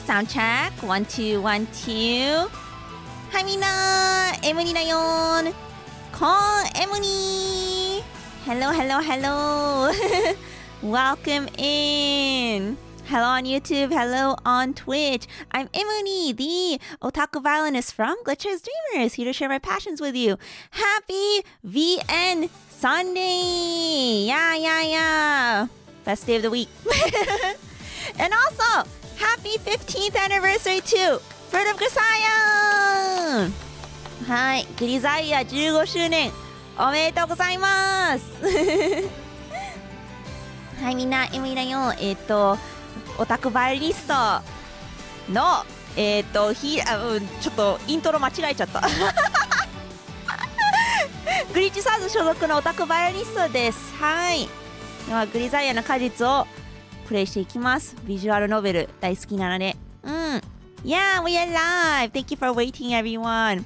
Sound check. 1, 2, 1, 2. Hi, Mina. Emuri da yon. Kon Emuri. Hello. Welcome in. Hello on YouTube. Hello on Twitch. I'm Emuri, the otaku violinist from Glitchers Dreamers, here to share my passions with you. Happy VN Sunday. Yeah. Best day of the week. And also, happy 15th anniversary to Fruit of Grisaia! はい、グリザイア15周年おめでとうございますはい、みんな、エムリだよ。オタクバイオリニストの、ちょっとイントロ間違えちゃったグリッチサーズ所属のオタクバイオリニストです。はい。では、グリザイアの果実をプレイしていきます。ビジュアルノベル大好きなので。Yeah, we are live. Thank you for waiting, everyone.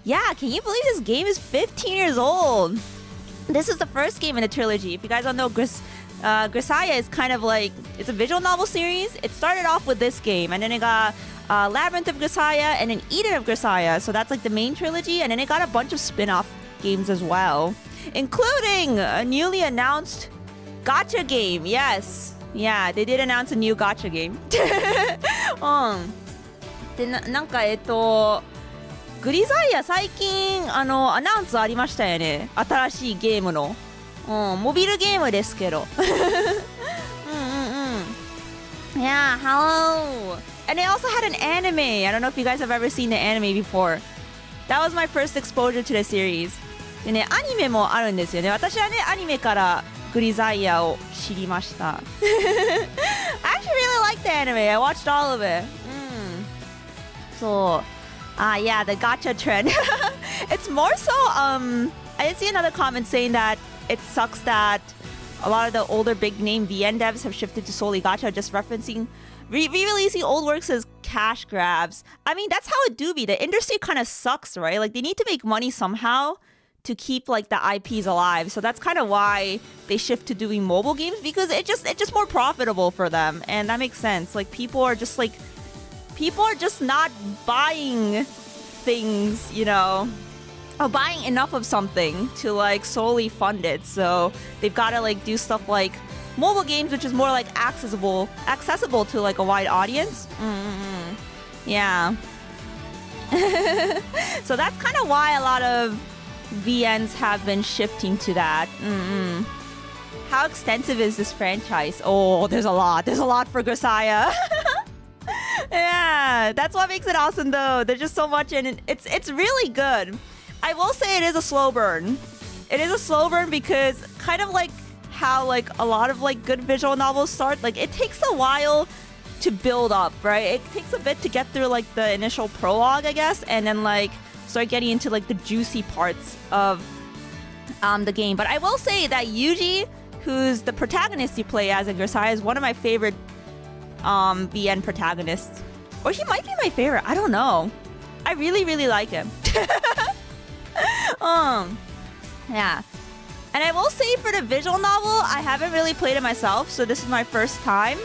Yeah, can you believe this game is 15 years old? This is the first game in the trilogy. If you guys don't know, Grisaia is kind of like, it's a visual novel series. It started off with this game, and then it got Labyrinth of Grisaia, and then Eden of Grisaia. So that's like the main trilogy, and then it got a bunch of spin-off games as well, including a newly announced gacha game. Yes. Yeah, they did announce a new gacha game. でなんかグリザイア最近アナウンスありましたよね。新しいゲームの、モビルゲームですけど。Yeah, hello. And they also had an anime. I don't know if you guys have ever seen the anime before. That was my first exposure to the series. でね、アニメもあるんですよね。私はね、アニメからグリザイアを知りました。I actually really like the anime. I watched all of it. So, yeah, the gacha trend. It's more so, I did see another comment saying that it sucks that a lot of the older big name VN devs have shifted to solely gacha, just referencing re-releasing old works as cash grabs. I mean, that's how it do be. The industry kind of sucks, right? Like, they need to make money somehow to keep like the IPs alive. So that's kind of why they shift to doing mobile games, because it's just more profitable for them. And that makes sense. Like, people are just not buying things, you know, or buying enough of something to like solely fund it. So they've got to like do stuff like mobile games, which is more like accessible to like a wide audience. Yeah. So that's kind of why a lot of VNs have been shifting to that. How extensive is this franchise? Oh, there's a lot for Grisaia. Yeah, that's what makes it awesome though. There's just so much in it. It's really good. I will say it is a slow burn. It is a slow burn because kind of like how like a lot of like good visual novels start, like it takes a while to build up, right? It takes a bit to get through like the initial prologue, I guess, and then like start getting into like the juicy parts of the game. But I will say that Yuji, who's the protagonist you play as in Grisaia, is one of my favorite VN protagonists. Or he might be my favorite. I don't know. I really like him. Yeah. And I will say for the visual novel, I haven't really played it myself, so this is my first time.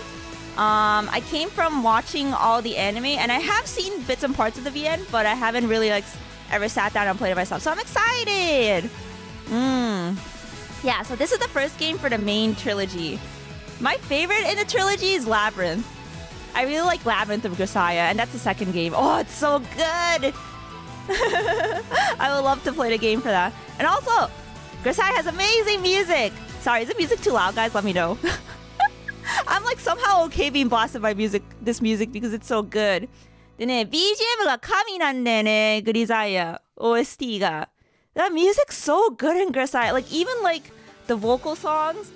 I came from watching all the anime, and I have seen bits and parts of the VN, but I haven't really like ever sat down and played it myself, so I'm excited. Yeah, so this is the first game for the main trilogy. My favorite in the trilogy is Labyrinth. I really like Labyrinth of Grisaia, and that's the second game. Oh, it's so good! I would love to play the game for that. And also, Grisaia has amazing music! Sorry, is the music too loud, guys? Let me know. I'm like somehow okay being blasted by this music because it's so good. でね、BGM が神なんだよね、グリザイア OST が。That music's so good in Grisaia. Like, even like the vocal songs.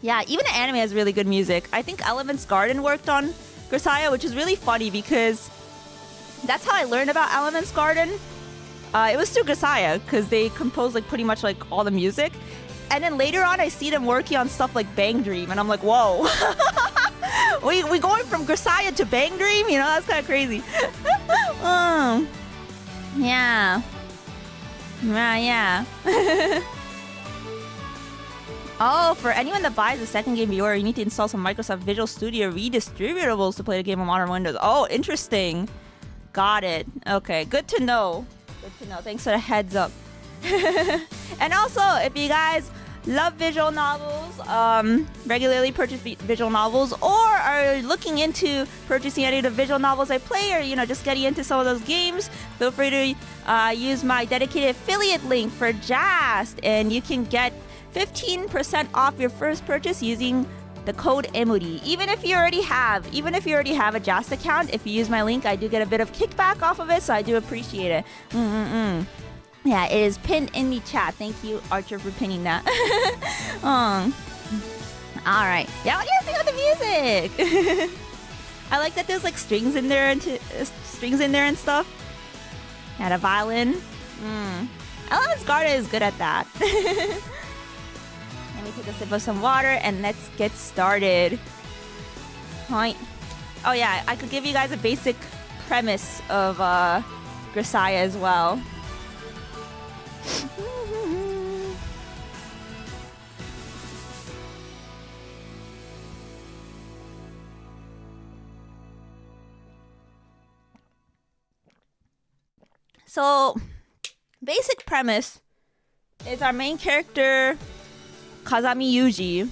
Yeah, even the anime has really good music. I think Element's Garden worked on Grisaia, which is really funny because that's how I learned about Element's Garden. It was through Grisaia because they composed like pretty much like all the music. And then later on, I see them working on stuff like Bang Dream, and I'm like, whoa. we going from Grisaia to Bang Dream? You know, that's kind of crazy. Yeah. Oh, for anyone that buys the second game viewer, you need to install some Microsoft Visual Studio redistributables to play the game on modern Windows. Oh, interesting. Got it. Okay, good to know. Good to know. Thanks for the heads up. And also, if you guys love visual novels, regularly purchase visual novels, or are looking into purchasing any of the visual novels I play, or just getting into some of those games, feel free to use my dedicated affiliate link for Jast, and you can get 15% off your first purchase using the code Emuri. Even if you already have a Jast account, if you use my link, I do get a bit of kickback off of it, so I do appreciate it. Yeah, it is pinned in the chat. Thank you, Archer, for pinning that. All right. Yeah, what do you think of the music? I like that there's like strings in there and stuff. Yeah, the violin. Element's Garda is good at that. Let me take a sip of some water and let's get started. Hi. Oh yeah, I could give you guys a basic premise of Grisaia as well. So, basic premise is our main character, Kazami Yuji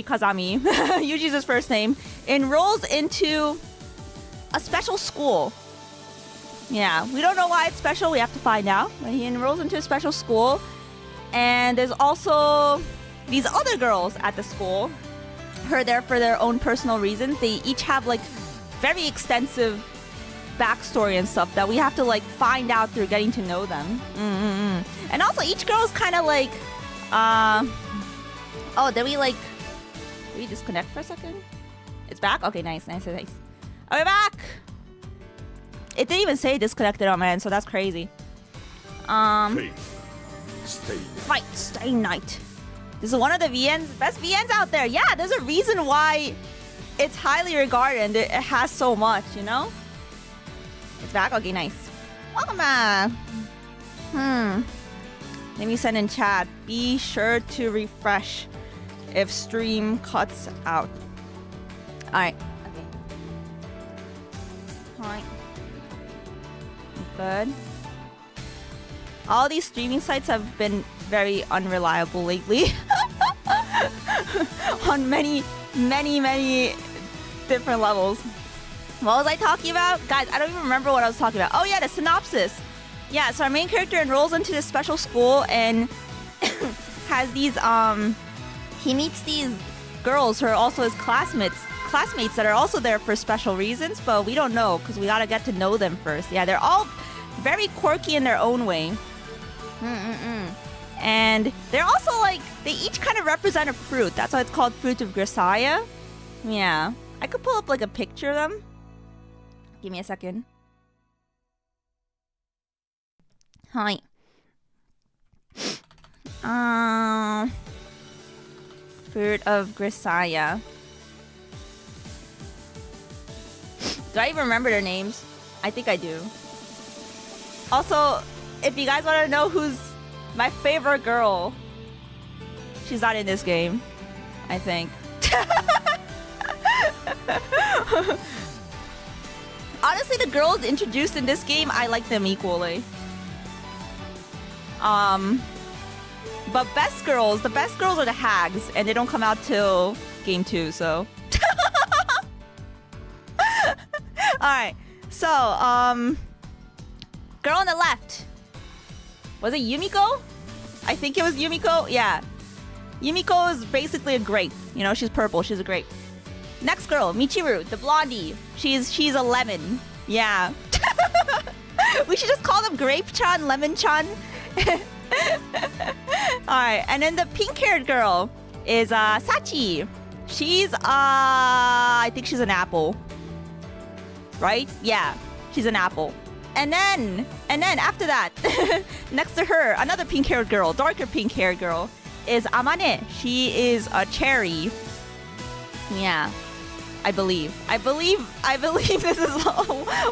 Kazami, Yuji's his first name, enrolls into a special school. Yeah, we don't know why it's special. We have to find out. But he enrolls into a special school. And there's also these other girls at the school who are there for their own personal reasons. They each have like very extensive backstory and stuff that we have to like find out through getting to know them. And also each girl is kind of like oh, did we disconnect for a second? It's back? Okay, nice. Oh, we're back. It didn't even say disconnected on my end, so that's crazy. Fight, stay night. This is one of the best VNs out there. Yeah, there's a reason why it's highly regarded and it has so much, It's back? Okay, nice. Welcome back. Let me send in chat. Be sure to refresh if stream cuts out. Alright. Okay. Alright. Good. All these streaming sites have been very unreliable lately. On many different levels. What was I talking about? Guys, I don't even remember what I was talking about. Oh yeah, the synopsis. Yeah, so our main character enrolls into this special school and has these he meets these girls who are also his classmates that are also there for special reasons, but we don't know because we gotta get to know them first. Yeah, they're all very quirky in their own way. And they're also like, they each kind of represent a fruit. That's why it's called Fruit of Grisaia. Yeah. I could pull up like a picture of them. Give me a second. Hi. Fruit of Grisaia. Do I even remember their names? I think I do. Also, if you guys want to know who's my favorite girl, she's not in this game, I think. Honestly, the girls introduced in this game, I like them equally. But the best girls are the hags, and they don't come out till game 2, so. Alright, so, girl on the left. Was it Yumiko? I think it was Yumiko. Yeah. Yumiko is basically a grape. She's purple. She's a grape. Next girl, Michiru, the blondie. She's a lemon. Yeah. We should just call them Grape-chan, Lemon-chan. Alright, and then the pink-haired girl is Sachi. She's I think she's an apple. Right? Yeah. She's an apple. And then after that, next to her, another pink-haired girl, darker pink-haired girl, is Amane. She is a cherry. Yeah, I believe this is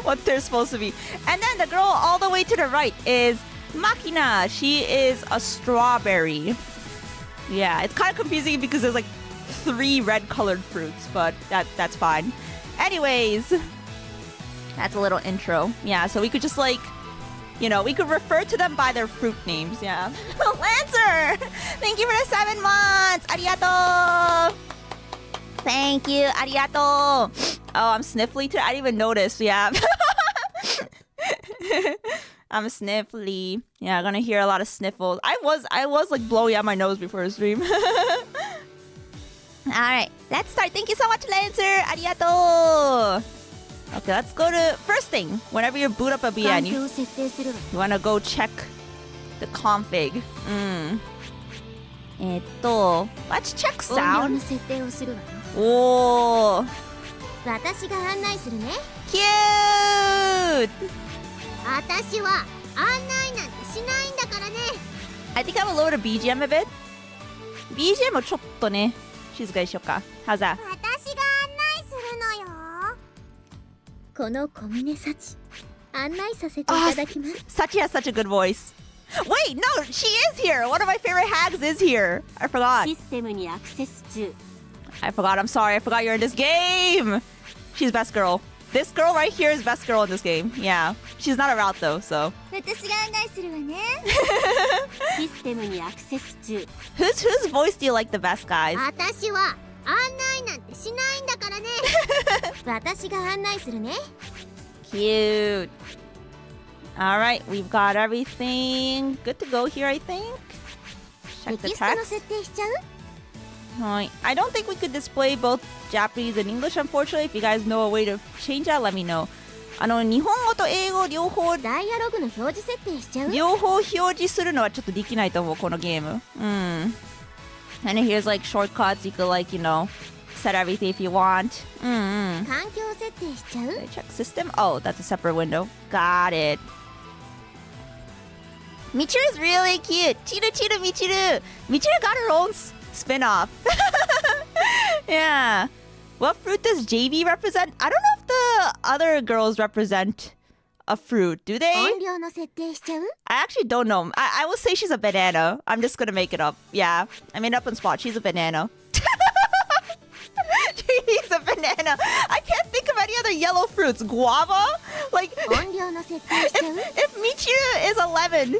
what they're supposed to be. And then the girl all the way to the right is Makina. She is a strawberry. Yeah, it's kind of confusing because there's like 3 red colored fruits, but that's fine. Anyways, that's a little intro. Yeah, so we could just like, you know, we could refer to them by their fruit names. Yeah. Lancer, thank you for the 7 months. Arigato. Thank you. Arigato. Oh, I'm sniffly too. I didn't even notice. Yeah. I'm sniffly. Yeah, I'm gonna hear a lot of sniffles. I was like blowing out my nose before the stream. Alright, let's start. Thank you so much, Lancer. Arigato. Okay, let's go to first thing. Whenever you boot up a BN, you wanna go check the config. Let's check sound. Oh, cute. I think I will lower the BGM a bit. BGM をちょっとね、静かにしようか。How's that? この小峰幸案内させていただきます。Sachi has such a good voice. Wait, no, she is here. One of my favorite hags is here. I forgot. システムにアクセス中。I forgot. I'm sorry. I forgot you're in this game. She's best girl. This girl right here is best girl in this game. Yeah. She's not around though, so. 私が案内するわね。システムにアクセス中。Whose voice do you like the best, guys? 私は案内なんてしないんだからね。私が案内するね。Cute. All right, we've got everything good to go here, I think. Check the テキストの text. 設定しちゃう？ I don't think we could display both Japanese and English, unfortunately. If you guys know a way to change that, let me know. 日本語と英語両方ダイアログの表示設定しちゃう？両方表示するのはちょっとできないと思う、このゲーム。And here's like shortcuts. You could like, you know, set everything if you want. 環境設定しちゃう？ Check system. Oh, that's a separate window. Got it. Michiru's really cute. Chiru, Michiru. Michiru got her own spin-off. Yeah. What fruit does JB represent? I don't know if the other girls represent a fruit. Do they? 音量の設定しちゃう？ I actually don't know. I will say she's a banana. I'm just gonna make it up. Yeah. I made it up on spot. She's a banana. She's a banana. I can't think of any other yellow fruits. Guava? Like, 音量の設定しちゃう？ if Michiru is a lemon,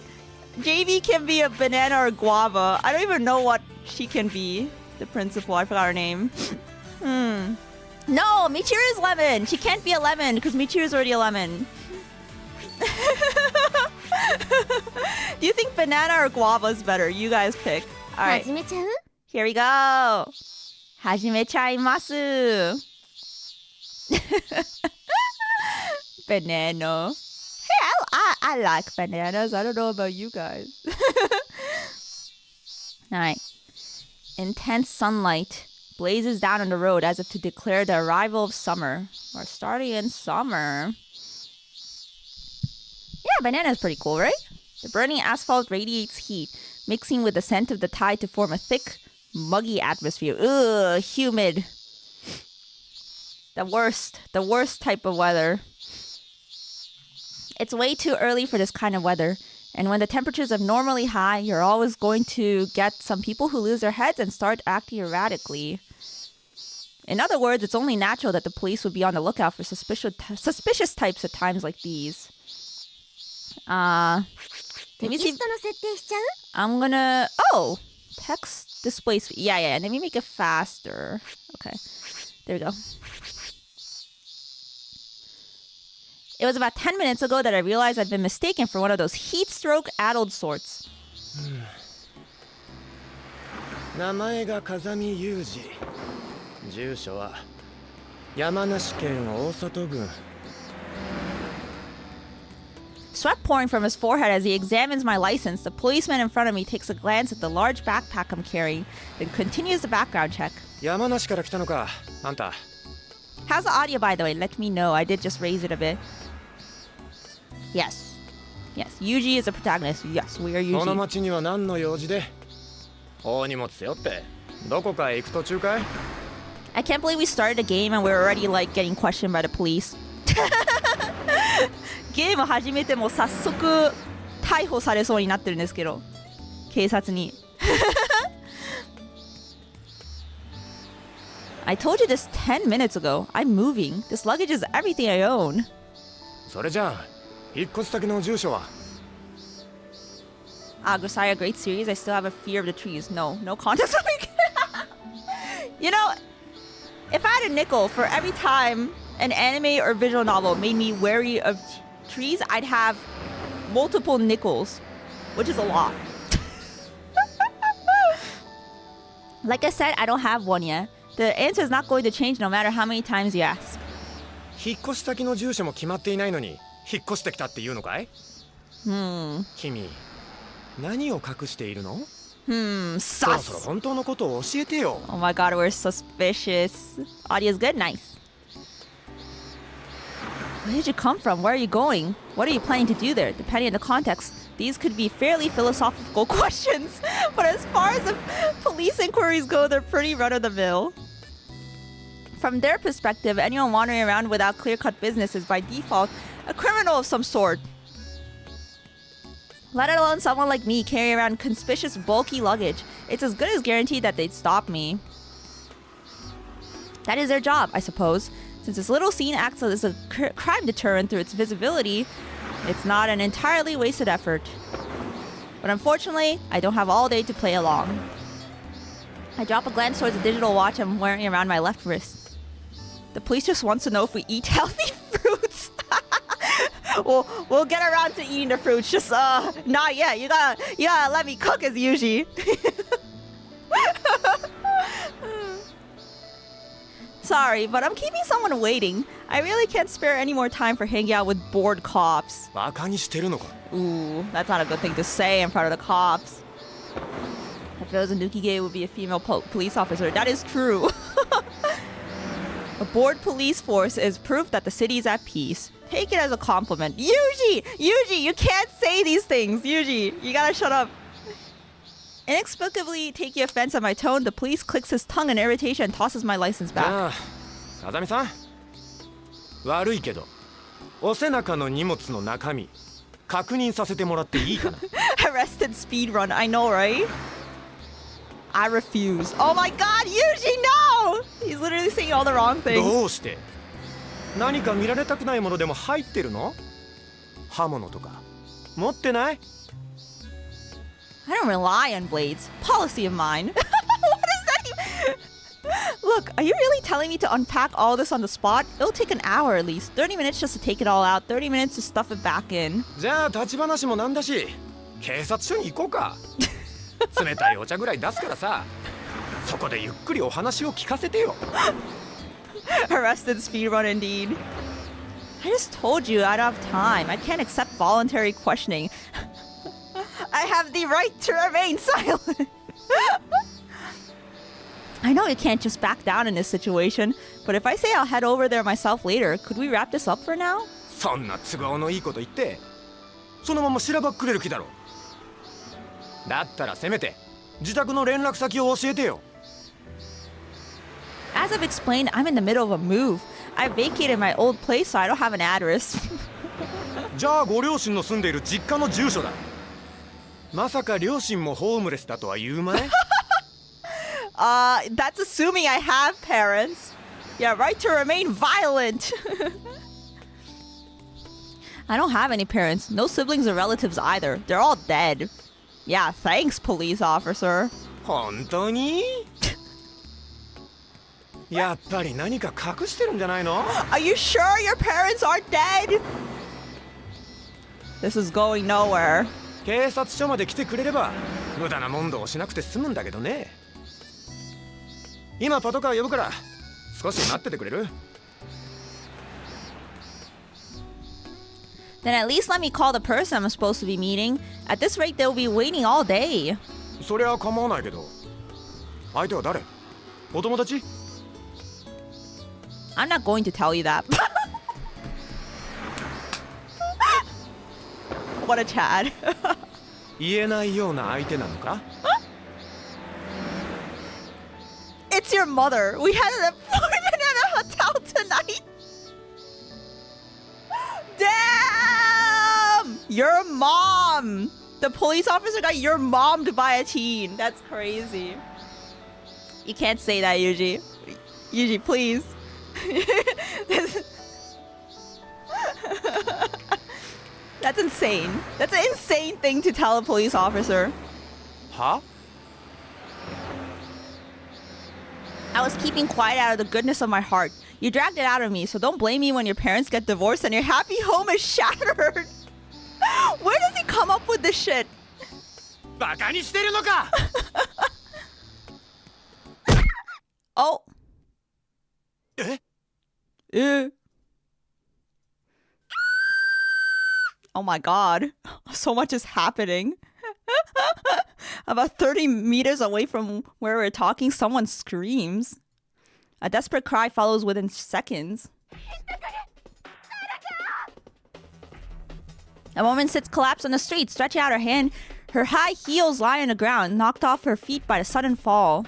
JB can be a banana or guava. I don't even know what she can be. The principal, I forgot her name. No, Michiru is lemon. She can't be a lemon because Michiru is already a lemon. Do you think banana or guava is better? You guys pick. All right. 始めちゃう？ Here we go. 始めちゃいます。Banana. Hey, I like bananas. I don't know about you guys. All right. Intense sunlight blazes down on the road as if to declare the arrival of summer. We're starting in summer. Yeah, banana is pretty cool, right? The burning asphalt radiates heat, mixing with the scent of the tide to form a thick, muggy atmosphere. Ugh, humid. The worst type of weather. It's way too early for this kind of weather. And when the temperatures are normally high, you're always going to get some people who lose their heads and start acting erratically. In other words, it's only natural that the police would be on the lookout for suspicious types at times like these. Let me see. テキストの設定しちゃう？ I'm gonna... Oh! Text displays... Yeah. Let me make it faster. Okay. There we go. It was about 10 minutes ago that I realized I'd been mistaken for one of those heat stroke addled sorts. 名前が風見裕二。住所は山梨県大里郡。 Sweat pouring from his forehead as he examines my license, the policeman in front of me takes a glance at the large backpack I'm carrying, then continues the background check. 山梨から来たのか、あんた。 How's the audio, by the way? Let me know. I did just raise it a bit. Yes. Yuji is the protagonist. Yes, we are この Yuji. 町には何の用事で？大荷物背負ってどこかへ行く途中かい？ I can't believe we started a game and we're already like getting questioned by the police. ゲーム始めても早速逮捕されそうになってるんですけど、警察に。I told you this 10 minutes ago. I'm moving. This luggage is everything I own. それじゃあ引っ越し先の住所は Grisaia, great series. I still have a fear of the trees. No contest. You know, if I had a nickel for every time an anime or visual novel made me wary of trees, I'd have multiple nickels, which is a lot. Like I said, I don't have one yet. The answer is not going to change no matter how many times you ask. 引っ越し先の住所も決まっていないのに引っ越してきたっていうのかい？君何を隠しているの？そろ Sus. そろ本当のことを教えてよ。 Oh my god, we're suspicious. Audio's good? Nice. Where did you come from? Where are you going? What are you planning to do there? Depending on the context, these could be fairly philosophical questions. But as far as the police inquiries go, they're pretty run-of-the-mill. From their perspective, anyone wandering around without clear-cut business is by default a criminal of some sort. Let alone someone like me carrying around conspicuous, bulky luggage. It's as good as guaranteed that they'd stop me. That is their job, I suppose. Since this little scene acts as a crime deterrent through its visibility, it's not an entirely wasted effort. But unfortunately, I don't have all day to play along. I drop a glance towards the digital watch I'm wearing around my left wrist. The police just wants to know if we eat healthy fruits. We'll get around to eating the fruits. Just not yet. You gotta let me cook as usual. Sorry, but I'm keeping someone waiting. I really can't spare any more time for hanging out with bored cops. バカにしてるのか？ Ooh, that's not a good thing to say in front of the cops. If it was a Nukige, it would be a female police officer. That is true. A bored police force is proof that the city is at peace. Take it as a compliment. Yuji, you can't say these things. Yuji, you gotta shut up. Inexplicably taking offense at my tone, the police clicks his tongue in irritation and tosses my license じゃ back. あ風見さん悪いけどお背中の荷物の中身確認させてもらっていいかな？ Arrested speed run. I know, right? I refuse. Oh my god, Yuji, no! He's literally saying all the wrong things. どうして？何か見られたくないものでも入ってるの？刃物とか持ってない？ I don't rely on blades. Policy of mine. What does that even... Look, are you really telling me to unpack all this on the spot? It'll take an hour at least. 30 minutes just to take it all out. 30 minutes to stuff it back in. じゃあ立ち話もなんだし警察署に行こうか。冷たいお茶ぐらい出すからさ。そこでゆっくりお話を聞かせてよ。Arrested speedrun indeed. I just told you I don't have time. I can't accept voluntary questioning. I have the right to remain silent. I know you can't just back down in this situation, but if I say I'll head over there myself later, could we wrap this up for now? そんな都合のいいこと言ってそのまましらばっくれる気だろ。だったらせめて自宅の連絡先を教えてよ。 As I've explained, I'm in the middle of a move. I vacated my old place, so I don't have an address. じゃあご両親の住んでいる実家の住所だ。まさか両親もホームレスだとは言うまい？ That's assuming I have parents. Yeah, right to remain violent. I don't have any parents. No siblings or relatives either. They're all dead. Yeah, thanks, police officer. 本当に？やっぱり何か隠してるんじゃないの？ Are you sure your parents aren't dead? This is going nowhere. 警察署まで来てくれれば無駄な問答をしなくて済むんだけどね。今パトカー呼ぶから少し待っててくれる？ Then at least let me call the person I'm supposed to be meeting. At this rate, they'll be waiting all day. そりゃ構わないけど相手は誰？お友達？ I'm not going to tell you that. What a Chad. 言えないような相手なのか？ It's your mother. We had an appointment at a hotel tonight. Damn! Your mom. The police officer got your mommed by a teen. That's crazy. You can't say that, Yuji. Yuji, please. That's insane. That's an insane thing to tell a police officer. Huh? I was keeping quiet out of the goodness of my heart. You dragged it out of me, so don't blame me when your parents get divorced and your happy home is shattered. Where does he come up with this shit? バカにしてるのか Oh. え Oh my god. So much is happening. About 30 meters away from where we're talking, someone screams. A desperate cry follows within seconds. A woman sits collapsed on the street, stretching out her hand. Her high heels lie on the ground, knocked off her feet by the sudden fall.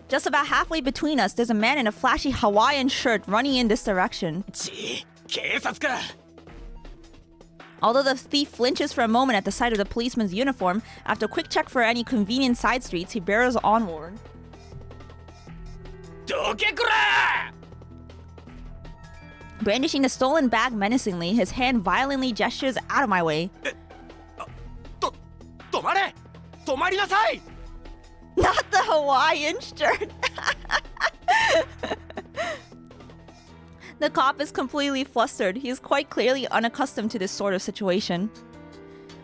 Just about halfway between us, there's a man in a flashy Hawaiian shirt running in this direction. 警察か Although the thief flinches for a moment at the sight of the policeman's uniform, after a quick check for any convenient side streets, he barrels onward. どけこら Brandishing the stolen bag menacingly, his hand violently gestures out of my way. 止まれ止まりなさい Not the Hawaiian shirt. The cop is completely flustered. He is quite clearly unaccustomed to this sort of situation.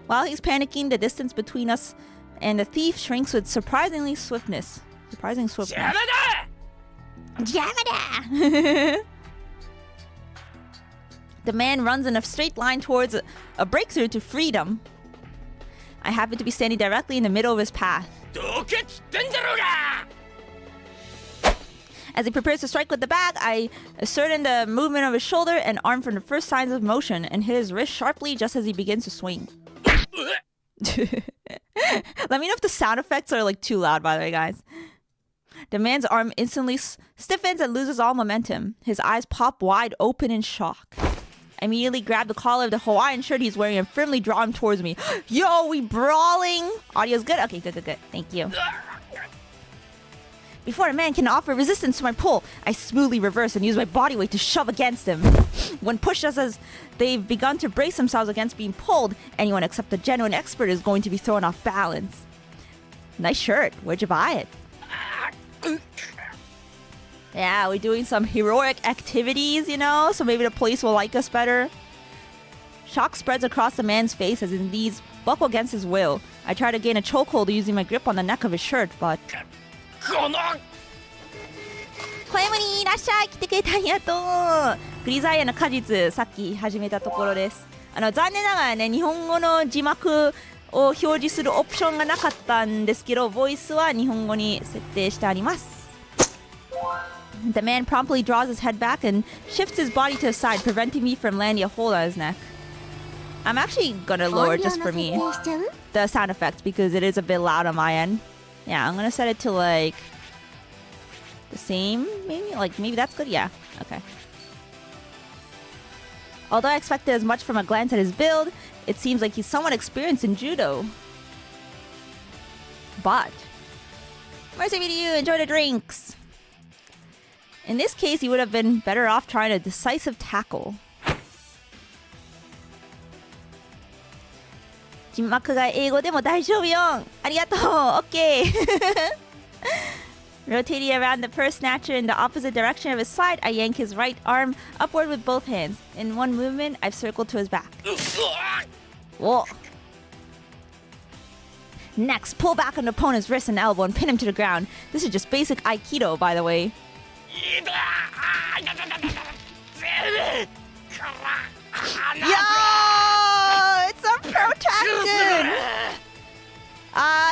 While he's panicking, the distance between us and the thief shrinks with surprising swiftness. 邪魔だ Yamada! The man runs in a straight line towards a breakthrough to freedom. I happen to be standing directly in the middle of his path. どけっつってんだろうが As he prepares to strike with the bag, I ascertain the movement of his shoulder and arm from the first signs of motion and hit his wrist sharply just as he begins to swing. Let me know if the sound effects are like too loud, by the way, guys. The man's arm instantly stiffens and loses all momentum. His eyes pop wide open in shock. I immediately grab the collar of the Hawaiian shirt he's wearing and firmly draw him towards me. Yo, we brawling! Audio's good? Okay, good. Thank you. Before the man can offer resistance to my pull, I smoothly reverse and use my body weight to shove against him. When pushed just as they've begun to brace themselves against being pulled, anyone except a genuine expert is going to be thrown off balance. Nice shirt. Where'd you buy it? Yeah, we're doing some heroic activities, you know, so maybe the police will like us better. Shock spreads across the man's face as his knees buckle against his will. I try to gain a chokehold using my grip on the neck of his shirt, but... この小山にいらっしゃい来てくれてありがとうグリザイアの果実さっき始めたところです残念ながらね日本語の字幕を表示するオプションがなかったんですけどボイスは日本語に設定してあります The man promptly draws his head back and shifts his body to the side, preventing me from landing a hold on his neck. I'm actually gonna lower just for me the sound effects because it is a bit loud on my end. Yeah, I'm gonna set it to like the same, maybe? Like maybe that's good? Yeah, okay. Although I expected as much from a glance at his build, it seems like he's somewhat experienced in judo. But mercy be to you, enjoy the drinks. In this case, he would have been better off trying a decisive tackle. 字幕が英語でも大丈夫よありがとう OK Rotating around the purse snatcher in the opposite direction of his side, I yank his right arm upward with both hands. In one movement, I've circled to his back. Whoa. Next, pull back on the opponent's wrist and elbow and pin him to the ground. This is just basic Aikido, by the way. Yo! It's unprotected!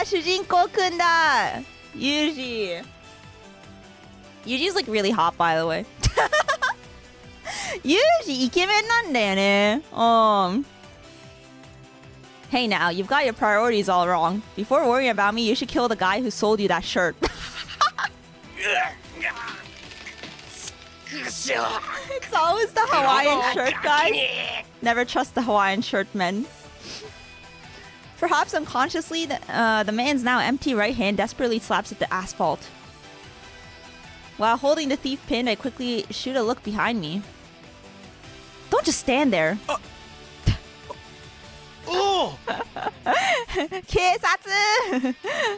主人公くんだ Yuji. Yuji's like really hot, by the way. Yuji イケメンなんだよね Hey now, you've got your priorities all wrong. Before worrying about me, you should kill the guy who sold you that shirt. It's always the Hawaiian shirt guys. Never trust the Hawaiian shirt men. Perhaps unconsciously, the man's now empty right hand desperately slaps at the asphalt. While holding the thief pinned, I quickly shoot a look behind me. Don't just stand there. Oh! Keisatsu!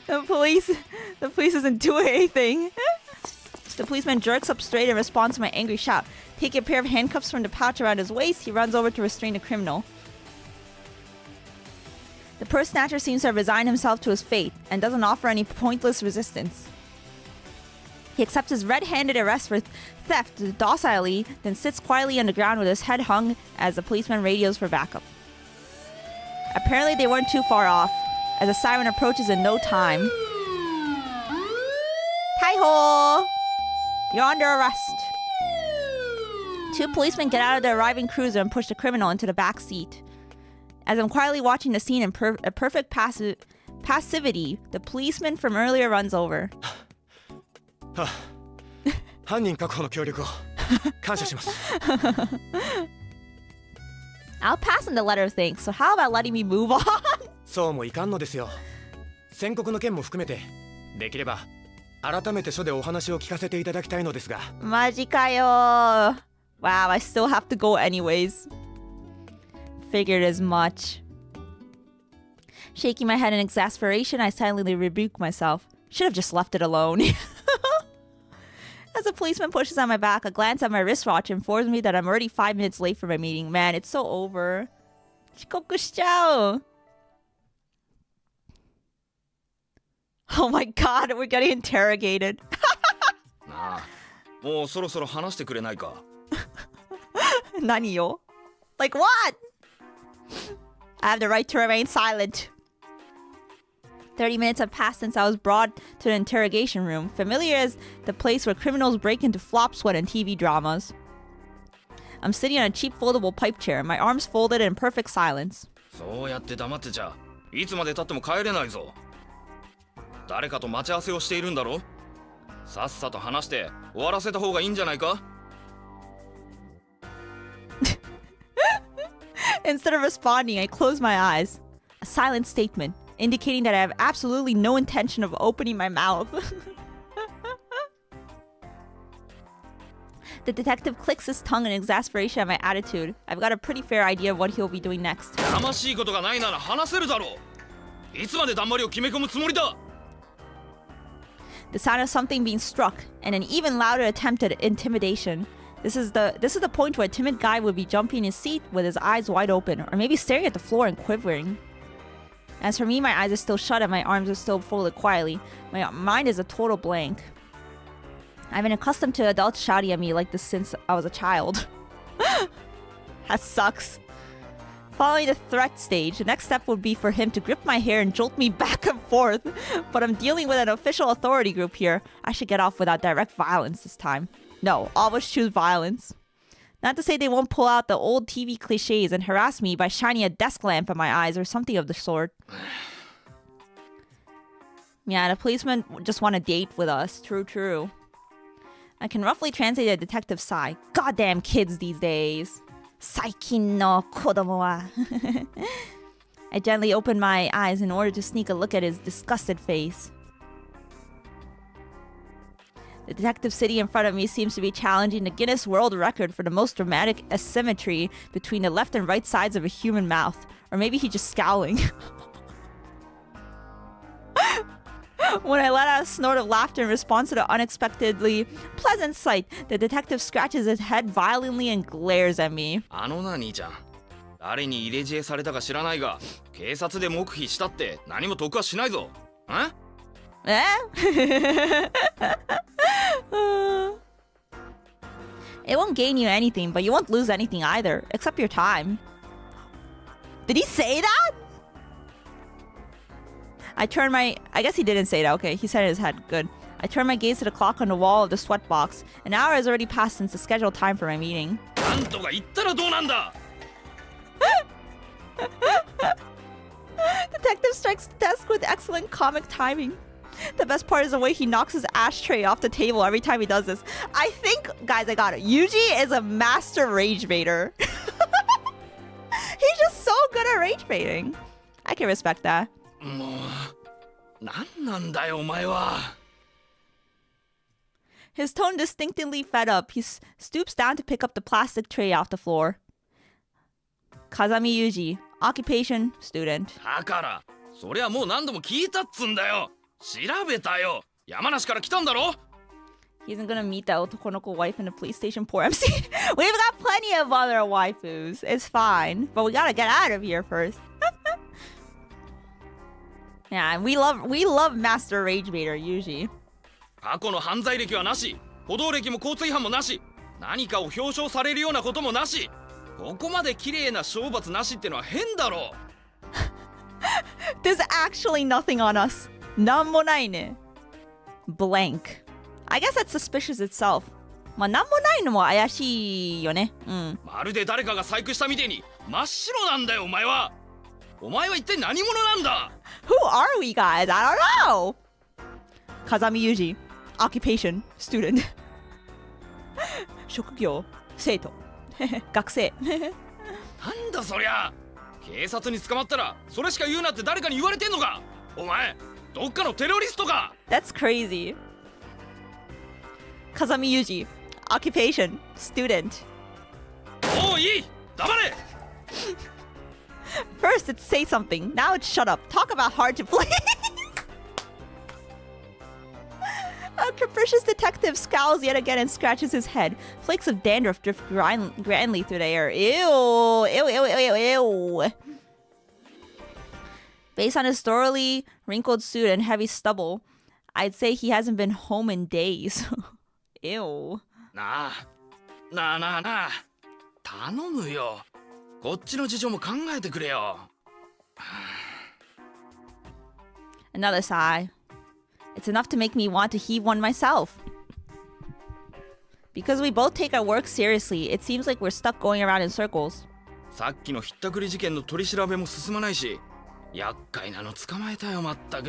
The police isn't doing anything. The policeman jerks up straight in response to my angry shout. Taking a pair of handcuffs from the pouch around his waist, he runs over to restrain the criminal. The purse snatcher seems to have resigned himself to his fate and doesn't offer any pointless resistance. He accepts his red-handed arrest for theft docilely, then sits quietly on the ground with his head hung as the policeman radios for backup. Apparently they weren't too far off, as a siren approaches in no time. Taiho! You're under arrest. Two policemen get out of the arriving cruiser and push the criminal into the back seat. As I'm quietly watching the scene in a perfect passivity, the policeman from earlier runs over. 犯人確保の協力を感謝します。I'll pass on the letter of thanks, so how about letting me move on? そうもいかんのですよ。宣告の件も含めて、できれば改めて署でお話を聞かせていただきたいのですが。マジかよ。Wow, I still have to go anyways. Figured as much. Shaking my head in exasperation, I silently rebuke myself. Should have just left it alone. As a policeman pushes on my back, a glance at my wristwatch informs me that I'm already 5 minutes late for my meeting. Man, it's so over. 遅刻しちゃう. Oh my god, we're getting interrogated. なあ、もうそろそろ話してくれないか。何よ? Like what? I have the right to remain silent. 30 minutes have passed since I was brought to the interrogation room, familiar as the place where criminals break into flop sweat and TV dramas. I'm sitting on a cheap foldable pipe chair, my arms folded in perfect silence. そうやって黙ってちゃ、いつまで経っても帰れないぞ。誰かと待ち合わせをしているんだろ。さっさと話して終わらせた方がいいんじゃないか。Instead of responding, I close my eyes. A silent statement, indicating that I have absolutely no intention of opening my mouth. The detective clicks his tongue in exasperation at my attitude. I've got a pretty fair idea of what he'll be doing next. やましいことがないなら話せるだろう。いつまでだんまりを決め込むつもりだ。The sound of something being struck, and an even louder attempt at intimidation. This is the point where a timid guy would be jumping in his seat with his eyes wide open, or maybe staring at the floor and quivering. As for me, my eyes are still shut and my arms are still folded quietly. My mind is a total blank. I've been accustomed to adults shouting at me like this since I was a child. That sucks. Following the threat stage, the next step would be for him to grip my hair and jolt me back and forth. But I'm dealing with an official authority group here. I should get off without direct violence this time. No, always choose violence. Not to say they won't pull out the old TV cliches and harass me by shining a desk lamp at my eyes or something of the sort. Yeah, the policeman just want to date with us. True. I can roughly translate a detective's sigh. Goddamn kids these days. 最近の子供は. I gently opened my eyes in order to sneak a look at his disgusted face. The detective sitting in front of me seems to be challenging the Guinness World Record for the most dramatic asymmetry between the left and right sides of a human mouth. Or maybe he's just scowling. When I let out a snort of laughter in response to the unexpectedly pleasant sight, the detective scratches his head violently and glares at me. あのな兄ちゃん、誰に入れ知恵されたか知らないが、警察で黙秘したって何も得はしないぞ。It won't gain you anything, but you won't lose anything either, except your time. Did he say that? I guess he didn't say that. Okay, he said it in his head. Good. I turned my gaze to the clock on the wall of the sweat box. An hour has already passed since the scheduled time for my meeting. なんとか言ったらどうなんだ。Detective strikes the desk with excellent comic timing. The best part is the way he knocks his ashtray off the table every time he does this. I think, guys, I got it. Yuji is a master rage baiter. He's just so good at rage baiting. I can respect that. もうなんなんだよお前は。 His tone distinctly fed up. He stoops down to pick up the plastic tray off the floor. Kazami Yuji, occupation, student. だからそりゃもう何度も聞いたっつんだよ。調べたよ。山梨から来たんだろ。 He isn't gonna meet that otokonoko wife in the police station poor MC. We've got plenty of other waifus. It's fine. But we gotta get out of here first. Yeah, we love Master Rage Baiter, Yuji. 過去の犯罪歴はなし、歩道歴も交通違反もなし、何かを表彰されるようなこともなし、ここまで綺麗な懲罰なしってのは変だろ。 There's actually nothing on us. なんもないね。Blank. I guess that's suspicious itself. まあなんもないのも怪しいよね。うん。まるで誰かが細工したみてえに真っ白なんだよお前は。お前は一体何者なんだ。 Who are we guys? I don't know. Kazami Yuji, occupation, student. 職業、生徒、学生。なんだそりゃ。警察に捕まったらそれしか言うなって誰かに言われてんのか。お前どっかのテロリストか。 That's crazy. Kazami Yuji, occupation, student. おういい黙れ。 First it's say something, now it's shut up. Talk about hard to please. A capricious detective scowls yet again and scratches his head. Flakes of dandruff drift grandly through the air. Ew, ew, ew, ew, ew. Based on his thoroughly wrinkled suit and heavy stubble, I'd say he hasn't been home in days. Ew. なあなあ頼むよ。こっちの事情も考えてくれよ。 Another sigh. It's enough to make me want to heave one myself. Because we both take our work seriously, it seems like we're stuck going around in circles. さっきのひったくり事件の取り調べも進まないし、厄介なの捕まえたよまったく。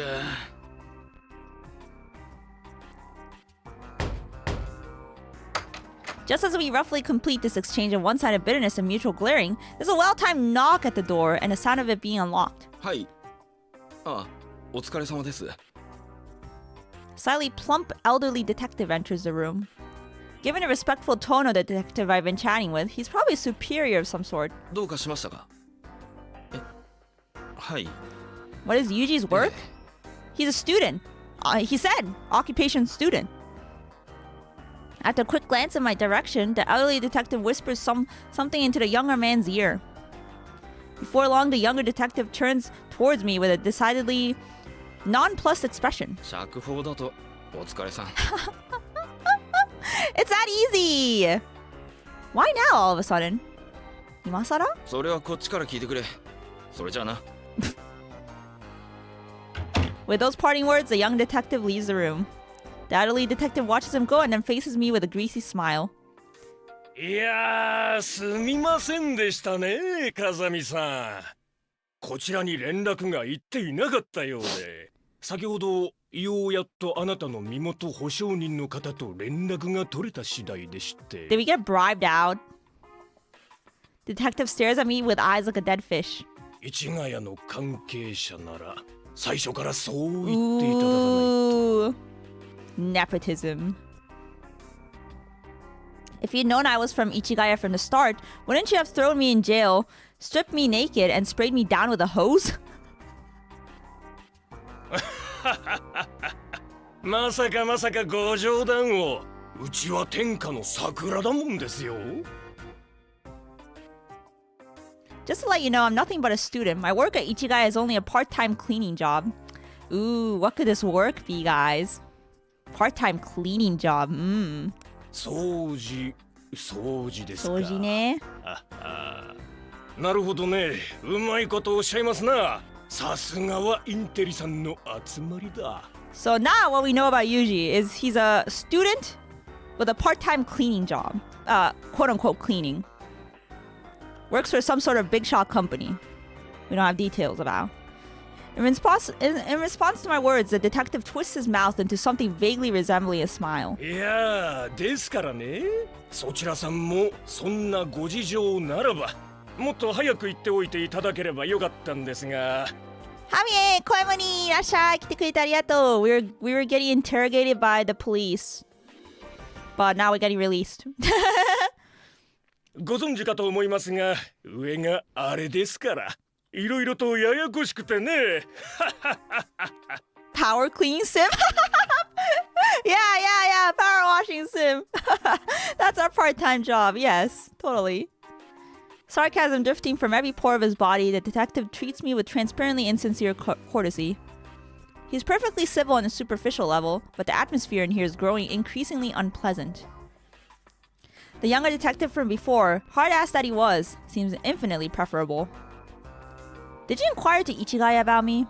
Just as we roughly complete this exchange of one-sided bitterness and mutual glaring, there's a well-timed knock at the door and a sound of it being unlocked. はい。あ、お疲れ様です。 Slightly plump elderly detective enters the room. Given the respectful tone of the detective I've been chatting with, he's probably a superior of some sort. どうかしましたか。はい。 What is Yuji's work? He's a student. He said, occupation student. After a quick glance in my direction, the elderly detective whispers something into the younger man's ear. Before long, the younger detective turns towards me with a decidedly nonplussed expression. 釈放だとお疲れさん。 It's that easy! Why now all of a sudden? 今更? それはこっちから聞いてくれ。それじゃあな。 With those parting words, the young detective leaves the room. The elderly detective watches him go and then faces me with a greasy smile. いやー、すみませんでしたね、風見さん。こちらに連絡が行っていなかったようで、先ほどようやっとあなたの身元保証人の方と連絡が取れた次第でして。 Did we get bribed out? Detective stares at me with eyes like a dead fish. 市ヶ谷の関係者なら最初からそう言っていただかないと。 Ooh. Nepotism. If you'd known I was from Ichigaya from the start, wouldn't you have thrown me in jail, stripped me naked, and sprayed me down with a hose? まさかご冗談を。うちは天下の桜だもんですよ。 Just to let you know, I'm nothing but a student. My work at Ichigaya is only a part-time cleaning job. Ooh, what could this work be, guys? Part-time cleaning job. 掃除ですか。掃除ね。なるほどね。うまいことおっしゃいますな。さすがはインテリさんの集まりだ。 So now what we know about Yuji is he's a student with a part-time cleaning job. Quote-unquote cleaning. Works for some sort of big shot company. We don't have details about. In response to my words, the detective twists his mouth into something vaguely resembling a smile. いやー、ですからね。そちらさんもそんなご事情ならば、もっと早く言っておいていただければよかったんですが、ハミエ、小山にいらっしゃい。来てくれてありがとう。We were getting interrogated by the police. But now we're getting released. ご存知かと思いますが、上があれですから、いろいろとややこしくてね。Power cleaning sim? Yeah. Power washing sim. That's our part-time job. Yes, totally. Sarcasm drifting from every pore of his body, the detective treats me with transparently insincere courtesy. He's perfectly civil on a superficial level, but the atmosphere in here is growing increasingly unpleasant. The younger detective from before, hard-ass that he was, seems infinitely preferable. Did you inquire to Ichigai about me?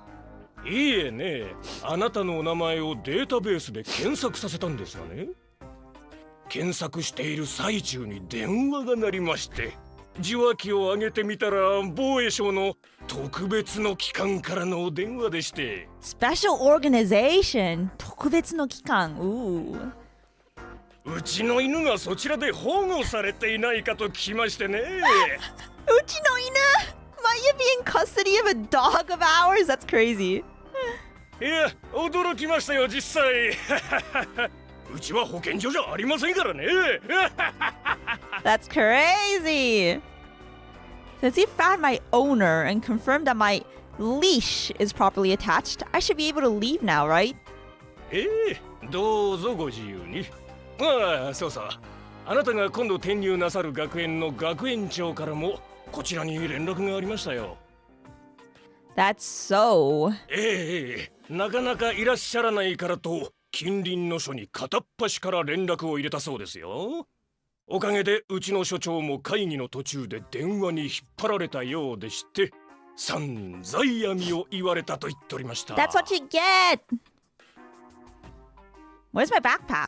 いいえね、あなたのお名前をデータベースで検索させたんですがね。検索している最中に電話が鳴りまして、受話器を上げてみたら防衛省の特別の機関からのお電話でして。Special organization. 特別の機関。うちの犬がそちらで保護されていないかと聞きましてね。うちの犬 Might you be in custody of a dog of ours? That's crazy. いや、驚きましたよ、実際。うちは保健所じゃありませんからね。That's crazy. Since he found my owner and confirmed that my leash is properly attached, I should be able to leave now, right? どうぞご自由に。ああ、そうそう。あなたが今度転入なさる学園の学園長からもこちらに連絡がありましたよ。That's so. なかなかいらっしゃらないからと近隣の署に片っ端から連絡を入れたそうですよ。おかげでうちの所長も会議の途中で電話に引っ張られたようでして、散々闇を言われたと言っておりました。That's what you get. Where's my backpack?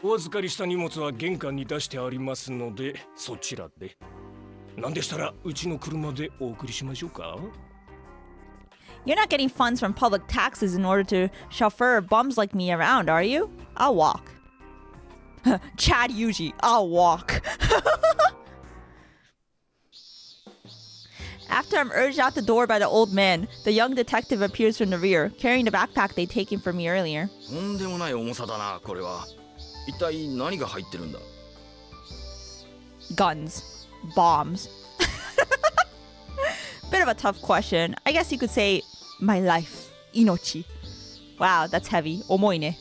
お預かりした荷物は玄関に出してありますので、そちらで。なんでしたらうちの車でお送りしましょうか。You're not getting funds from public taxes in order to chauffeur bums like me around, are you? I'll walk. Chad Yuji, I'll walk. After I'm urged out the door by the old man, the young detective appears from the rear, carrying the backpack they'd taken from me earlier. とんでもない重さだな、これは。一体何が入ってるんだ？ Guns. Bombs. Bit of a tough question. I guess you could say my life. Inochi. Wow, that's heavy. 重いね。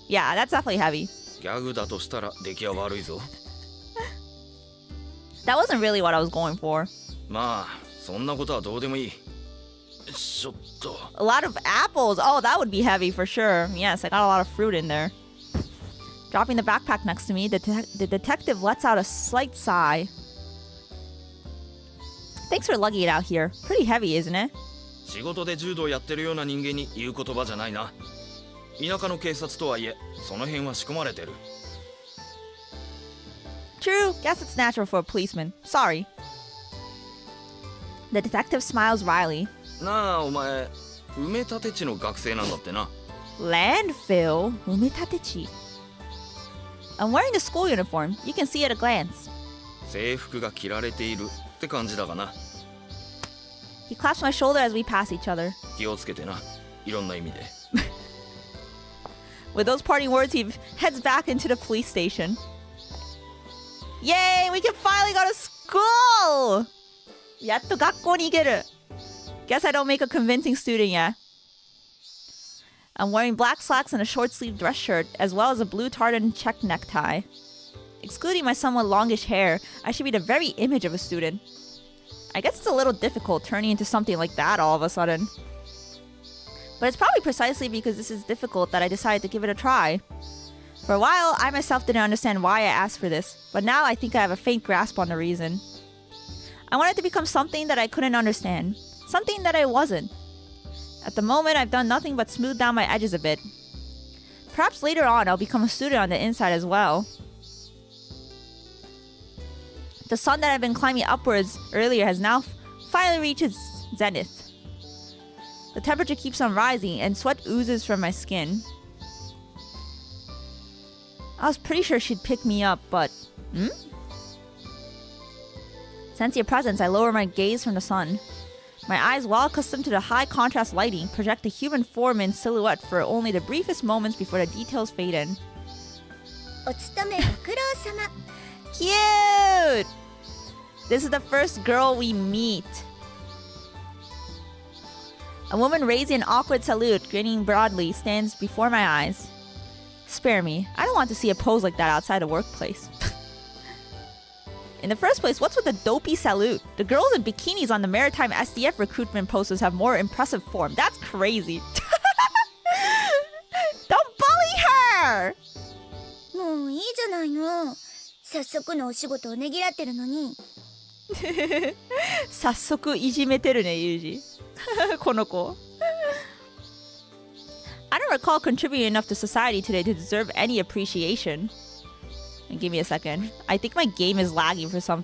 Yeah, that's definitely heavy. ギャグだとしたら出来は悪いぞ。That wasn't really what I was going for. まあ、そんなことはどうでもいい。ちょっと。A lot of apples. Oh, that would be heavy for sure. Yes, I got a lot of fruit in there. Dropping the backpack next to me, the detective lets out a slight sigh. Thanks for lugging it out here. Pretty heavy, isn't it? 仕事で柔道やってるような人間に言う言葉じゃないな。田舎の警察とはいえ、その辺は仕込まれてる。True. Guess it's natural for a policeman. Sorry. The detective smiles wryly. なあ、お前、埋め立て地の学生なんだってな。Landfill? 埋め立て地? I'm wearing the school uniform. You can see at a glance. 制服が着られているって感じだがな。He claps my shoulder as we pass each other. 気をつけてな。いろんな意味で。With those parting words, he heads back into the police station. Yay! We can finally go to school! やっと学校に行ける. Guess I don't make a convincing student yet. I'm wearing black slacks and a short-sleeved dress shirt, as well as a blue tartan check necktie. Excluding my somewhat longish hair, I should be the very image of a student. I guess it's a little difficult turning into something like that all of a sudden. But it's probably precisely because this is difficult that I decided to give it a try. For a while, I myself didn't understand why I asked for this, but now I think I have a faint grasp on the reason. I wanted to become something that I couldn't understand, something that I wasn't. At the moment, I've done nothing but smooth down my edges a bit. Perhaps later on, I'll become a student on the inside as well. The sun that I've been climbing upwards earlier has now finally reached its zenith. The temperature keeps on rising and sweat oozes from my skin. I was pretty sure she'd pick me up, but... Sense your presence, I lower my gaze from the sun. My eyes, well accustomed to the high contrast lighting, project a human form in silhouette for only the briefest moments before the details fade in. お勤めご苦労様。 Cute! This is the first girl we meet. A woman raising an awkward salute, grinning broadly, stands before my eyes. Spare me. I don't want to see a pose like that outside a workplace. In the first place, what's with the dopey salute? The girls in bikinis on the maritime SDF recruitment posters have more impressive form. That's crazy. Don't bully her! もういいじゃないの。早速のお仕事をねぎらってるのに。早速いじめてるね、ユージ。この子。I don't recall contributing enough to society today to deserve any appreciation. Give me a second. I think my game is lagging for some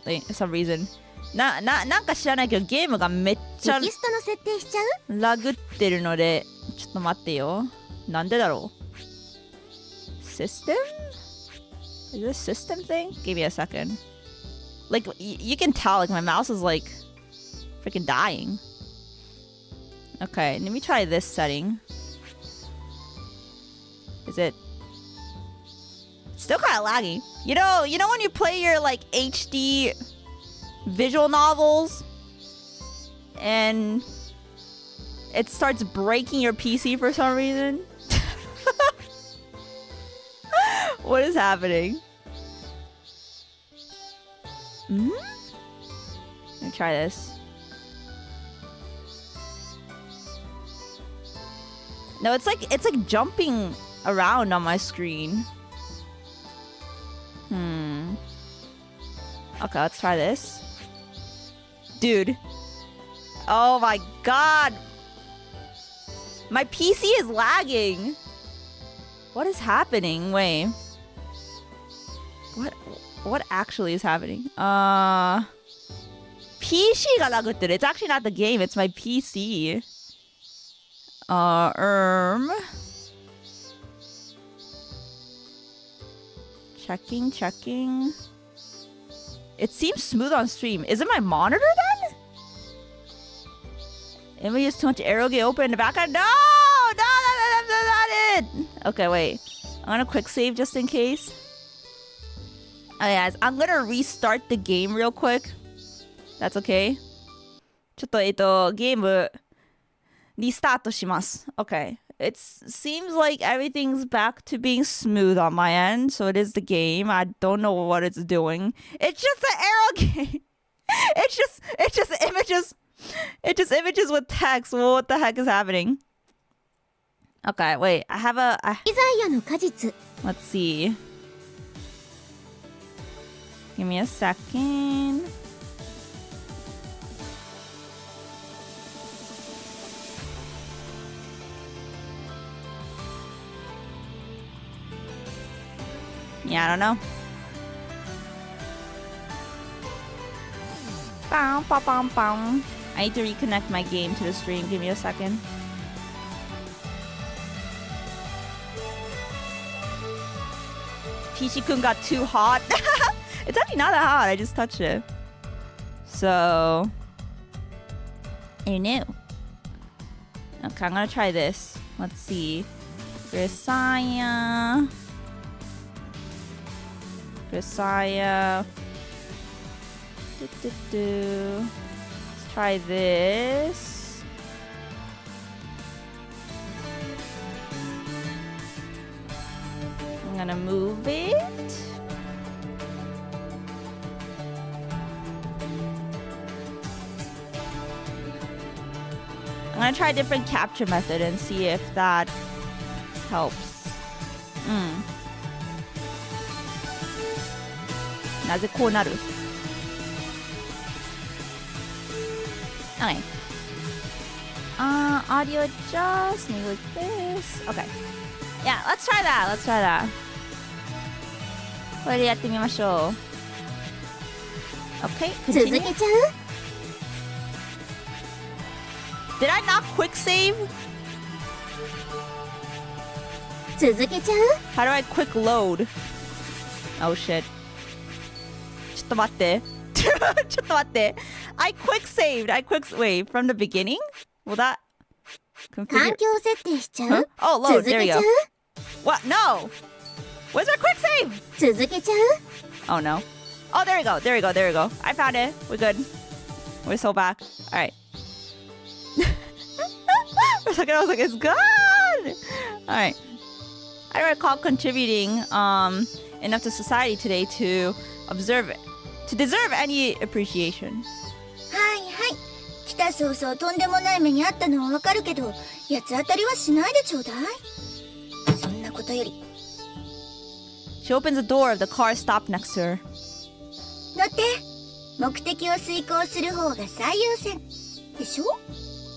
reason. なんか知らないけどゲームがめっちゃテキストの設定しちゃう？ラグってるので、ちょっと待ってよ。なんでだろう？ System? Is this a system thing? Give me a second. Like, you can tell, like, my mouse is, like, freaking dying. Okay, let me try this setting. Is it... Still kind of laggy. You know when you play your, like, HD visual novels? And it starts breaking your PC for some reason? What is happening? Let me try this. No, it's like jumping around on my screen. Okay, let's try this. Dude. Oh my god. My PC is lagging. What is happening? Wait. What actually is happening? PC がラグってる。It's actually not the game, it's my PC. Checking. It seems smooth on stream. Is it my monitor then? Emuri has too much arrow open in the background. No, that's not it. Okay, wait. I'm gonna quick save just in case. Okay, guys, I'm gonna restart the game real quick. That's okay. ちょっとゲームリスタートします。Okay. It seems like everything's back to being smooth on my end, so it is the game. I don't know what it's doing. It's just an arrow game. It's just images. It's just images with text. Well, what the heck is happening? Okay, wait. I have a... ギザイアの果実。 Let's see. Give me a second. Yeah, I don't know. Bow, bow, bow, bow. I need to reconnect my game to the stream. Give me a second. Pishi-kun got too hot. It's actually not that hot. I just touched it. So... I knew. Okay, I'm gonna try this. Let's see. Grisaia. Grisaia. Let's try this. I'm gonna move it. I'm gonna try a different capture method and see if that helps. なぜこうなる? Okay. Audio adjust, maybe like this. Okay. Yeah, let's try that. これでやってみましょう. Okay, 続 continue. けちゃう？ Did I not quick save? 続けちゃう？ How do I quick load? Oh shit. ちょっと待って。I quick saved. Wait, from the beginning? Will that 環 configure? 境設定しちゃ Huh? う Oh, load. 続 There け you ちゃ go. う What? No. Where's our quick save? 続けちゃう Oh no. Oh, there we go. There we go. There we go. I found it. We're good. We're so back. All right. For a second, I was like, it's good. All right. I don't recall contributing enough to society today to deserve any appreciation. はいはい来た早々とんでもない目にあったのはわかるけど八つ当たりはしないでちょうだいそんなことより She opens the door of the car stopped next to her. 乗って目的を遂行する方が最優先でしょ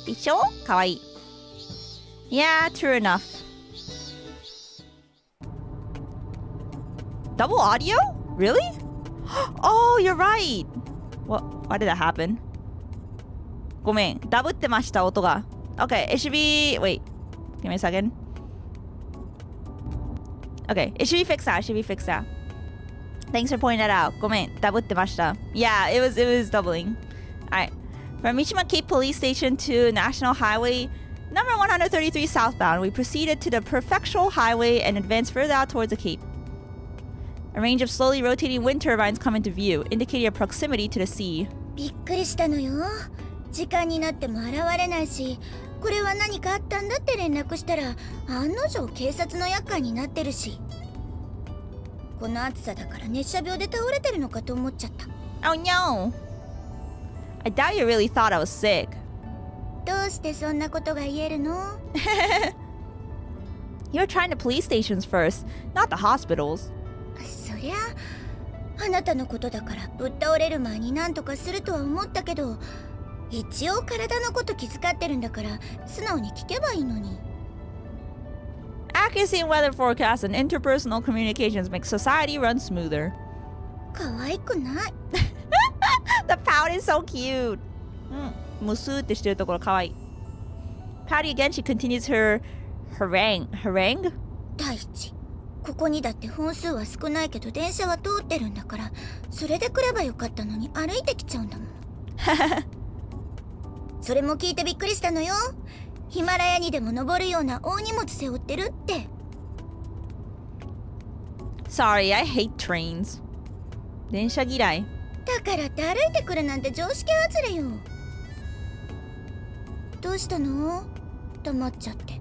Isho? Kawaii. Yeah, true enough. Double audio? Really? Oh, you're right. Why did that happen? ごめん、ダブってました音が。Okay, it should be. Wait, give me a second. Okay, it should be fixed now. It should be fixed now. Thanks for pointing that out. ごめん、ダブってました。Yeah, it was doubling. Alright. From Mishima Cape Police Station to National Highway number 133 southbound, we proceeded to the Prefectural Highway and advanced further out towards the Cape. A range of slowly rotating wind turbines come into view, indicating a proximity to the sea. びっくりしたのよ時間になっても現れないしこれは何かあったんだって連絡したら案の定警察の厄介になってるしこの暑さだから熱射病で倒れてるのかと思っちゃった Oh no! I doubt you really thought I was sick. どうしてそんなことが言えるの You were trying the police stations first, not the hospitals. そりゃあなたのことだからぶっ倒れる前に何とかするとは思ったけど一応体のこと気遣ってるんだから素直に聞けばいいのに Accuracy in weather forecasts and interpersonal communications make society run smoother. 可愛くない The pout is so cute. ムスーってしてるところかわいい。Pouty again, she continues her harangue? 第一ここにだって本数は少ないけど電車は通ってるんだからそれで来ればよかったのに歩いてきちゃうんだもんそれも聞いてびっくりしたのよヒマラヤにでも登るような大荷物背負ってるって Sorry, I hate trains. 電車嫌い。だからって歩いてくるなんて常識外れよどうしたの黙っちゃって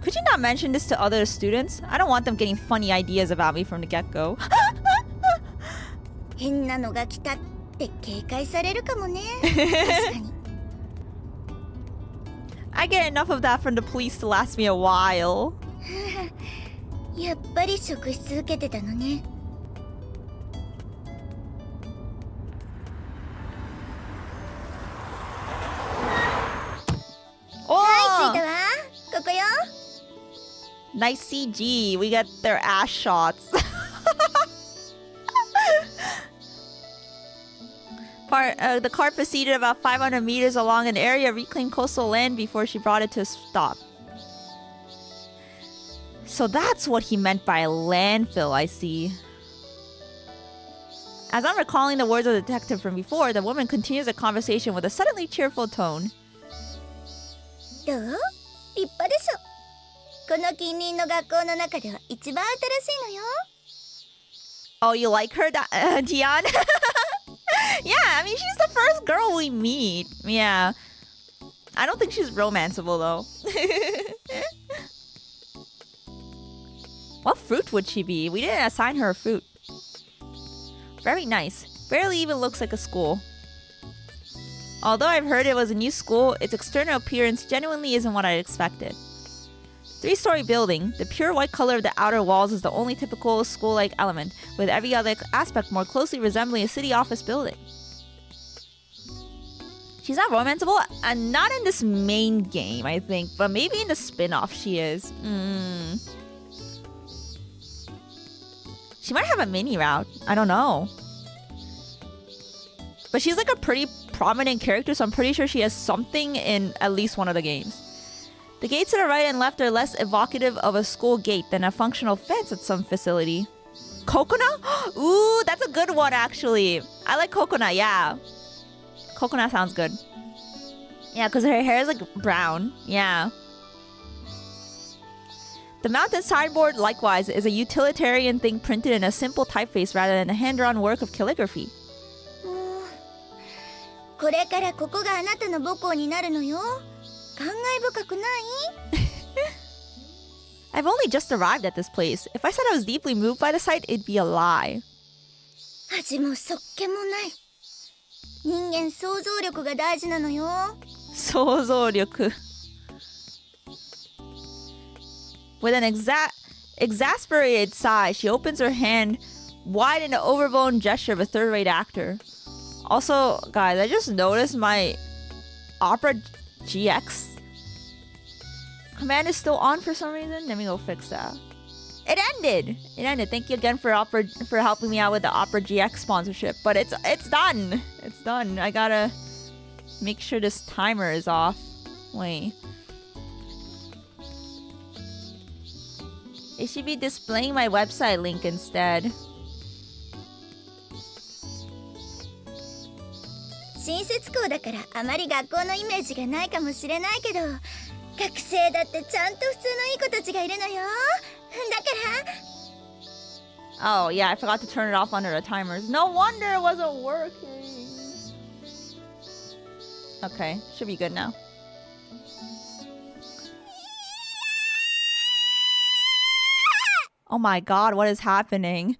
Could you not mention this to other students? I don't want them getting funny ideas about me from the get-go. 変なのが来たって警戒されるかもね確かに I get enough of that from the police to last me a while. やっぱり職質受けてたのね はい着いたわここよ Nice CG. We get their ass shots. The car proceeded about 500 meters along an area of reclaimed coastal land before she brought it to a stop. So that's what he meant by landfill, I see. As I'm recalling the words of the detective from before, the woman continues the conversation with a suddenly cheerful tone. どう立派でしょこの近隣の学校の中では一番新しいのよ Oh, you like her, Dion? Yeah, I mean, she's the first girl we meet. Yeah. I don't think she's romanceable, though. What fruit would she be? We didn't assign her a fruit. Very nice. Barely even looks like a school. Although I've heard it was a new school, its external appearance genuinely isn't what I expected. 3-story building, the pure white color of the outer walls is the only typical school-like element, with every other aspect more closely resembling a city office building. She's not romanceable, and not in this main game, I think, but maybe in the spin-off she is. She might have a mini route. I don't know. But she's like a pretty prominent character, so I'm pretty sure she has something in at least one of the games. The gates to the right and left are less evocative of a school gate than a functional fence at some facility. Coconut? Ooh, that's a good one actually. I like coconut, yeah. Coconut sounds good. Yeah, because her hair is like brown. Yeah. The mountain signboard, likewise, is a utilitarian thing printed in a simple typeface rather than a hand-drawn work of calligraphy. これからここがあなたの母校になるのよ。感慨深くない？ I've only just arrived at this place. If I said I was deeply moved by the sight, it'd be a lie. 味もそっけもない。人間想像力が大事なのよ。想像力 With an exasperated sigh, she opens her hand wide in an overblown gesture of a third-rate actor. Also, guys, I just noticed my Opera GX command is still on for some reason. Let me go fix that. It ended. Thank you again for helping me out with the Opera GX sponsorship. But it's done. It's done. I gotta make sure this timer is off. Wait. It should be displaying my website link instead. 新設校だからあまり学校のイメージがないかもしれないけど、学生だってちゃんと普通のいい子たちがいるのよ。だから。 Oh, yeah, I forgot to turn it off under the timers. No wonder it wasn't working. Okay, should be good now. Oh my god, what is happening?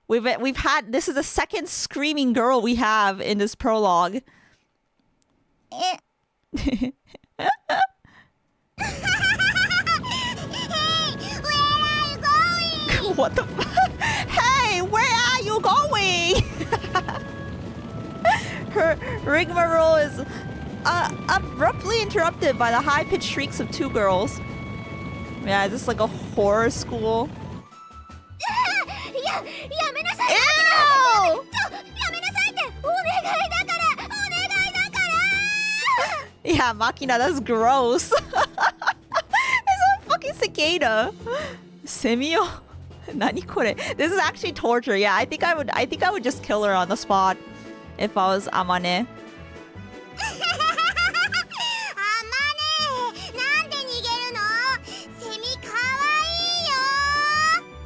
We've had this is the second screaming girl we have in this prologue. Hey, where are you going? What the Hey, where are you going? Her rigmarole is abruptly interrupted by the high-pitched shrieks of two girls. Yeah, is this like a horror school? Ew! Yeah, Makina, that's gross. It's a fucking cicada. Semio? Nani kore? This is actually torture. Yeah, I think I would just kill her on the spot if I was Amane.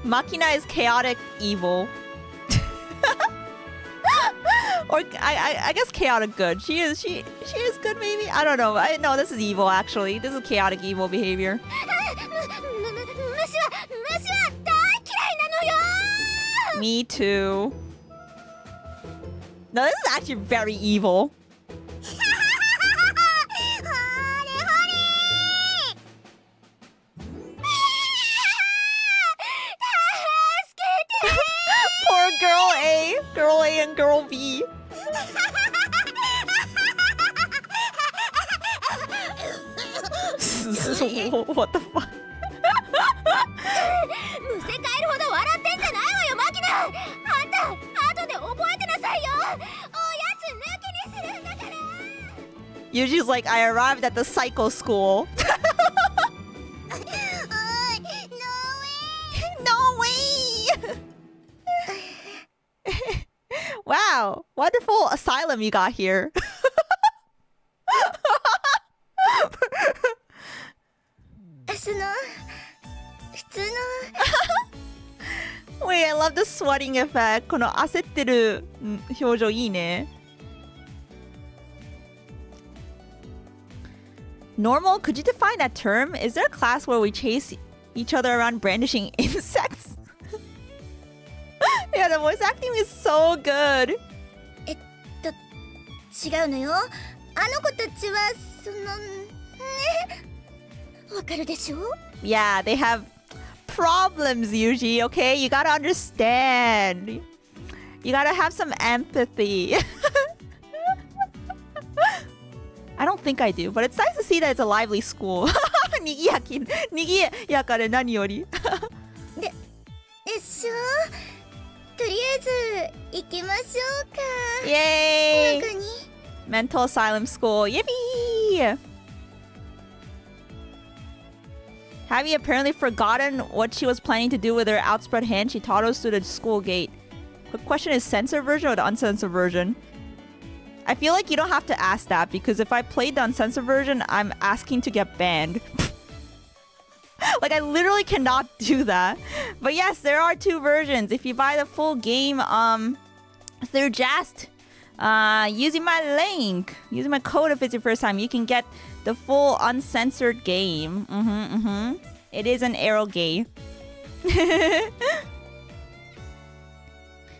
Makina is chaotic evil. Or I guess chaotic good. She is good maybe? I don't know. No, this is evil actually. This is chaotic evil behavior. Me too. No, this is actually very evil. Poor girl A and girl B. What the fuck? Yuji's like, I arrived at the psycho school. No way! Wow, wonderful asylum you got here. Wait, I love the sweating effect. この焦ってる表情いいね。Normal? Could you define that term? Is there a class where we chase each other around brandishing insects? Yeah, the voice acting is so good. 違うのよ。あの子たちはそのね、わかるでしょ? Yeah, they have problems, Yuji, okay? You gotta understand. You gotta have some empathy. I don't think I do, but it's nice to see that it's a lively school. にぎやかで何より。でしょ? とりあえず行きましょうか。Yay! 中に Mental Asylum School. Yippee! Having apparently forgotten what she was planning to do with her outspread hand, she toddles through the school gate. The question is censored version or the uncensored version? I feel like you don't have to ask that because if I played the uncensored version, I'm asking to get banned. Like I literally cannot do that. But yes, there are two versions. If you buy the full game through Just, using my link, using my code if it's your first time, you can get the full uncensored game. It is an arrow game.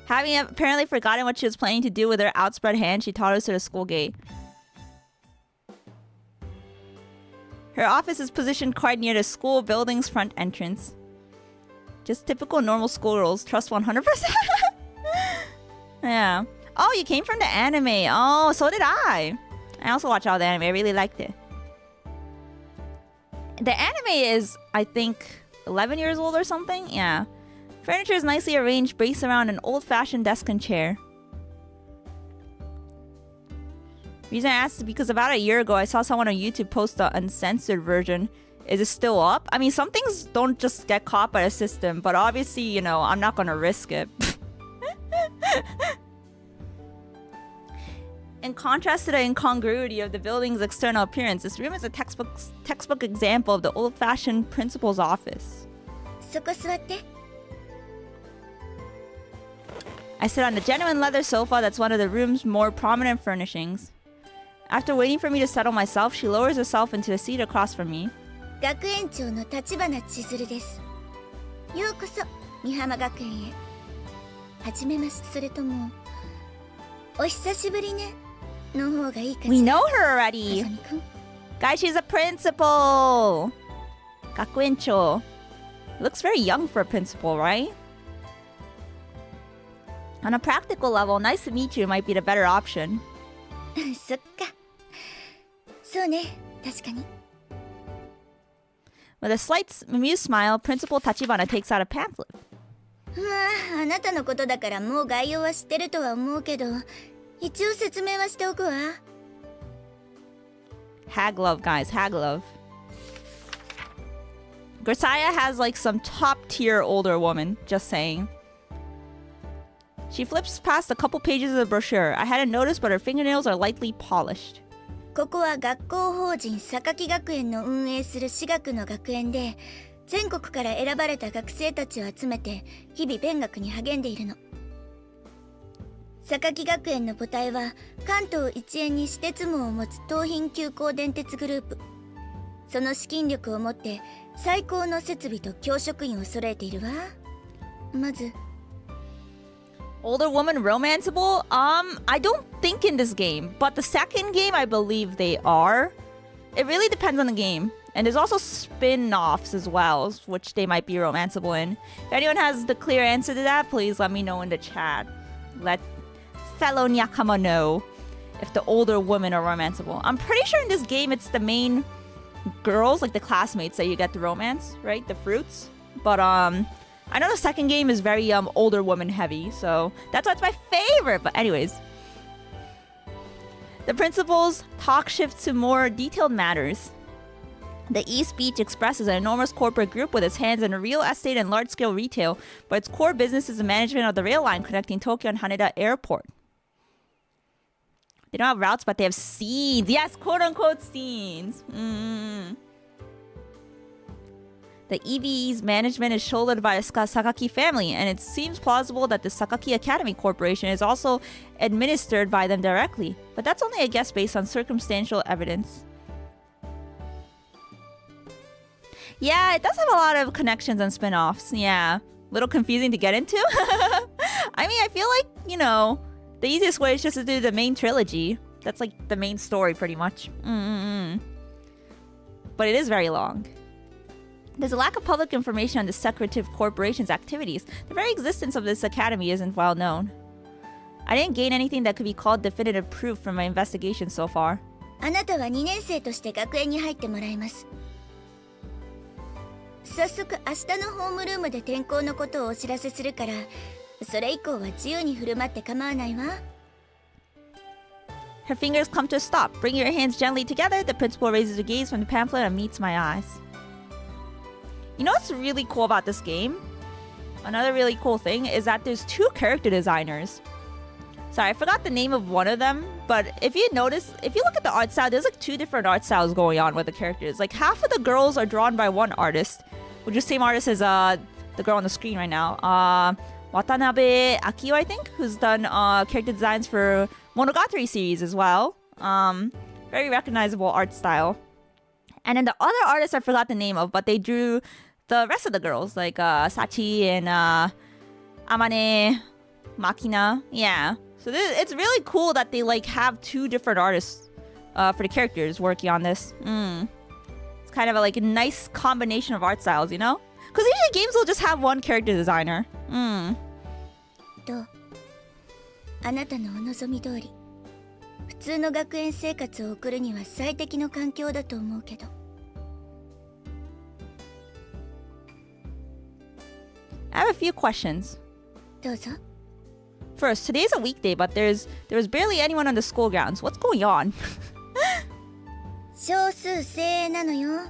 Having apparently forgotten what she was planning to do with her outspread hand, she toddles to the school gate. Her office is positioned quite near the school building's front entrance. Just typical normal school rules. Trust 100%. Yeah. Oh, you came from the anime. Oh, so did I. I also watch all the anime. I really liked it. The anime is, I think, 11 years old or something? Yeah. Furniture is nicely arranged based around an old-fashioned desk and chair. Reason I asked is because about a year ago, I saw someone on YouTube post the uncensored version. Is it still up? I mean, some things don't just get caught by the system, but obviously, you know, I'm not gonna risk it. In contrast to the incongruity of the building's external appearance, this room is a textbook example of the old-fashioned principal's office. そこ座って。 I sit on the genuine leather sofa that's one of the room's more prominent furnishings. After waiting for me to settle myself, she lowers herself into the seat across from me. 学園長の立花千鶴です。ようこそ美浜学園へ。はじめまして、それともお久しぶりねの方がいいかしら。 We know her already. Guys, she's a principal. 学園長. Looks very young for a principal, right? On a practical level, nice to meet you might be the better option. そっか。そうね、確かに。 With a slight amused smile, Principal Tachibana takes out a pamphlet. まあ、あなたのことだからもう概要は知ってるとは思うけど、一応説明はしておくわ。Hag love, guys, hag love. Grisaia has like some top tier older woman, just saying. She flips past a couple pages of the brochure. I hadn't noticed, but her fingernails are lightly polished. ここは学校法人榊学園の運営する私学の学園で、全国から選ばれた学生たちを集めて日々勉学に励んでいるの。榊学園の母体は関東一円に私鉄網を持つ東浜急行電鉄グループ。その資金力を持って最高の設備と教職員を揃えているわ。まず Older woman romanceable? I don't think in this game, but the second game I believe they are. It really depends on the game. And there's also spin-offs as well, which they might be romanceable in. If anyone has the clear answer to that, please let me know in the chat. Let fellow Nyakama know if the older women are romanceable. I'm pretty sure in this game it's the main girls, like the classmates, that you get the romance, right? The fruits. But I know the second game is very older woman heavy, so that's why it's my favorite. But anyways, the principal's talk shifts to more detailed matters. The East Beach Express is an enormous corporate group with its hands in real estate and large-scale retail, but its core business is the management of the rail line connecting Tokyo and Haneda Airport. They don't have routes, but they have scenes. Yes, quote-unquote scenes. The EVE's management is shouldered by the Sakaki family, and it seems plausible that the Sakaki Academy Corporation is also administered by them directly. But that's only a guess based on circumstantial evidence. Yeah, it does have a lot of connections and spin-offs. Yeah, a little confusing to get into. I mean, I feel like, you know, the easiest way is just to do the main trilogy. That's like the main story pretty much. But it is very long. There's a lack of public information on the secretive corporation's activities. The very existence of this academy isn't well known. I didn't gain anything that could be called definitive proof from my investigation so far. あなたは2年生として学園に入ってもらいます。早速明日のホームルームで転校のことをお知らせするから、それ以降は自由に振る舞って構わないわ。Her fingers come to a stop. Bring your hands gently together. The principal raises her gaze from the pamphlet and meets my eyes. You know what's really cool about this game? Another really cool thing is that there's 2 character designers. Sorry, I forgot the name of one of them, but if you notice, if you look at the art style, there's like 2 different art styles going on with the characters. Like half of the girls are drawn by one artist, which is the same artist as the girl on the screen right now. Watanabe Akio, I think, who's done character designs for Monogatari series as well. Very recognizable art style. And then the other artist I forgot the name of, but they drew the rest of the girls, like Sachi and Amane Makina. Yeah. So it's really cool that they like have 2 different artists for the characters working on this. It's kind of a nice combination of art styles, you know? Because usually games will just have one character designer. と、あなたのお望み通り、普通の学園生活を送るには最適の環境だと思うけど。I have a few questions. どうぞ。First, today's a weekday, but there was barely anyone on the school grounds. What's going on? 少数精鋭なのよ。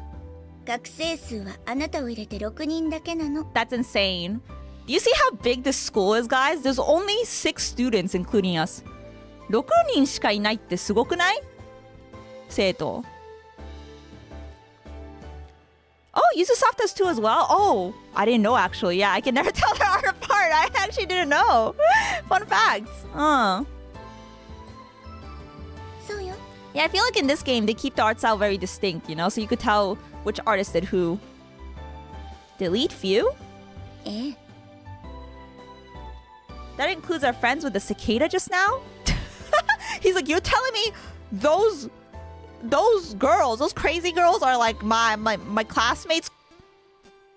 学生数はあなたを入れて6人だけなの。That's insane. Do you see how big this school is, guys? There's only 6 students, including us. 6人しかいないってすごくない？生徒。Oh, Ubisoft has 2 as well? Oh, I didn't know actually. Yeah, I can never tell their art apart. I actually didn't know. Fun facts. そうよ。Yeah, I feel like in this game, they keep the art style very distinct, you know? So you could tell which artist did who. Delete few? ええ。That includes our friends with the cicada just now? He's like, you're telling me those girls, those crazy girls are like my classmates?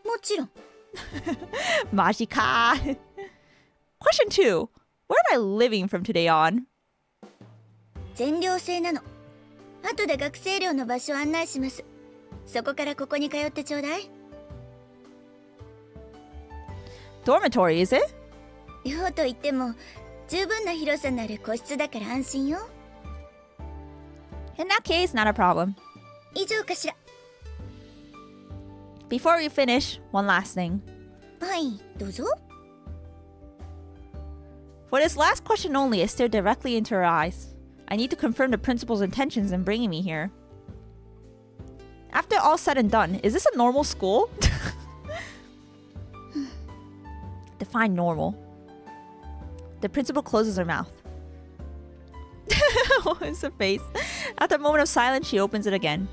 もちろん。Majika. Question 2. Where am I living from today on? 全寮制なの。後で学生寮の場所を案内します。そこからここに通ってちょうだい。Dormitory, is it? 寮といっても十分な広さのある個室だから安心よ。In that case, not a problem. 以上かしら。Before we finish, one last thing. はい、どうぞ。For this last question only, I stare directly into her eyes. I need to confirm the principal's intentions in bringing me here. After all said and done, is this a normal school? Define normal. The principal closes her mouth. What is her face? After a moment of silence, she opens it again.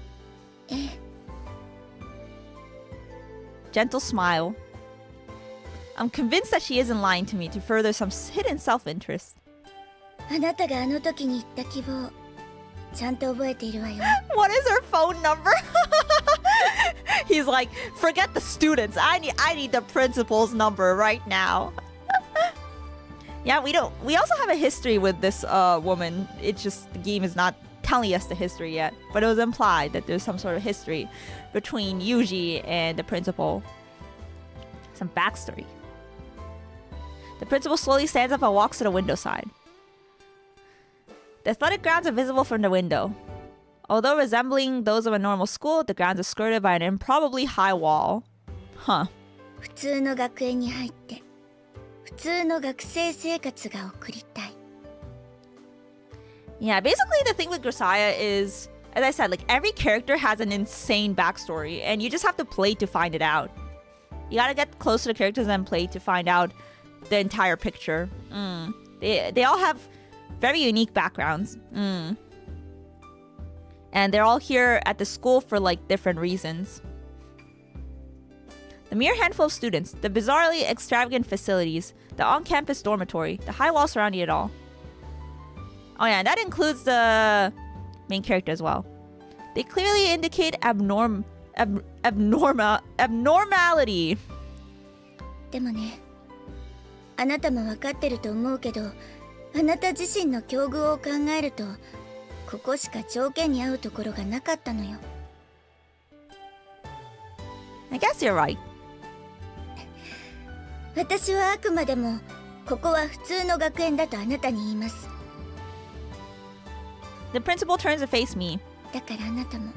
Gentle smile. I'm convinced that she isn't lying to me to further some hidden self-interest. あなたがあの時に言った希望、ちゃんと覚えているわよ。What is her phone number? He's like, forget the students. I need the principal's number right now. Yeah, we also have a history with this woman. It's just the game is not telling us the history yet, but it was implied that there's some sort of history between Yuji and the principal. Some backstory. The principal slowly stands up and walks to the window side. The athletic grounds are visible from the window. Although resembling those of a normal school, the grounds are skirted by an improbably high wall. Huh. 普通の学園に入って普通の学生生活が送りたい。Yeah, basically the thing with Grisaia is, as I said, like every character has an insane backstory, and you just have to play to find it out. You gotta get close to the characters and play to find out the entire picture. They all have very unique backgrounds. And they're all here at the school for like different reasons. The mere handful of students, the bizarrely extravagant facilities, the on-campus dormitory, the high wall surrounding it all. Oh yeah, and that includes the main character as well. They clearly indicate abnormality. でもね、あなたも分かってると思うけど、あなた自身の境遇を考えると、ここしか条件に合うところがなかったのよ。I guess you're right. 私はあくまでもここは普通の学園だとあなたに言います。The principal turns to face me. だからあなたも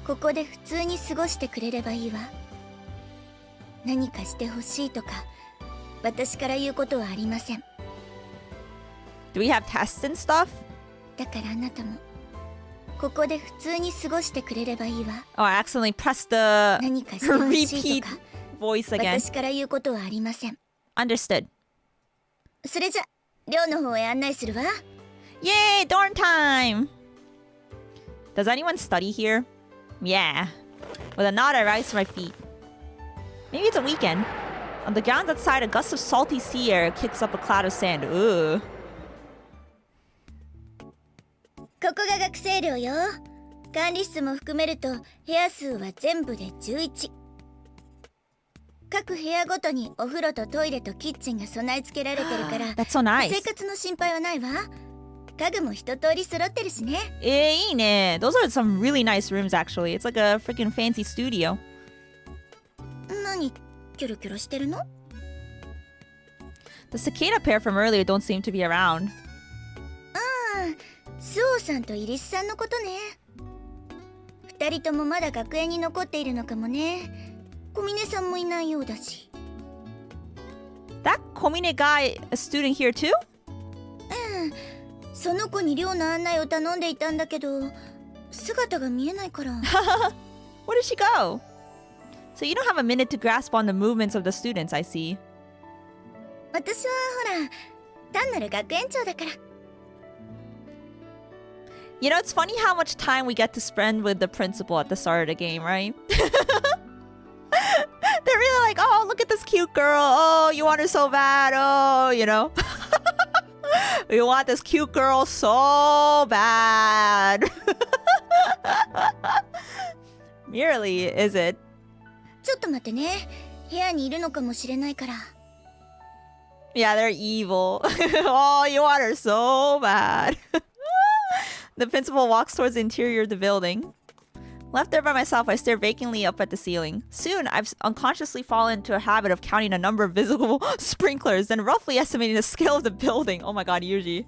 ここで普通に過ごしてくれればいいわ。何かしてほしいとか私から言うことはありません。 Do we have tests and stuff? だからあなたもここで普通に過ごしてくれればいいわ。 Oh, I accidentally pressed the 何かしてほしい repeat とか voice again. 私から言うことはありません。 Understood. それじゃ寮の方へ案内するわ。 Yay, dorm time! Does anyone study here? Yeah. With a nod, I rise to my feet. Maybe it's a weekend. On the ground outside, a gust of salty sea air kicks up a cloud of sand. Ooh. ここが学生寮よ。管理室も含めると部屋数は全部で11。各部屋ごとにお風呂とトイレとキッチンが備え付けられてるから That's so nice. 生活の心配はないわ。家具も一通り揃ってるしね。いいね. Those are some really nice rooms, actually. It's like a freaking fancy studio. 何キョロキョロしてるの？ The cicada pair from earlier don't seem to be around. スオさんとイリスさんのことね。二人ともまだ学園に残っているのかもね。小峰さんもいないようだし。 That Komine guy a student here too? その子に寮の案内を頼んでいたんだけど姿が見えないから。 Where did she go? So you don't have a minute to grasp on the movements of the students, I see. 私はほら単なる学園長だから。 You know, it's funny how much time we get to spend with the principal at the start of the game, right? They're really like, oh, look at this cute girl. Oh, you want her so bad. Oh, you know. We want this cute girl so bad. Merely, is it? ちょっと待ってね。部屋にいるのかもしれないから。 Yeah, they're evil. Oh, you want her so bad. The principal walks towards the interior of the building. Left there by myself, I stare vacantly up at the ceiling. Soon, I've unconsciously fallen into a habit of counting a number of visible sprinklers and roughly estimating the scale of the building. Oh my god, Yuji.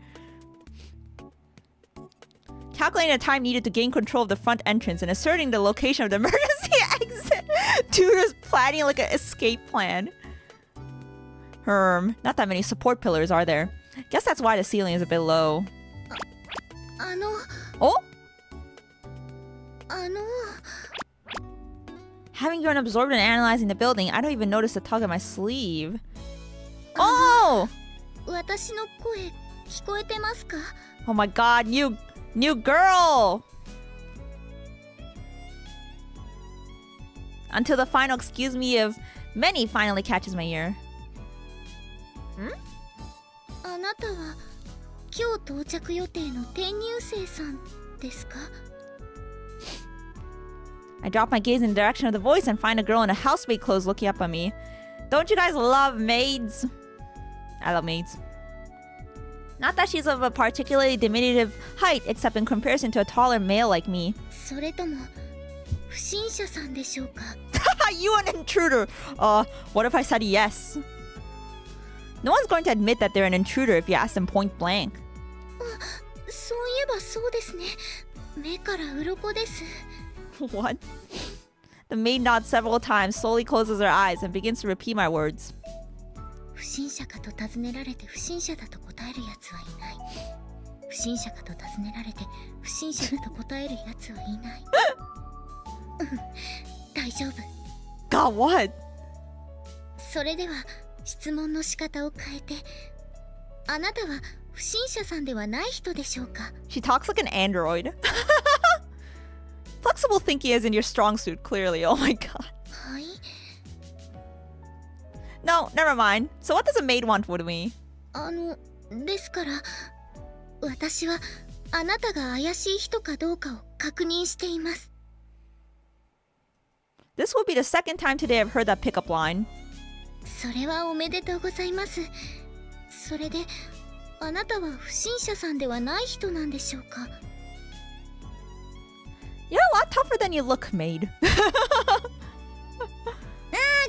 Calculating the time needed to gain control of the front entrance and asserting the location of the emergency exit. Tutor's planning like an escape plan. Not that many support pillars, are there? Guess that's why the ceiling is a bit low. Oh? Having grown absorbed in analyzing the building, I don't even notice the tug at my sleeve. Oh! 私の声聞こえてますか？ Oh my god, new girl! Until the final excuse me of many finally catches my ear. あなたは今日到着予定の転入生さんですか？ I drop my gaze in the direction of the voice and find a girl in a housemaid clothes looking up at me. Don't you guys love maids? I love maids. Not that she's of a particularly diminutive height, except in comparison to a taller male like me. それとも不審者さんでしょうか？ You an intruder! What if I said yes? No one's going to admit that they're an intruder if you ask them point blank. そういえばそうですね。目から鱗です。 What? The maid nods several times, slowly closes her eyes, and begins to repeat my words. 不審者かと尋ねられて不審者だと答えるやつはいない。不審者かと尋ねられて不審者だと答えるやつはいない。大丈夫。 God, what? それでは質問の仕方を変えて、あなたは不審者さんではない人でしょうか？ She talks like an android. Flexible thinking is in your strong suit, clearly. Oh my god. はい。 No, never mind. So what does a maid want with me? ですから、私はあなたが怪しい人かどうかを確認しています。 This will be the second time today I've heard that pickup line. それはおめでとうございます。それで、あなたは不審者さんではない人なんでしょうか？ You're a lot tougher than you look, maid.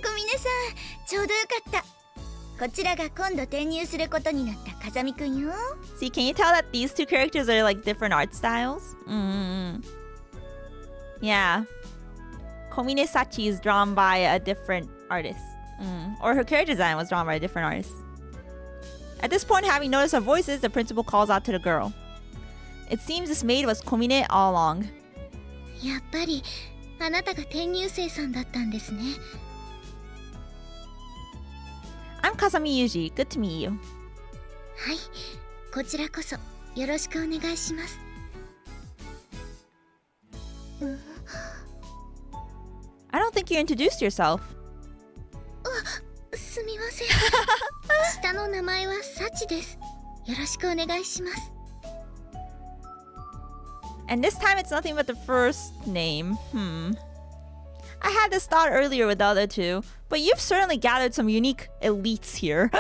小峰さん、ちょうどよかった。こちらが今度転入することになった風見くんよ。 See, can you tell that these two characters are like different art styles? Yeah. Komine Sachi is drawn by a different artist. Or her character design was drawn by a different artist. At this point, having noticed her voices, the principal calls out to the girl. It seems this maid was Komine all along. やっぱりあなたが転入生さんだったんですね。I'm Kazami Yuji. Good to meet you. はい、こちらこそよろしくお願いします。I don't think you introduced yourself. すみません。下の名前はサチです。よろしくお願いします。And this time it's nothing but the first name. I had this thought earlier with the other two, but you've certainly gathered some unique elites here.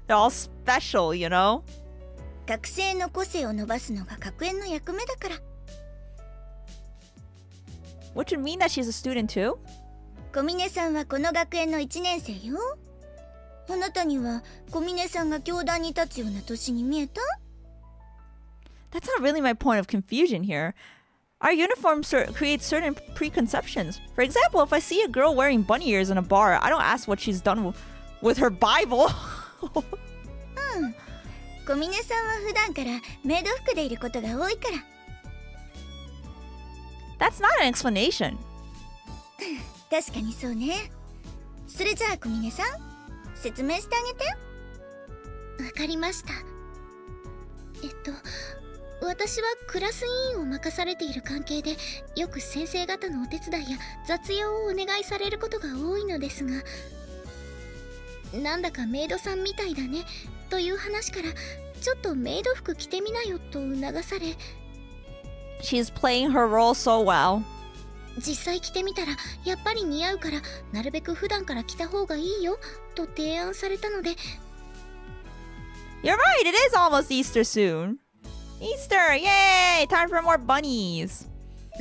They're all special, you know? 学生の個性を伸ばすのが学園の役目だから。Which would mean that she's a student too? 小峰さんはこの学園の1年生よ。あなたには小峰さんが教壇に立つような年に見えた？ That's not really my point of confusion here. Our uniforms create certain preconceptions. For example, if I see a girl wearing bunny ears in a bar, I don't ask what she's done with her Bible. 小峰さんは普段からメイド服でいることが多いから。That's not an explanation. 確かにそうね。それじゃあ小峰さん、説明してあげて。わかりました。私はクラス委員を任されている関係で、よく先生方のお手伝いや雑用をお願いされることが多いのですが、なんだかメイドさんみたいだねという話から、ちょっとメイド服着てみなよと促され、She's playing her role so well. 実際着てみたらやっぱり似合うから、なるべく普段から着た方がいいよと提案されたので。 You're right, it is almost Easter soon. Easter! Yay! Time for more bunnies.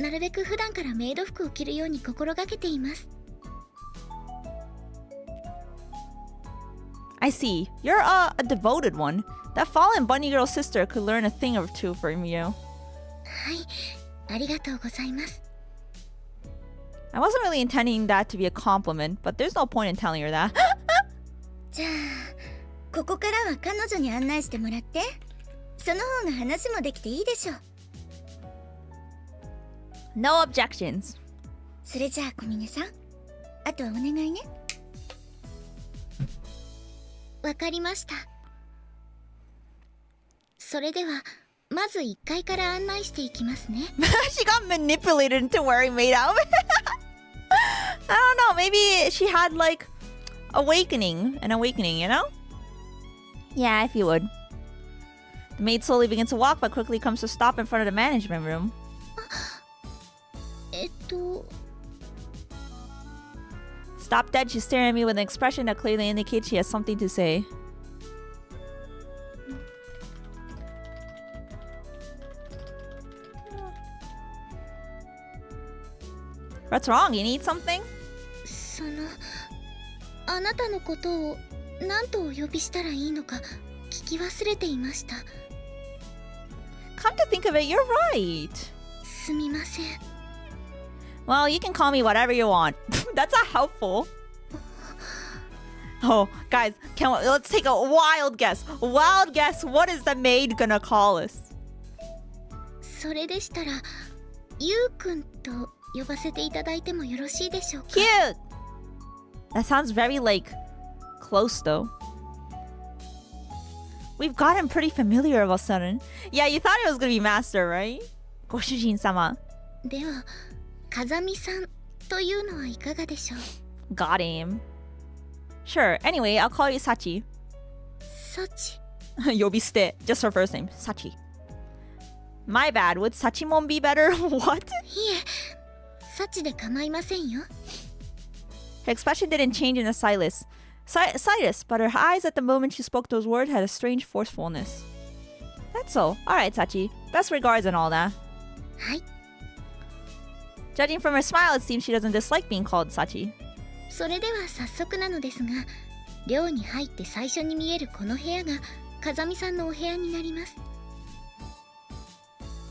なるべく普段からメイド服を着るように心がけています。I see. You're a devoted one. That fallen bunny girl sister could learn a thing or two from you. はい、ありがとうございます。I wasn't really intending that to be a compliment, but there's no point in telling her that. じゃあ、ここからは彼女に案内してもらって。その方が話もできていいでしょう。No objections. それじゃあ小峰さん、あとはお願いね。わかりました。それではまず1階から案内していきますね。She got manipulated into wearing maid outfit. I don't know. Maybe she had like an awakening, you know? Yeah, if you would. The maid slowly begins to walk, but quickly comes to stop in front of the management room. Stop dead. She's staring at me with an expression that clearly indicates she has something to say. What's wrong? You need something? あなたのことを何とお呼びしたらいいのか聞き忘れていました。Come to think of it, you're right. すみません。Well, you can call me whatever you want. That's not helpful. Oh, guys, let's take a wild guess. Wild guess, what is the maid gonna call us? それでしたら、ゆうくんと呼ばせていただいてもよろしいでしょうか。Cute! That sounds very, close, though. We've gotten pretty familiar all of a sudden. Yeah, you thought it was gonna be master, right? ご主人様。では、風見さんというのはいかがでしょう。 Got him. Sure. Anyway, I'll call you Sachi. サチ。呼び捨て. Just her first name. Sachi. My bad. Would Sachimon be better? What? いえ、サチで構いませんよ。Her expression didn't change in the slightest, but her eyes at the moment she spoke those words had a strange forcefulness. That's so. Alright, Sachi. Best regards and all that. はい。Judging from her smile, it seems she doesn't dislike being called Sachi. それでは早速なのですが、寮に入って最初に見えるこの部屋が風見さんのお部屋になります。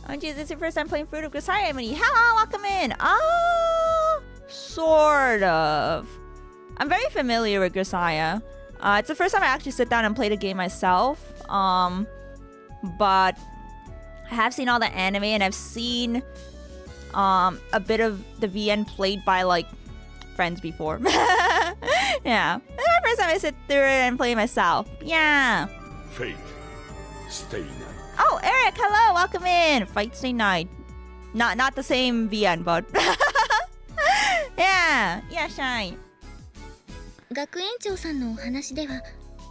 Oh, geez, this is your first time playing Fruit of Grisaia, Emuri. Hello, welcome in. Ah, sort of. I'm very familiar with Grisaia. It's the first time I actually sit down and play the game myself. But I have seen all the anime and I've seen a bit of the VN played by like friends before. Yeah. It's the first time I sit through it and play myself. Yeah. Fate, stay night. Oh, Eric, hello, welcome in. Fight Stay Night. Not the same VN, but yeah, Shine. 学園長さんのお話では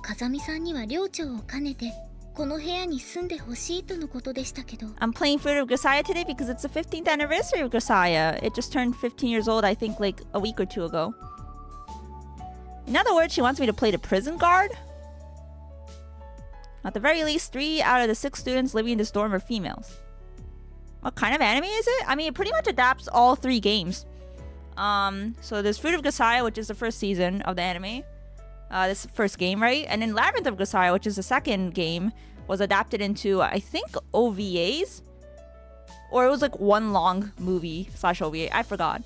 風見さんには寮長を兼ねてこの部屋に住んでほしいとのことでしたけど I'm playing Fruit of Grisaia today because it's the 15th anniversary of Grisaia. It just turned 15 years old, I think, like a week or two ago. In other words, she wants me to play the prison guard. At the very least, 3 out of the 6 students living in this dorm are females. What kind of anime is it? I mean, it pretty much adapts all 3 games. So there's Fruit of Grisaia, which is the first season of the anime. This first game, right? And then Labyrinth of Grisaia, which is the second game, was adapted into, I think, OVAs? Or it was like one long movie / OVA. I forgot.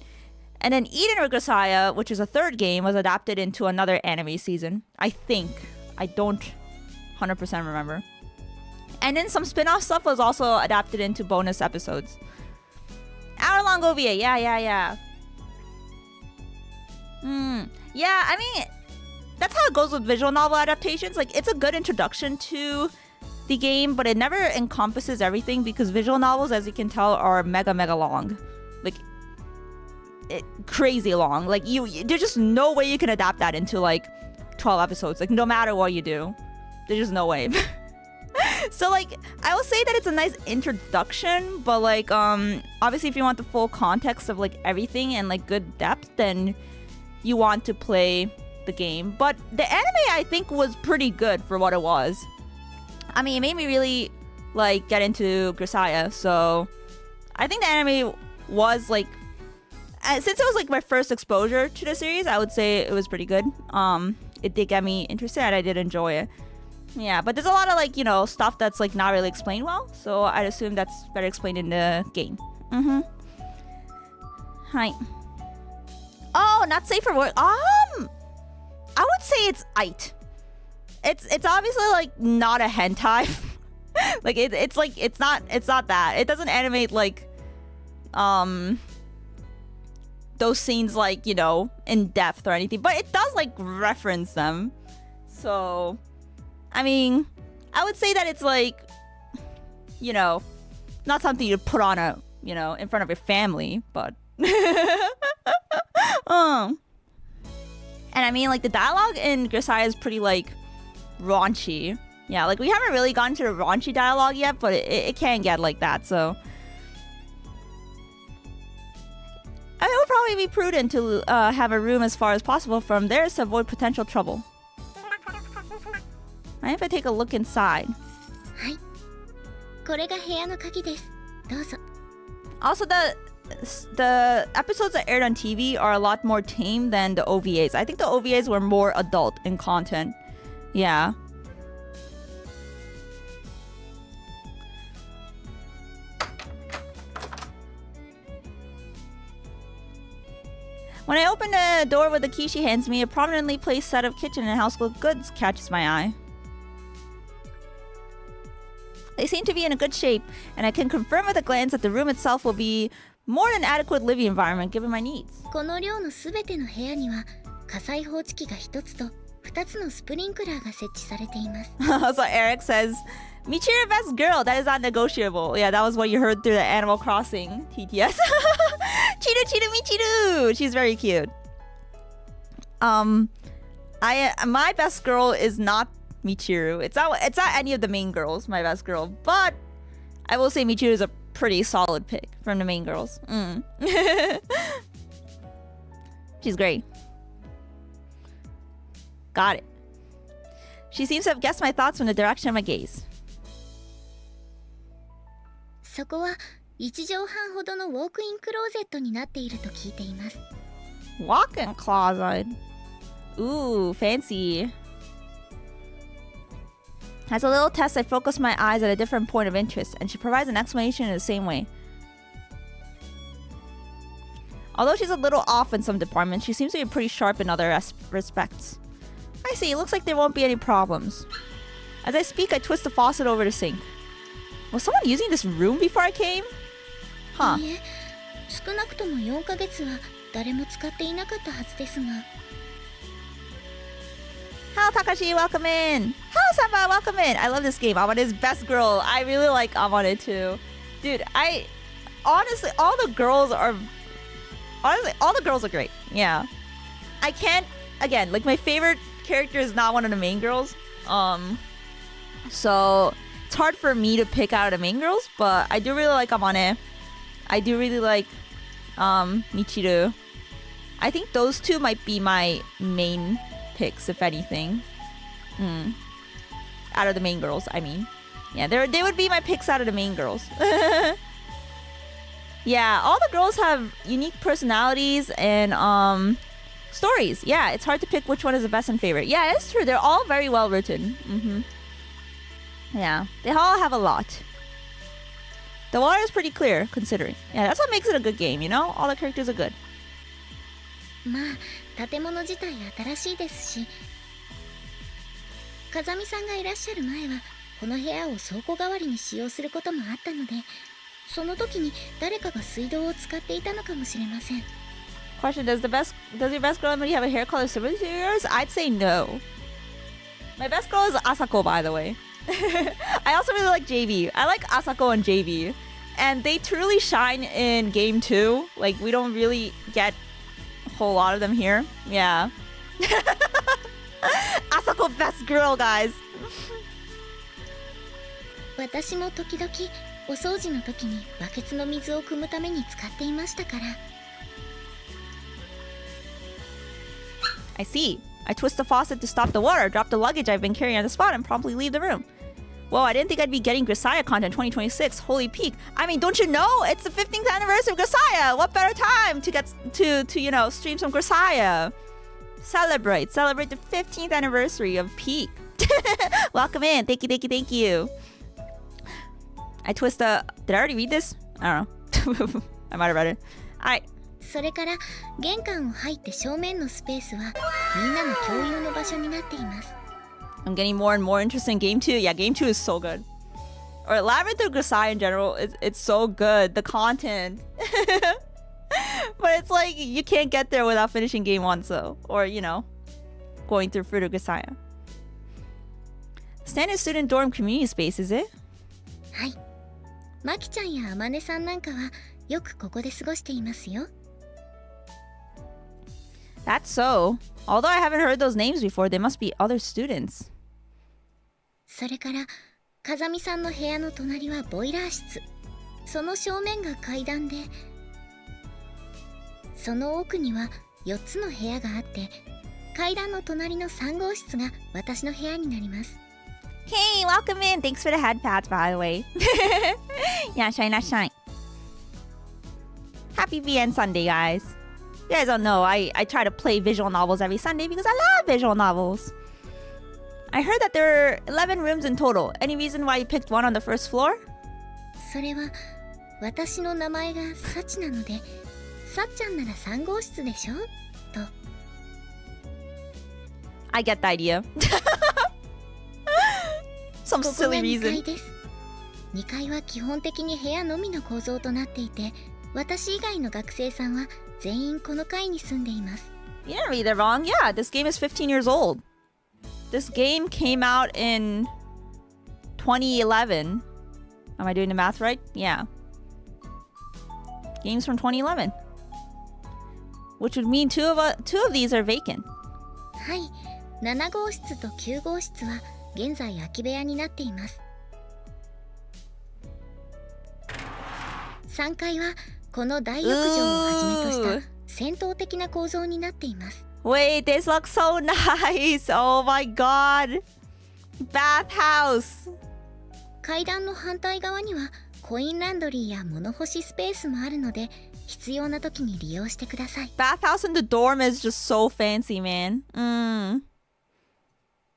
And then Eden of Grisaia, which is a third game, was adapted into another anime season. I think. I don't 100% remember. And then some spin-off stuff was also adapted into bonus episodes. Hour-long OVA. Yeah. Yeah, I mean, that's how it goes with visual novel adaptations. Like, it's a good introduction to the game, but it never encompasses everything because visual novels, as you can tell, are mega long. Like, crazy long. Like, there's just no way you can adapt that into, like, 12 episodes. Like, no matter what you do. There's just no way. So, like, I will say that it's a nice introduction, but, like, obviously if you want the full context of, like, everything and, like, good depth, then you want to play the game. But the anime, I think, was pretty good for what it was. I mean, it made me really, like, get into Grisaia, so I think the anime was, like, since it was, like, my first exposure to the series, I would say it was pretty good. It did get me interested, and I did enjoy it. Yeah, but there's a lot of, like, you know, stuff that's, like, not really explained well, so I'd assume that's better explained in the game. Hi. Oh, not safe for work. I would say it's aight. It's obviously, like, not a hentai. Like, it's like, it's not that. It doesn't animate, like, those scenes, like, you know, in depth or anything, but it does, like, reference them. So, I mean, I would say that it's, like, you know, not something you put on a, you know, in front of your family, but and I mean, like, the dialogue in Grisaia is pretty, like, raunchy. Yeah, like, we haven't really gotten to the raunchy dialogue yet, but it can get like that, so I mean, it would probably be prudent to have a room as far as possible from there to avoid potential trouble. Mind if I take a look inside? はい。これが部屋の鍵です。どうぞ。 Also, the episodes that aired on TV are a lot more tame than the OVAs. I think the OVAs were more adult in content. Yeah. When I open the door with the key she hands me, a prominently placed set of kitchen and household goods catches my eye. They seem to be in a good shape, and I can confirm with a glance that the room itself will be more than adequate living environment given my needs. この寮のすべての部屋には火災報知器が1つと2つのスプリンクラーが設置されています。So Eric says, Michiru best girl, that is not negotiable. Yeah, that was what you heard through the Animal Crossing TTS. Chiru Michiru! She's very cute. My best girl is not Michiru. It's not any of the main girls, my best girl. But I will say Michiru is a pretty solid pick from the main girls. She's great. Got it. She seems to have guessed my thoughts from the direction of my gaze. そこは1畳半ほどのウォークインクローゼットになっていると聞いています。 Walk-in closet. Ooh, fancy. As a little test, I focus my eyes at a different point of interest, and she provides an explanation in the same way. Although she's a little off in some departments, she seems to be pretty sharp in other respects. I see, it looks like there won't be any problems. As I speak, I twist the faucet over to sink. Was someone using this room before I came? Huh. いいえ、少なくとも4ヶ月は誰も使っていなかったはずですが。Hello, Takashi, welcome in. Hello, Samba, welcome in. I love this game. Amane is best girl. I really like Amane too. Dude, honestly, all the girls are great. Yeah. I can't, again, like my favorite character is not one of the main girls. So it's hard for me to pick out the main girls, but I do really like Amane. I do really like Michiru. I think those two might be my main picks, if anything. Out of the main girls, I mean. Yeah, they would be my picks out of the main girls. Yeah, all the girls have unique personalities and stories. Yeah, it's hard to pick which one is the best and favorite. Yeah, it's true. They're all very well written. Yeah, they all have a lot. The water is pretty clear, considering. Yeah, that's what makes it a good game, you know? All the characters are good. まあ、建物自体新しいですし、風見さんがいらっしゃる前はこの部屋を倉庫代わりに使用することもあったので、その時に誰かが水道を使っていたのかもしれません。Question: Does your best girl Emuri have a hair color similar to yours? I'd say no. My best girl is Asako, by the way. I also really like JB. I like Asako and JB, and they truly shine in game 2. Like we don't really get a whole lot of them here. Yeah. Asako best girl, guys. 私も時々お掃除の時にバケツの水を汲むために使っていましたから。I see. I twist the faucet to stop the water, drop the luggage I've been carrying on the spot, and promptly leave the room. Whoa, I didn't think I'd be getting Grisaia content 2026. Holy peak. I mean, don't you know? It's the 15th anniversary of Grisaia. What better time to get to you know, stream some Grisaia? Celebrate the 15th anniversary of Peak. Welcome in. Thank you. I twist the... Did I already read this? I don't know. I might have read it. Alright. それから玄関を入って正面のスペースはみんなの共有の場所になっています。I'm getting more and more interested in Game 2. Yeah, Game 2 is so good. Or Labyrinth of Grisaia in general, it's so good. The content. But it's like, you can't get there without finishing Game 1, so... Or, you know, going through Fruit of Grisaia. Standard student dorm community space, is it? はい。マキちゃんやアマネさんなんかはよくここで過ごしていますよ。That's so. Although I haven't heard those names before, they must be other students. それから風見さんの部屋の隣はボイラー室。その正面が階段で、その奥には4つの部屋があって、階段の隣の3号室が私の部屋になります。Hey, welcome in. Thanks for the head pats, by the way. Yeah, shine. Happy VN Sunday, guys. You guys don't know, I try to play visual novels every Sunday because I love visual novels. I heard that there are 11 rooms in total. Any reason why you picked one on the first floor? それは私の名前がサチなので、さっちゃんなら3号室でしょと。I get the idea. Some ここ silly が2 reason. 階です。2階は基本的に部屋のみの構造となっていて、私以外の学生さんは全員この階に住んでいます。You didn't read it wrong. Yeah, this game is 15 years old. This game came out in 2011. Am I doing the math right? Yeah. Games from 2011. Which would mean two of these are vacant. はい、7号室と9号室は現在空き部屋になっています。3階はこの大浴場をはじめとした戦闘的な構造になっています。Wait, this looks so nice. Oh my god. Bathhouse. 階段の反対側にはコインランドリーや物干しスペースもあるので、必要な時に利用してください。Bathhouse in the dorm is just so fancy, man.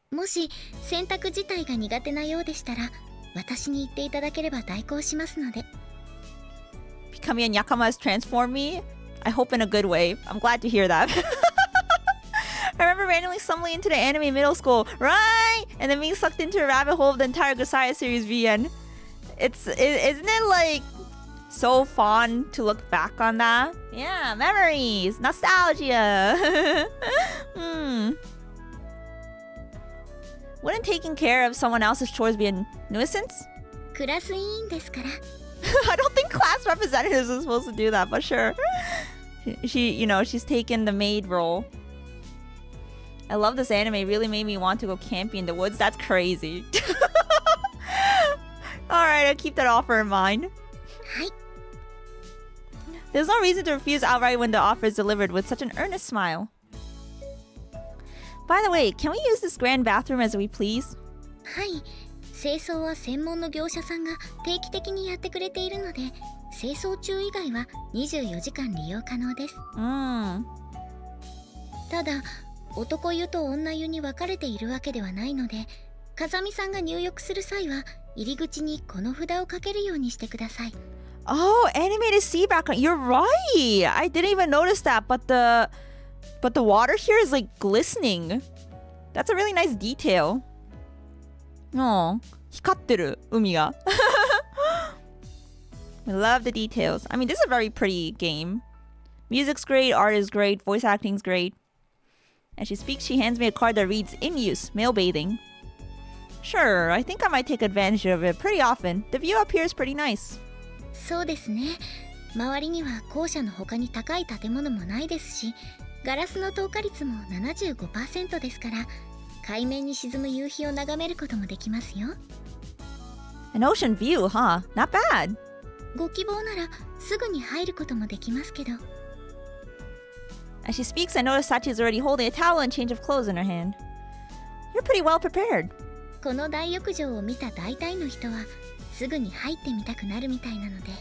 もし洗濯自体が苦手なようでしたら、私に言っていただければ代行しますので。Becoming a Nyakama has transformed me. I hope in a good way. I'm glad to hear that. I remember randomly stumbling into the anime in middle school, right? And then being sucked into a rabbit hole of the entire Grisaia series VN. Isn't it like so fun to look back on that? Yeah, memories, nostalgia. Wouldn't taking care of someone else's chores be a nuisance? クラス委員ですから。I don't think class representatives are supposed to do that, but sure. She's taken the maid role. I love this anime. It really made me want to go camping in the woods. That's crazy. Alright, I'll keep that offer in mind. はい。 There's no reason to refuse outright when the offer is delivered with such an earnest smile. By the way, can we use this grand bathroom as we please? はい。清掃は専門の業者さんが定期的にやってくれているので、清掃中以外は24時間利用可能です。ただ、男湯と女湯に分かれているわけではないので、風見さんが入浴する際は入り口にこの札をかけるようにしてください。Oh, animated sea background. You're right. I didn't even notice that, but the water here is like glistening. That's a really nice detail. Oh, 光ってる海が。I love the details. I mean, this is a very pretty game. Music's great, art is great, voice acting's great. As she speaks, she hands me a card that reads, "In use, male bathing." Sure, I think I might take advantage of it pretty often. The view up here is pretty nice. そうですね。周りには校舎の他に高い建物もないですし、ガラスの透過率も 75% ですから、海面に沈む夕日を眺めることもできますよ。An ocean view, huh? Not bad. ご希望ならすぐに入ることもできますけど。As she speaks, I notice Sachi is already holding a towel and change of clothes in her hand. You're pretty well prepared. この大浴場を見た大体の人はすぐに入ってみたくなるみたいなので。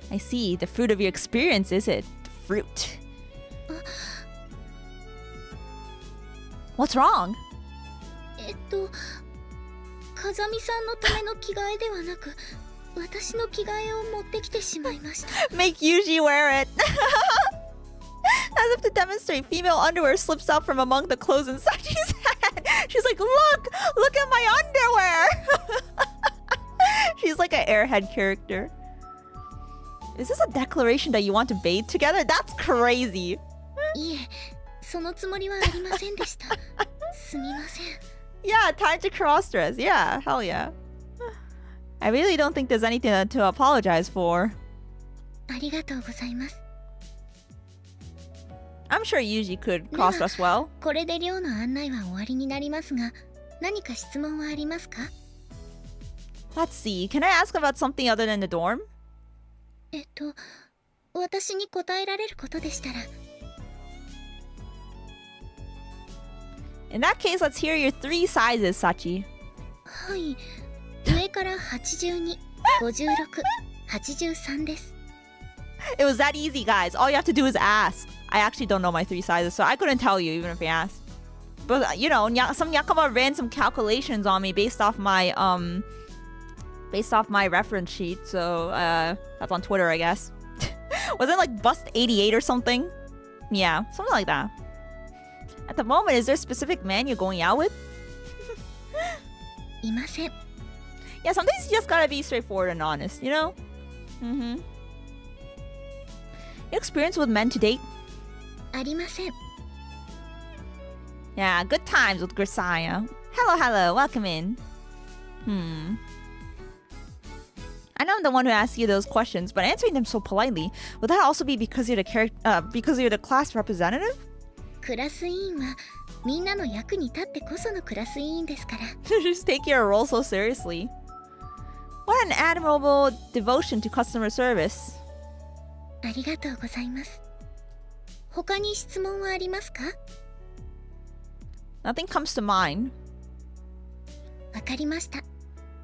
I see. The fruit of your experience, is it? The fruit. What's wrong? 風見さんのための着替えではなく、私の着替えを持ってきてしまいました。Make Yuji wear it. As if to demonstrate, female underwear slips out from among the clothes in Sachi's head. She's like, look at my underwear. She's like an airhead character. Is this a declaration that you want to bathe together? That's crazy. いえ、そのつもりはありませんでした。すみません。Yeah, time to cross dress. Yeah, hell yeah. I really don't think there's anything to apologize for. ありがとうございます。I'm sure Yuji could cross dress well. これで寮の案内は終わりになりますが、何か質問はありますか？ Let's see. Can I ask about something other than the dorm? 私に答えられることでしたら。In that case, let's hear your 3 sizes, Sachi. はい。上から82、56、83です。It was that easy, guys. All you have to do is ask. I actually don't know my 3 sizes, so I couldn't tell you even if you asked. But you know, some Yakama ran some calculations on me based off my reference sheet. So that's on Twitter, I guess. Was it like bust 88 or something? Yeah, something like that. At the moment, is there a specific man you're going out with? いません。 Yeah, sometimes you just gotta be straightforward and honest, you know? Your experience with men to date? ありません。 Yeah, good times with Grisaia. Hello, welcome in. I know I'm the one who asked you those questions, but answering them so politely, would that also be because you're the class representative? クラス委員はみんなの役に立ってこそのクラス委員ですから。Just take your role so seriously. What an admirable devotion to customer service. ありがとうございます。他に質問はありますか？ Nothing comes to mind. わかりました。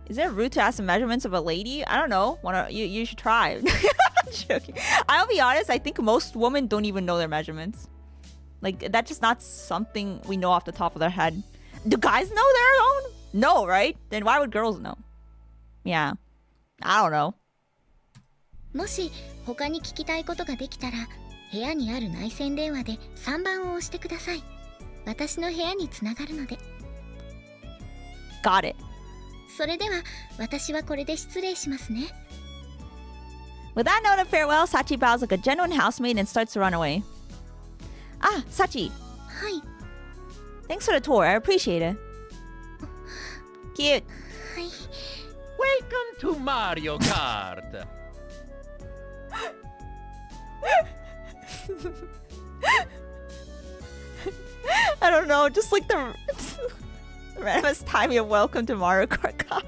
Is it rude to ask the measurements of a lady? I don't know. You should try. I'm joking. I'll be honest, I think most women don't even know their measurements. Like, that's just not something we know off the top of their head. Do guys know their own? No, right? Then why would girls know? Yeah. I don't know. もし他に聞きたいことができたら、部屋にある内線電話で3番を押してください。私の部屋につながるので。Got it. それでは私はこれで失礼しますね。With that note of farewell, Sachi bows like a genuine housemaid and starts to run away. Ah, Sachi. はい。 Thanks for the tour. I appreciate it. Cute. はい。 Welcome to Mario Kart. I don't know, just like the randomest time you're welcome to Mario Kart.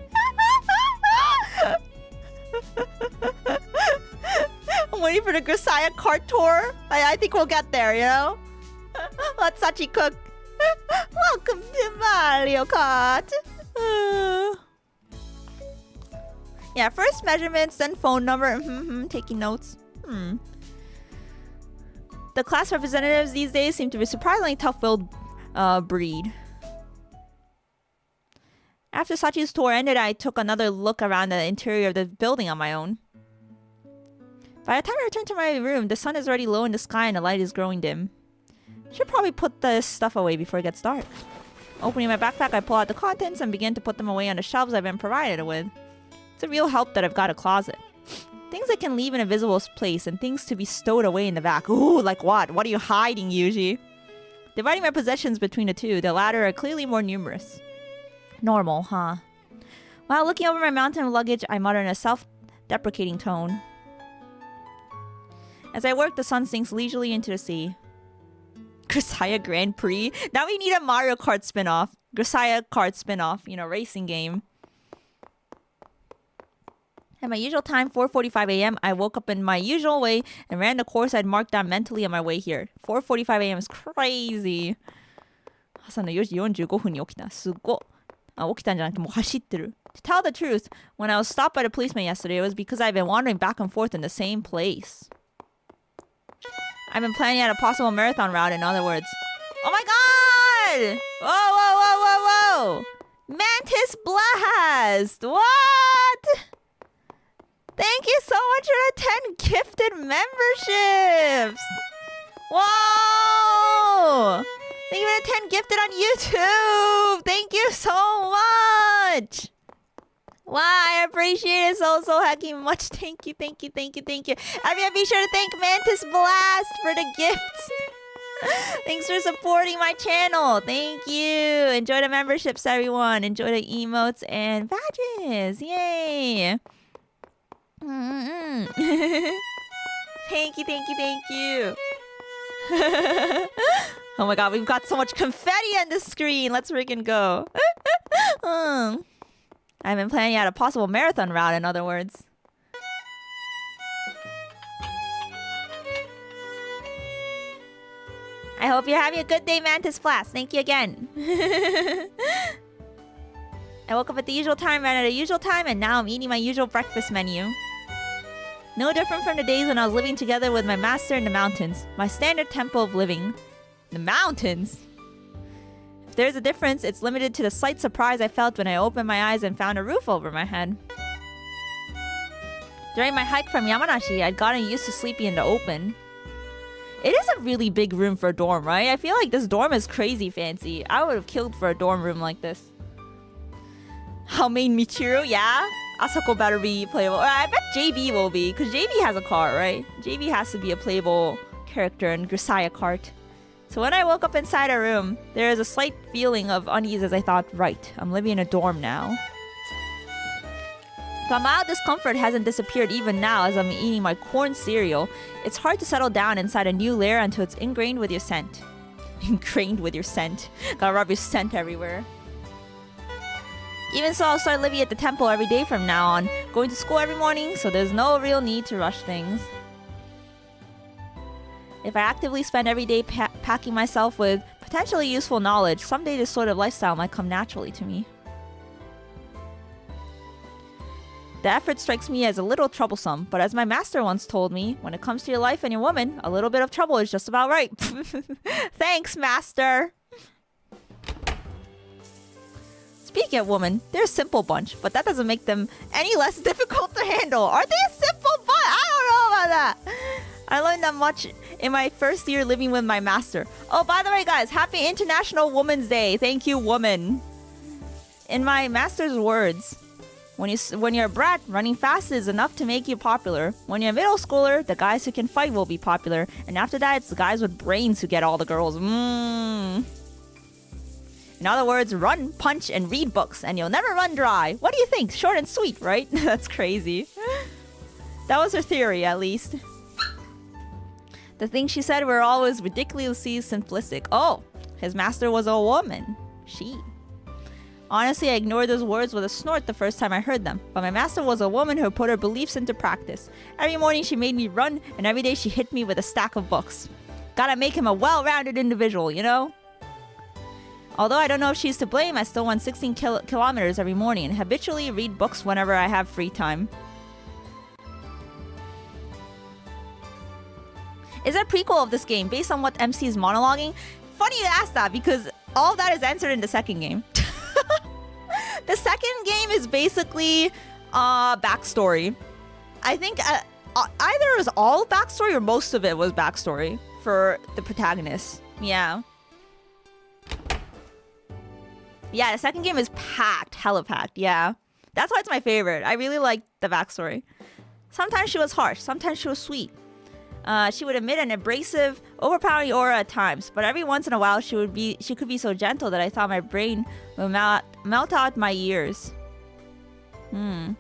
I'm waiting for the Grisaia kart tour. I think we'll get there, you know? Let Sachi cook. Welcome to Mario Kart. Yeah, first measurements, then phone number. Taking notes. The class representatives these days seem to be a surprisingly tough-willed breed. After Sachi's tour ended, I took another look around the interior of the building on my own. By the time I returned to my room, the sun is already low in the sky and the light is growing dim. Should probably put this stuff away before it gets dark. Opening my backpack, I pull out the contents and begin to put them away on the shelves I've been provided with. It's a real help that I've got a closet. Things I can leave in a visible place and things to be stowed away in the back. Ooh, like what? What are you hiding, Yuji? Dividing my possessions between the two, the latter are clearly more numerous. Normal, huh? While looking over my mountain of luggage, I mutter in a self-deprecating tone. As I work, the sun sinks leisurely into the sea. Grisaia Grand Prix? Now we need a Mario Kart spin-off. Grisaia Kart spin-off, you know, racing game. At my usual time, 4:45 a.m., I woke up in my usual way and ran the course I'd marked down mentally on my way here. 4:45 a.m. is crazy. 朝の4時45分に起きた。すごっ。起きたんじゃなくてもう走ってる。To tell the truth, when I was stopped by the policeman yesterday, it was because I've been wandering back and forth in the same place. I've been planning out a possible marathon route, in other words. Oh my god! Whoa, whoa, whoa, whoa, whoa! Mantis Blast! What? Thank you so much for the 10 gifted memberships! Whoa! Thank you for the 10 gifted on YouTube! Thank you so much! Wow, I appreciate it so hecking much. Thank you, thank you, thank you, thank you. Everyone be sure to thank Mantis Blast for the gifts. Thanks for supporting my channel. Thank you. Enjoy the memberships, everyone. Enjoy the emotes and badges. Yay. Thank you, thank you, thank you. Oh my god, we've got so much confetti on the screen. Let's freaking go. I've been planning out a possible marathon route, in other words. I hope you're having a good day, Mantis Blast. Thank you again. I woke up at the usual time, ran at a usual time, and now I'm eating my usual breakfast menu. No different from the days when I was living together with my master in the mountains. My standard tempo of living. The mountains? If there's a difference, it's limited to the slight surprise I felt when I opened my eyes and found a roof over my head. During my hike from Yamanashi, I'd gotten used to sleeping in the open. It is a really big room for a dorm, right? I feel like this dorm is crazy fancy. I would have killed for a dorm room like this. How main Michiru? Yeah? Asako better be playable. Or I bet JB will be, because JB has a car, right? JB has to be a playable character in Grisaia Kart. So when I woke up inside a room, there is a slight feeling of unease as I thought, right, I'm living in a dorm now. The mild discomfort hasn't disappeared even now as I'm eating my corn cereal. It's hard to settle down inside a new lair until it's ingrained with your scent. Ingrained with your scent. Gotta rub your scent everywhere. Even so, I'll start living at the temple every day from now on, going to school every morning, so there's no real need to rush things. If I actively spend every day packing myself with potentially useful knowledge, someday this sort of lifestyle might come naturally to me. The effort strikes me as a little troublesome, but as my master once told me, when it comes to your life and your woman, a little bit of trouble is just about right. Thanks, master! Speaking of women, they're a simple bunch, but that doesn't make them any less difficult to handle. Are they a simple bunch? I don't about that. I learned that much in my first year living with my master. Oh, by the way, guys, happy International Women's Day. Thank you, woman. In my master's words, when you're a brat, running fast is enough to make you popular. When you're a middle schooler, the guys who can fight will be popular. And after that, it's the guys with brains who get all the girls. In other words, run, punch, and read books, and you'll never run dry. What do you think? Short and sweet, right? That's crazy. That was her theory, at least. The things she said were always ridiculously simplistic. Oh, his master was a woman. She. Honestly, I ignored those words with a snort the first time I heard them. But my master was a woman who put her beliefs into practice. Every morning she made me run, and every day she hit me with a stack of books. Gotta make him a well-rounded individual, you know? Although I don't know if she's to blame, I still run 16 kilometers every morning and habitually read books whenever I have free time. Is there a prequel of this game based on what MC is monologuing? Funny you ask that because all of that is answered in the second game. The second game is basically backstory. I think either it was all backstory or most of it was backstory for the protagonist. Yeah. Yeah, the second game is packed, hella packed, yeah. That's why it's my favorite. I really like the backstory. Sometimes she was harsh, sometimes she was sweet. She would emit an abrasive, overpowering aura at times, but every once in a while she could be so gentle that I thought my brain would melt out my ears. That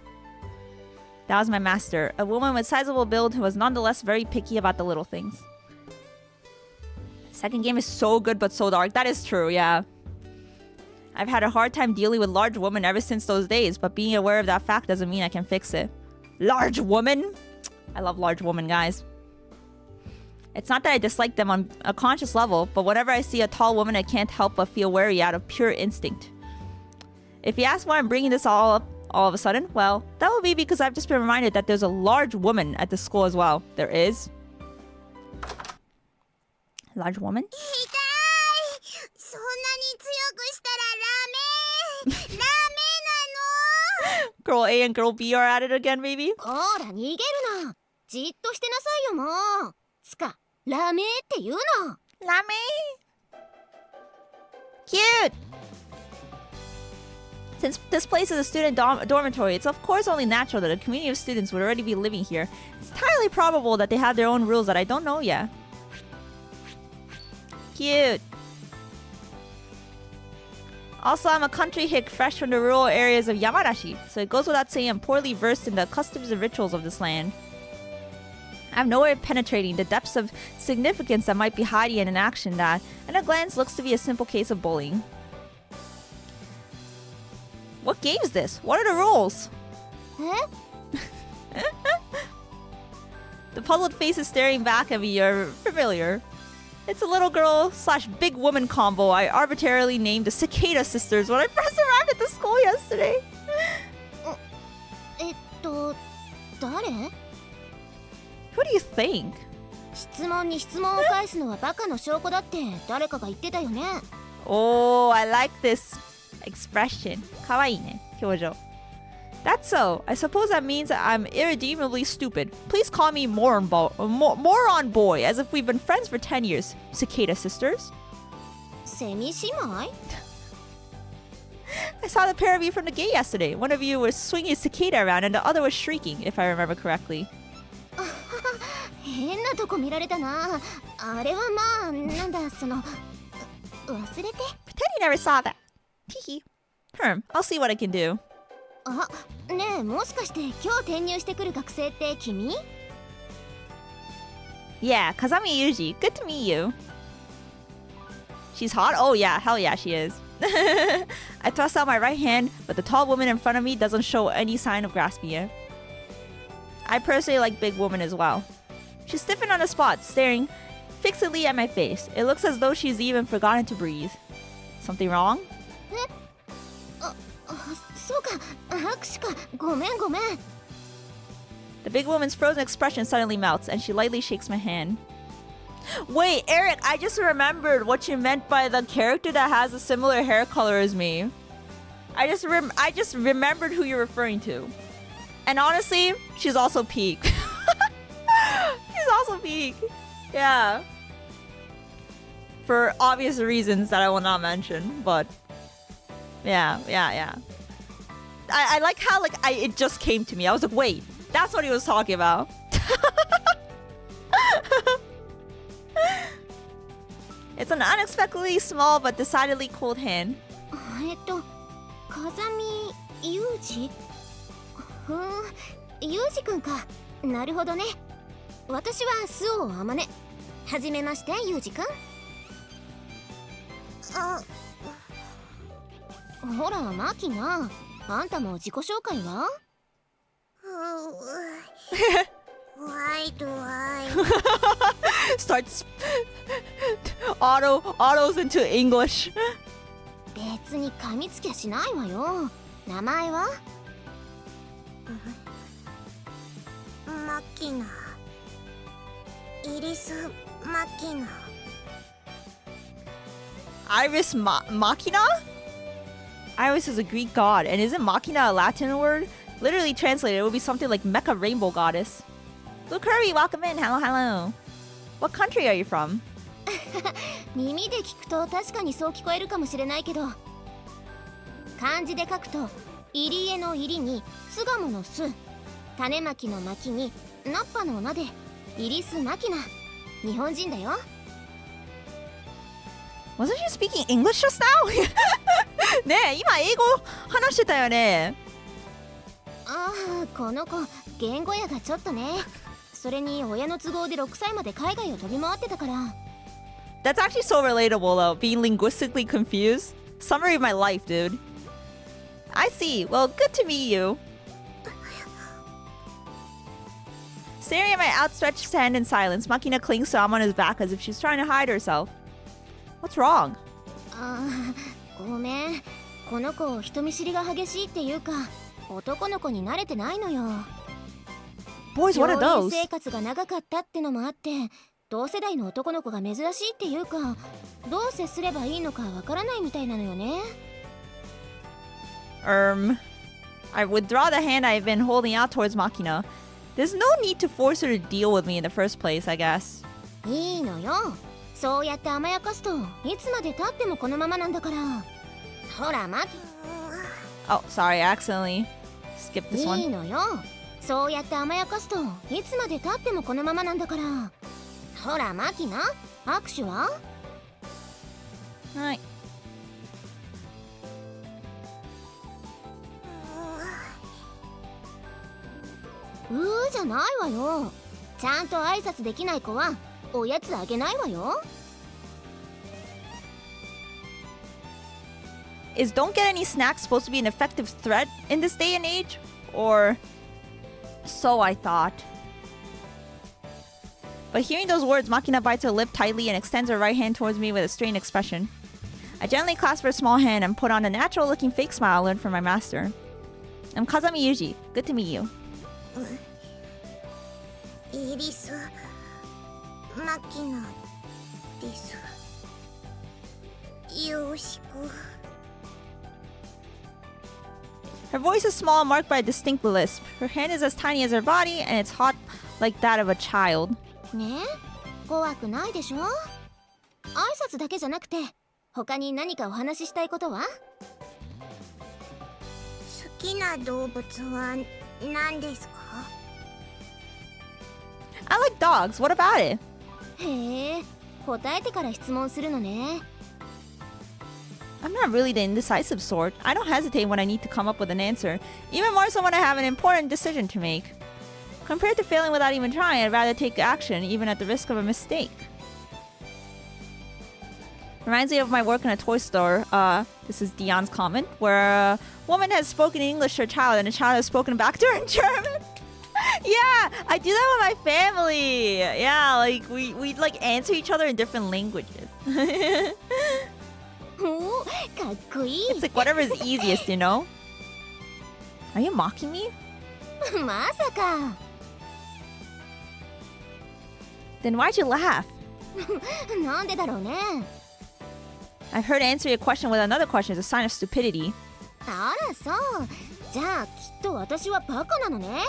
was my master, a woman with sizable build who was nonetheless very picky about the little things. Second game is so good but so dark. That is true, yeah. I've had a hard time dealing with large women ever since those days, but being aware of that fact doesn't mean I can fix it. Large woman? I love large women, guys. It's not that I dislike them on a conscious level, but whenever I see a tall woman, I can't help but feel wary out of pure instinct. If you ask why I'm bringing this all up all of a sudden, well, that will be because I've just been reminded that there's a large woman at the school as well. There is. Large woman? Girl A and girl B are at it again, maybe? こら逃げるな。じっとしてなさいよもう。つか、ラメって言うの。ラメ Cute! Since this place is a student dormitory, it's of course only natural that a community of students would already be living here. It's entirely probable that they have their own rules that I don't know yet. Cute! Also, I'm a country hick fresh from the rural areas of Yamanashi, so it goes without saying I'm poorly versed in the customs and rituals of this land. I have no way of penetrating the depths of significance that might be hiding in an action that, at a glance, looks to be a simple case of bullying. What game is this? What are the rules? The puzzled faces staring back at me are familiar. It's a little girl / big woman combo I arbitrarily named the Cicada Sisters when I first arrived at the school yesterday. 誰? Who do you think? 質問に質問を返すのはバカの証拠だって誰かが言ってたよね。 Oh, I like this expression. かわいいね、表情。 That's so. I suppose that means that I'm irredeemably stupid. Please call me moron boy, as if we've been friends for 10 years. Cicada sisters. セミ姉妹? I saw the pair of you from the gate yesterday. One of you was swinging a cicada around and the other was shrieking, if I remember correctly. 変なとこ見られたな。あれはまあ、なんだ、その、忘れて。 Pretend you never saw that. Teehee. I'll see what I can do. あ、ねえ、もしかして今日転入してくる学生って君? Yeah, Kazami Yuji. Good to meet you. She's hot? Oh yeah, hell yeah, she is. I thrust out my right hand, but the tall woman in front of me doesn't show any sign of grasping it. I personally like big women as well. She's stiffened on the spot, staring fixedly at my face. It looks as though she's even forgotten to breathe. Something wrong? そうか、握手か。ごめんごめん。 The big woman's frozen expression suddenly melts, and she lightly shakes my hand. Wait, Eric, I just remembered what you meant by the character that has a similar hair color as me. I just remembered who you're referring to. And honestly, she's also peak. also peak. Yeah. For obvious reasons that I will not mention, but yeah. I like how it just came to me. I was like, wait, that's what he was talking about. It's an unexpectedly small but decidedly cold hand. 風見ユージ？ユージくんか。なるほどね。私はスオアマネ。はじめまして、ユージくん。ほら、マキナ。あんたも自己紹介はWhy do I? Starts autos into English. 別に噛みつきゃしないわよ。名前はマキナ。イリス・マキナ。Iris Machina? Iris is a Greek god, and isn't Machina a Latin word? Literally translated, it would be something like Mecha Rainbow Goddess. Blue Kirby, welcome in. Hello. What country are you from? 耳で聞くと確かにそう聞こえるかもしれないけど、漢字で書くと入り江の入りに巣鴨の巣、種まきのまきにナッパの名でイリス・マキナ。日本人だよ。Wasn't you speaking English just now? ねえ、今英語話してたよね。ああ、この子言語やがちょっとね。それに親の都合で6歳まで海外を飛び回ってたから。That's actually so relatable though, being linguistically confused. Summary of my life, dude. I see. Well, good to meet you. Staring at my outstretched hand in silence, Makina clings to Am on his back as if she's trying to hide herself. What's wrong? ああ、ごめん。この子人見知りが激しいっていうか、男の子に慣れてないのよ。Boys, what are 病院 those? 生活が長かったってのもあって、同世代の男の子が珍しいっていうか、どう接すればいいのかわからないみたいなのよね。I withdraw the hand I've been holding out towards Makina. There's no need to force her to deal with me in the first place, I guess. いいのよ。そうやって甘やかすといつまで経ってもこのままなんだから。ほら、マキ。Oh, sorry, I accidentally skipped this いい one. のよ。そうやって甘やかすといつまで経ってもこのままなんだから。ほら、マキナ。握手ははい。じゃないわよ。ちゃんと挨拶できない子はおやつあげないわよ。Is don't get any snacks supposed to be an effective threat in this day and age? Or so I thought. But hearing those words, Makina bites her lip tightly and extends her right hand towards me with a strained expression. I gently clasp her small hand and put on a natural-looking fake smile I learned from my master. I'm Kazami Yuji. Good to meet you. イリス・マキナです。よろしく。Her voice is small, marked by a distinct lisp. Her hand is as tiny as her body, and it's hot like that of a child. ねえ、怖くないでしょ。挨拶だけじゃなくて、他に何かお話ししたいことは？好きな動物は何ですか？ I like dogs. What about it? へえ、答えてから質問するのね。I'm not really the indecisive sort. I don't hesitate when I need to come up with an answer, even more so when I have an important decision to make. Compared to failing without even trying, I'd rather take action, even at the risk of a mistake. Reminds me of my work in a toy store. This is Dion's comment, where a woman has spoken English to a child, and the child has spoken back to her in German. Yeah, I do that with my family. Yeah, like we like answer each other in different languages. おお、かっこいい。 It's like whatever is easiest, you know? Are you mocking me? まさか。Then why'd you laugh? なんでだろうね。I've heard answer your question with another question is a sign of stupidity. あらそう。じゃあきっと私はバカなのね。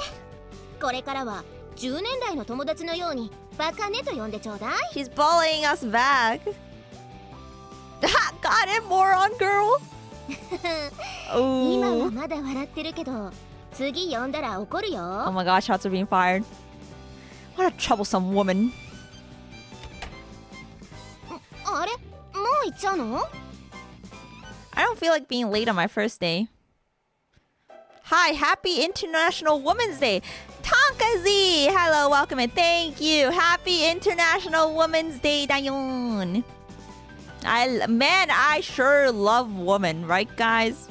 これからは10年来の友達のようにバカねと呼んでちょうだい。 She's bullying us back. Got it, moron girl. 今は Ooh. まだ笑ってるけど次呼んだら怒るよ。 Oh my gosh, shots are being fired. What a troublesome woman. あれもう行っちゃうの？ I don't feel like being late on my first day. Hi, happy International Women's Day. Tonka Z, hello, welcome and thank you. Happy International Women's Day, dayon. I sure love women, right, guys?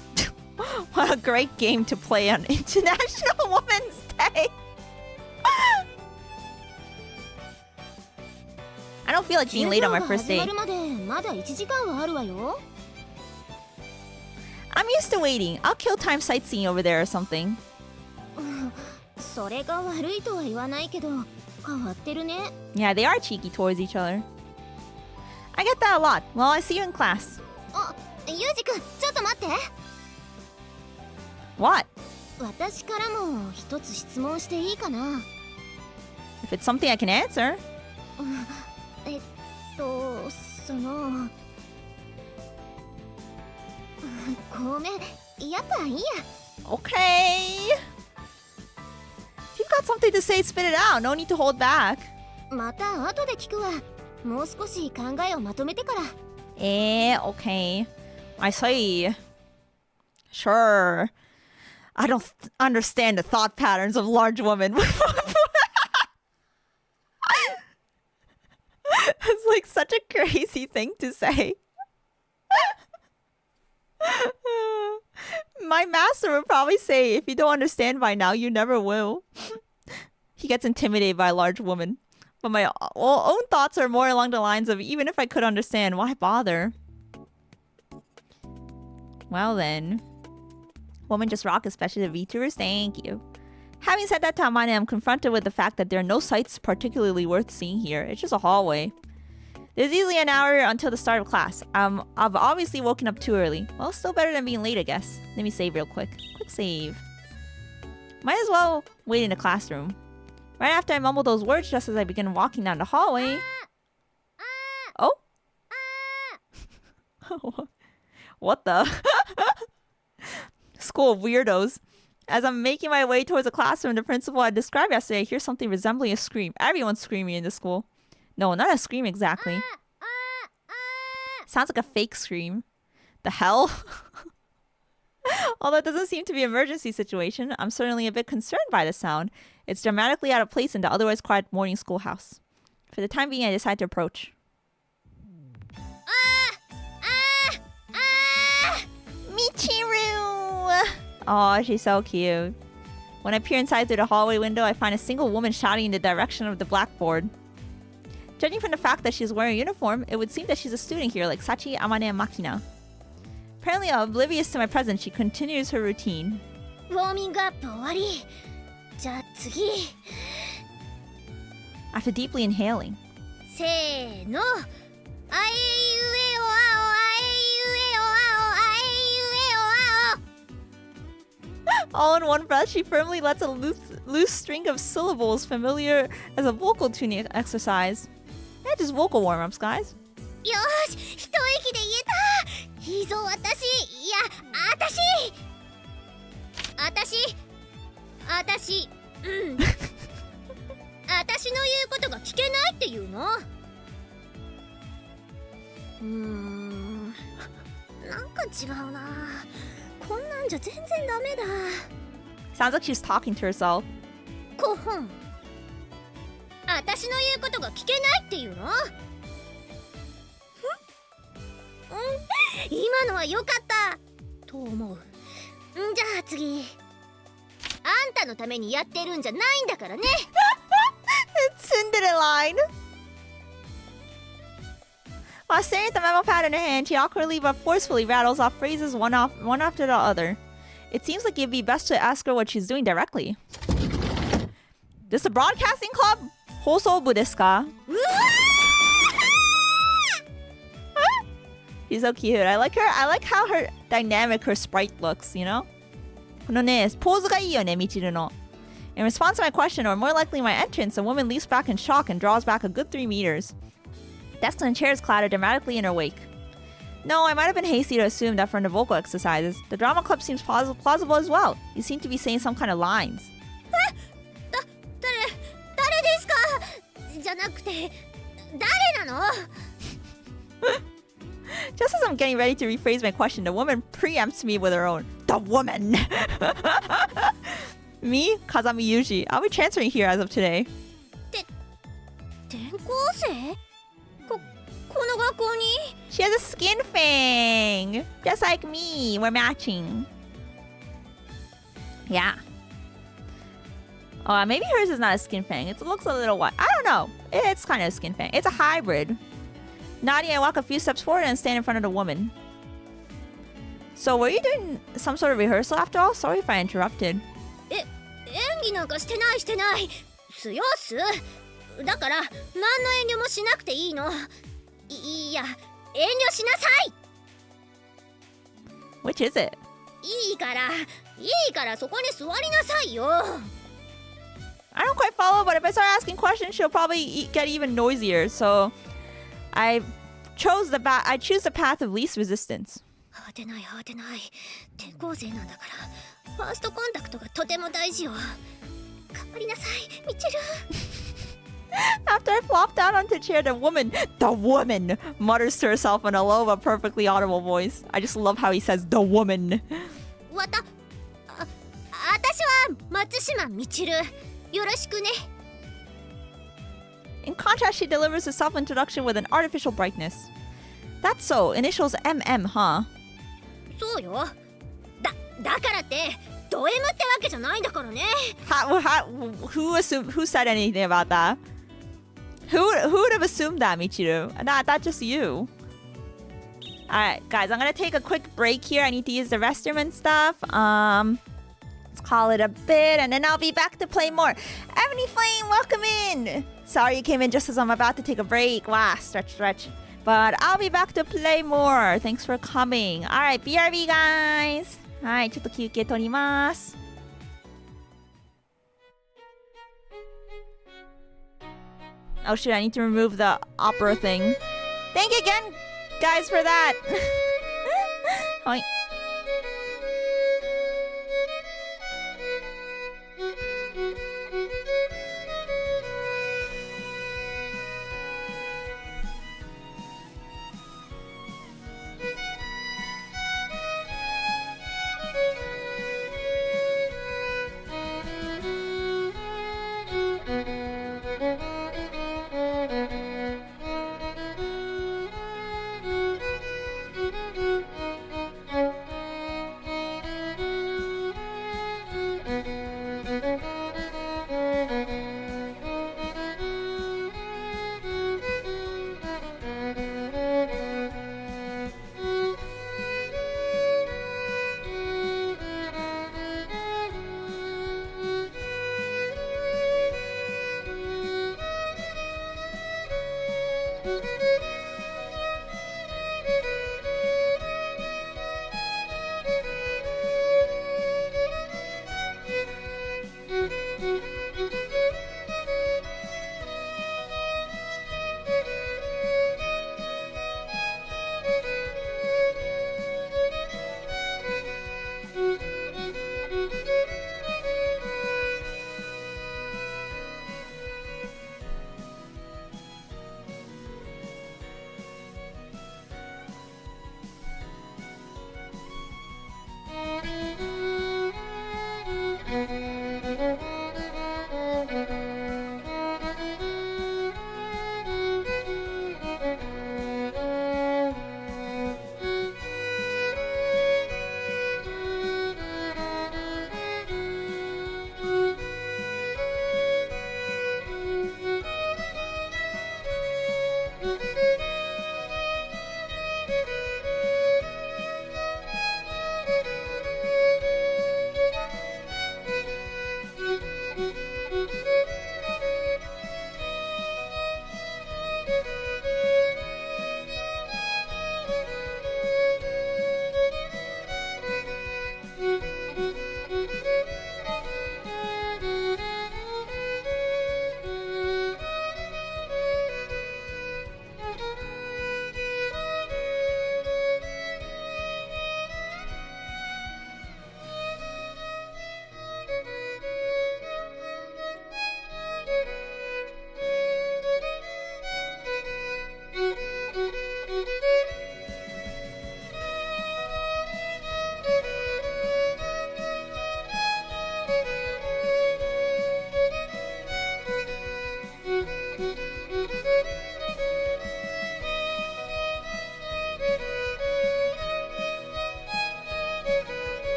What a great game to play on International Women's Day. I don't feel like being late on my first day. 授業が始まるまでまだ1時間はあるわよ。 I'm used to waiting. I'll kill time sightseeing over there or something. それが悪いとは言わないけど変わってるね。 Yeah, they are cheeky towards each other. I get that a lot. Well, I see you in class. あ、ユージくんちょっと待って。 What? 私からも一つ質問していいかな。 If it's something I can answer. そのごめん、やっぱいいや。 Okay. If you've got something to say, spit it out. No need to hold back. また後で聞くわ。もう少し考えをまとめてから。 Okay. I see. Sure. I don't understand the thought patterns of large women. That's like such a crazy thing to say. My master would probably say, if you don't understand by now, you never will. He gets intimidated by a large woman. But my own thoughts are more along the lines of, even if I could understand, why bother? Well then. Women just rock, especially the VTubers. Thank you. Having said that, Tamane, I'm confronted with the fact that there are no sights particularly worth seeing here. It's just a hallway. There's easily an hour until the start of class. I've obviously woken up too early. Well, still better than being late, I guess. Let me save real quick. Quick save. Might as well wait in the classroom. Right after I mumble those words just as I begin walking down the hallway. Oh? What the? School of weirdos. As I'm making my way towards the classroom the principal I described yesterday, I hear something resembling a scream. Everyone's screaming in the school. No, not a scream exactly. Sounds like a fake scream. The hell? Although it doesn't seem to be an emergency situation, I'm certainly a bit concerned by the sound. It's dramatically out of place in the otherwise quiet morning schoolhouse. For the time being, I decide to approach. Michiru! Oh, she's so cute. When I peer inside through the hallway window, I find a single woman shouting in the direction of the blackboard. Judging from the fact that she's wearing a uniform, it would seem that she's a student here like Sachi, Amane, and Makina. Apparently oblivious to my presence, she continues her routine. ウォーミングアップ終わり。じゃあ次。 After deeply inhaling. せーの。あえいうえおあお、あえいうえおあお、あえいうえおあお。 All in one breath, she firmly lets a loose string of syllables familiar as a vocal tuning exercise. Yeah, just vocal warm-ups, guys. よーし、一息で言えた。いいぞ、私。いや、私。うん。私の言うことが聞けないっていうの？なんか違うな。こんなんじゃ全然ダメだ。 Sounds like she's talking to herself. こほん。私の言うことが聞けないっていうの？今のは良かったと思う。じゃあ次。あんたのためにやってるんじゃないんだからね。Tsundere line. While staring at the memo pad in her hand, she awkwardly but forcefully rattles off phrases one after the other. It seems like it'd be best to ask her what she's doing directly. This a broadcasting club? Hosobu desu ka? She's so cute. I like her. I like how her dynamic her sprite looks, you know? このね、ポーズがいいよね、ミチルの。In response to my question, or more likely my entrance, the woman leaps back in shock and draws back a good 3 meters. Desks and chairs clatter dramatically in her wake. No, I might have been hasty to assume that from the vocal exercises, the drama club seems plausible as well. You seem to be saying some kind of lines. 誰ですかじゃなくて誰なの Just as I'm getting ready to rephrase my question, the woman preempts me with her own. The woman! Me, Kazami Yuji. I'll be transferring here as of today. 転校生この学校に She has a skin fang! Just like me. We're matching. Yeah. Oh, maybe hers is not a skin fang. It looks a little white. I don't know. It's kind of a skin fang. It's a hybrid. Nodding, I walk a few steps forward and stand in front of the woman. So, were you doing some sort of rehearsal after all? Sorry if I interrupted. 演技なんかしてないすよっすだから何の遠慮もしなくていいのいや遠慮しなさい Which is it? いいからそこに座りなさいよ I don't quite follow, but if I start asking questions, she'll probably get even noisier. So, I choose the path of least resistance. 慌てない転校生なんだからファーストコンタクトがとても大事よ頑張りなさいミチル After I flop down onto the chair, the woman, mutters to herself in a low but perfectly audible voice. I just love how he says, the woman. 私は松島ミチルよろしくね In contrast, she delivers a self-introduction with an artificial brightness. That's so. Initials MM, huh? そうよだからってド M ってわけじゃないんだからね Who said anything about that? Who would have assumed that, Michiru? Not just you. Alright, guys, I'm gonna take a quick break here. I need to use the restroom and stuff. Let's call it a bit, and then I'll be back to play more. Ebony Flame, welcome in! Sorry you came in just as I'm about to take a break. Wow, stretch. But I'll be back to play more. Thanks for coming. Alright, BRB, guys! はい、ちょっと休憩取ります。Oh shit, I need to remove the opera thing. Thank you again, guys, for that. はい。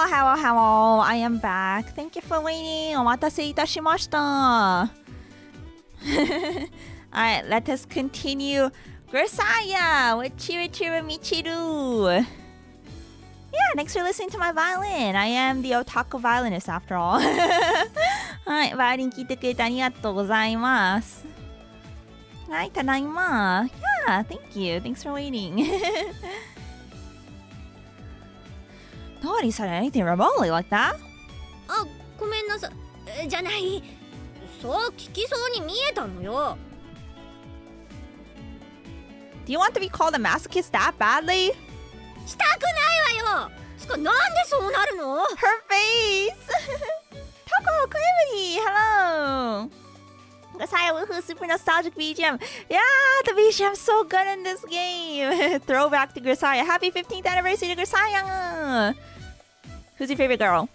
hello. I am back. Thank you for waiting. お待たせいたしました。Alright, let us continue. Grisaia with Chiru Chiru Michiru. Yeah, thanks for listening to my violin. I am the otaku violinist after all. はい、バイオリン聴いてくれてありがとうございます。はい、ただいま。Yeah, thank you. Thanks for waiting. Nobody said anything remotely like that. あ、ごめんなさい。じゃない。そう聞きそうに見えたのよ。Do you want to be called a masochist that badly? したくないわよ。つかなんでそうなるの？ Her face! Taco, Emuri, hello! Grisaia woohoo, super nostalgic BGM. Yeah, the BGM's so good in this game. Throwback to Grisaia. Happy 15th anniversary to Grisaia! Who's your favorite girl?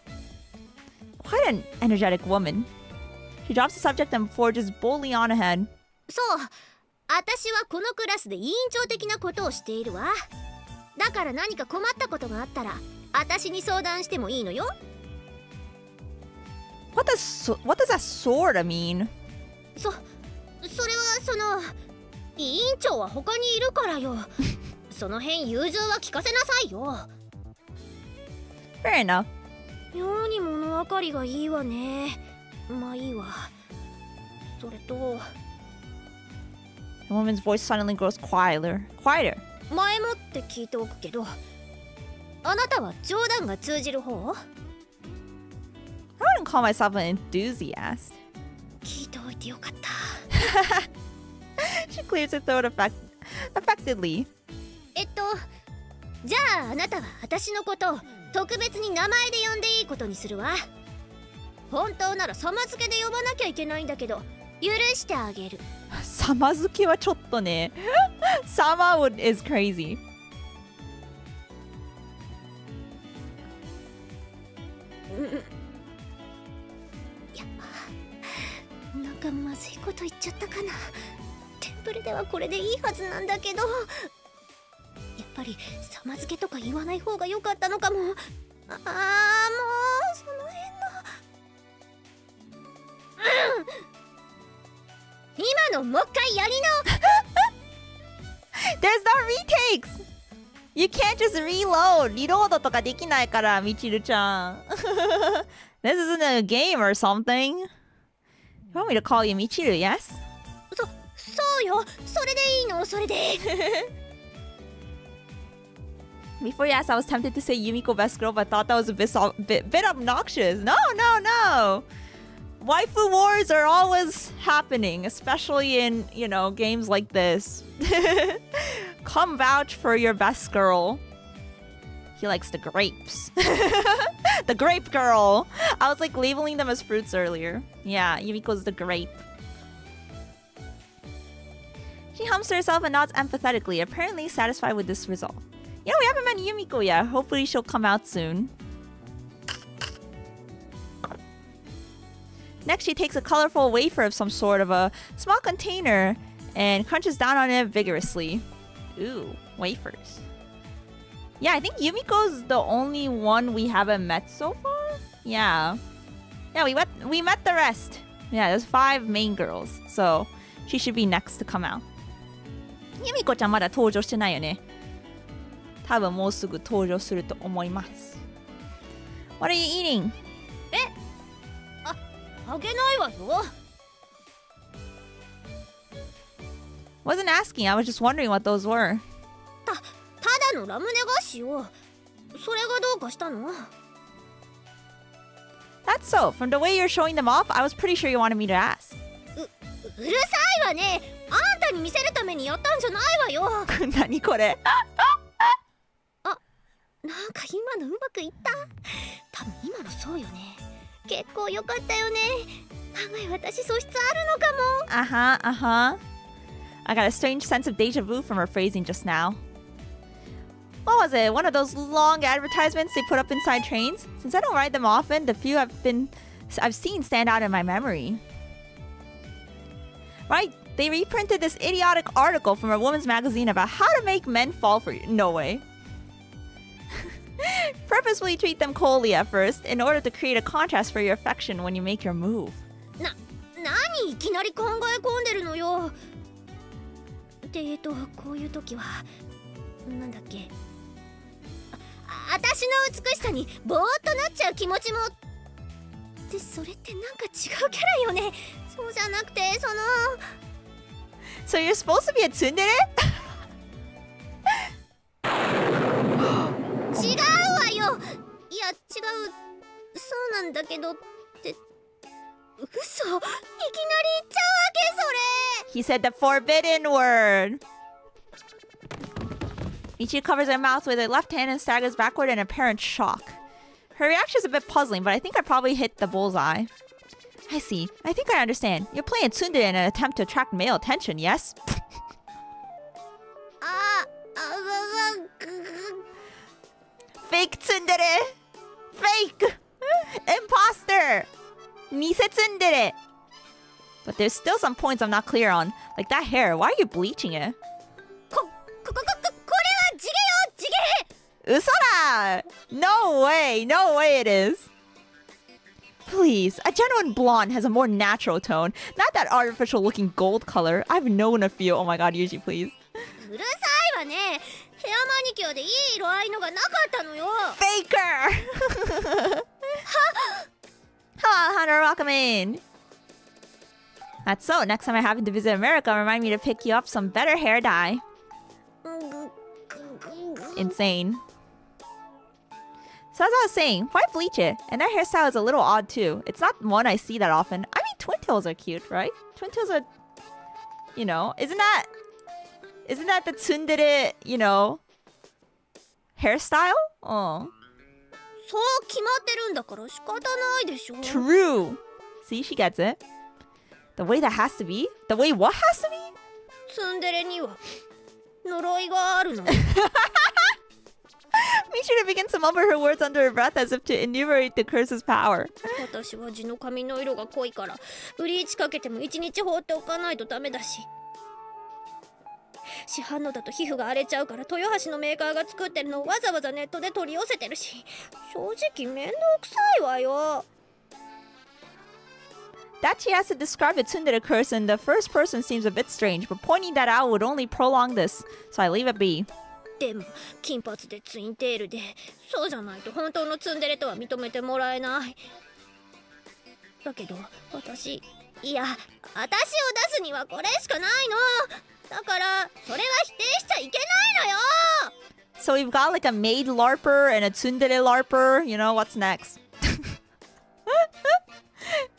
Quite an energetic woman. She drops the subject and forges boldly on ahead. そう。私はこのクラスで委員長的なことをしているわ。だから何か困ったことがあったら、私に相談してもいいのよ。What does that sorta mean? それは委員長は他にいるからよ。その辺融通は聞かせなさいよ。Fair enough. 妙に物分かりがいいわね。まあいいわ。それと The woman's voice suddenly grows quieter. 前もって聞いておくけど、あなたは冗談が通じる方？ I wouldn't call myself an enthusiast. 聞いておいてよかった。She clears her throat affectedly. じゃああなたは私のことを特別に名前で呼んでいいことにするわ。本当なら様付けで呼ばなきゃいけないんだけど、許してあげる。様付けはちょっとね。Sama is crazy. なんかまずいこと言っちゃったかな。テンプレではこれでいいはずなんだけど、やっぱり様付けとか言わない方が良かったのかも。もうその辺の、今のもう一回やり直。There's no retakes! You can't just reload! リロードとかできないから、みちるちゃん。This isn't a game or something. You want me to call you Michiru, yes? そうよ。それでいいの、それで。Before you asked, I was tempted to say Yumiko best girl, but I thought that was a bit obnoxious. No! Waifu wars are always happening, especially in, games like this. Come vouch for your best girl. He likes the grapes. The grape girl. I was like labeling them as fruits earlier. Yeah, Yumiko's the grape. She hums to herself and nods empathetically, apparently satisfied with this result. Yeah, we haven't met Yumiko yet. Hopefully she'll come out soon. Next, she takes a colorful wafer of some sort of a small container and crunches down on it vigorously. Ooh, wafers. Yeah, I think Yumiko's the only one we haven't met so far. Yeah, we met the rest. Yeah, there's 5 main girls, so she should be next to come out. Yumiko ちゃんまだ登場してないよね。多分もうすぐ登場すると思います。What are you eating? あげないわよ。Wasn't asking, I was just wondering what those were. ただのラムネ菓子よ。それがどうかしたの？ That's so. From the way you're showing them off, I was pretty sure you wanted me to ask. うるさいわね。あんたに見せるためにやったんじゃないわよ。何これ？なんか今のうまくいった？多分今のそうよね。結構良かったよね。案外私素質あるのかも。I got a strange sense of deja vu from her phrasing just now. What was it? One of those long advertisements they put up inside trains? Since I don't ride them often, the few I've seen stand out in my memory. Right, they reprinted this idiotic article from a woman's magazine about how to make men fall for you. No way. Purposefully treat them coldly at first in order to create a contrast for your affection when you make your move. 何いきなり考え込んでるのよ。でこういう時はなんだっけ、私の美しさにぼーっとなっちゃう気持ちもで、それってなんか違うキャラよね。そうじゃなくてSo you're supposed to be a tsundere? 違うわよ。いや違う、そうなんだけどって嘘、いきなり言っちゃうわけそれ。 He said the forbidden word. Michiru covers her mouth with her left hand and staggers backward in apparent shock. Her reaction is a bit puzzling, but I think I probably hit the bullseye. I see. I think I understand. You're playing tsundere in an attempt to attract male attention, yes? Fake tsundere! Fake! Imposter! Nise tsundere! But there's still some points I'm not clear on. Like that hair, why are you bleaching it? これは地毛よ、地毛。 Usora! No way! No way it is! Please, a genuine blonde has a more natural tone, not that artificial looking gold color. I've known a few. Oh my god, Yuji, please. うるさいわね。ヘアマニキュアでいい色合いのがなかったのよ。 Faker! Hello, Hunter, welcome in. That's so. Next time I happen to visit America, remind me to pick you up some better hair dye. Insane. So as I was saying, why bleach it? And that hairstyle is a little odd too. It's not one I see that often. I mean, twin tails are cute, right? Twin tails are, you know, isn't that the tsundere, you know, hairstyle? Oh. そう決まってるんだから仕方ないでしょ。 True. See, she gets it. The way that has to be? The way what has to be? ツンデレには呪いがあるの。 Michiru begins to mumble her words under her breath as if to enumerate the curse's power. 私は地の髪の色が濃いからブリーチかけても1日放っておかないとダメだし、市販のだと皮膚が荒れちゃうから豊橋のメーカーが作ってるのをわざわざネットで取り寄せてるし、正直面倒くさいわよ。 That she has to describe the tsundere curse in the first person seems a bit strange, but pointing that out would only prolong this, so I leave it be. でも金髪でツインテールで、そうじゃないと本当のツンデレとは認めてもらえない。だけど私、いや私を出すにはこれしかないの。だからそれは否定しちゃいけないのよ。 So we've got like a maid larper and a tsundere larper. You know, what's next?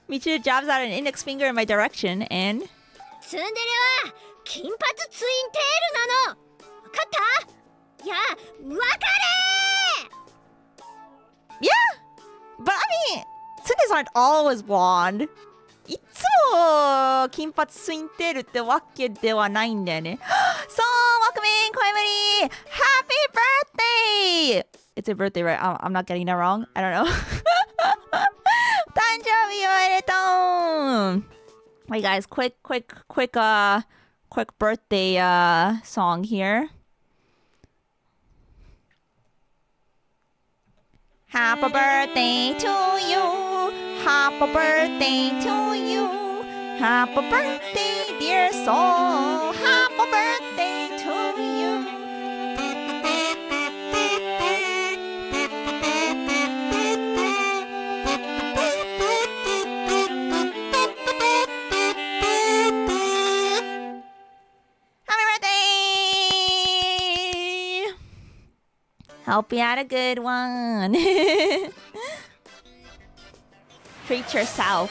Michiru jabs out an index finger in my direction and... ツンデレは金髪ツインテールなの。わかった？いや、わかれ！ Yeah! But I mean, tsunderes aren't always blonde. いつも金髪ツインテールってわけではないんだよね。So, welcome in, Koemuri! Happy birthday! It's a birthday, right? I'm not getting that wrong. I don't know. 誕生日おめでとう! Wait, guys, quick birthday song here. Happy birthday to you. Happy birthday to you. Happy birthday, dear soul. Happy birthday to you. Happy birthday! Hope you had a good one. Treat yourself.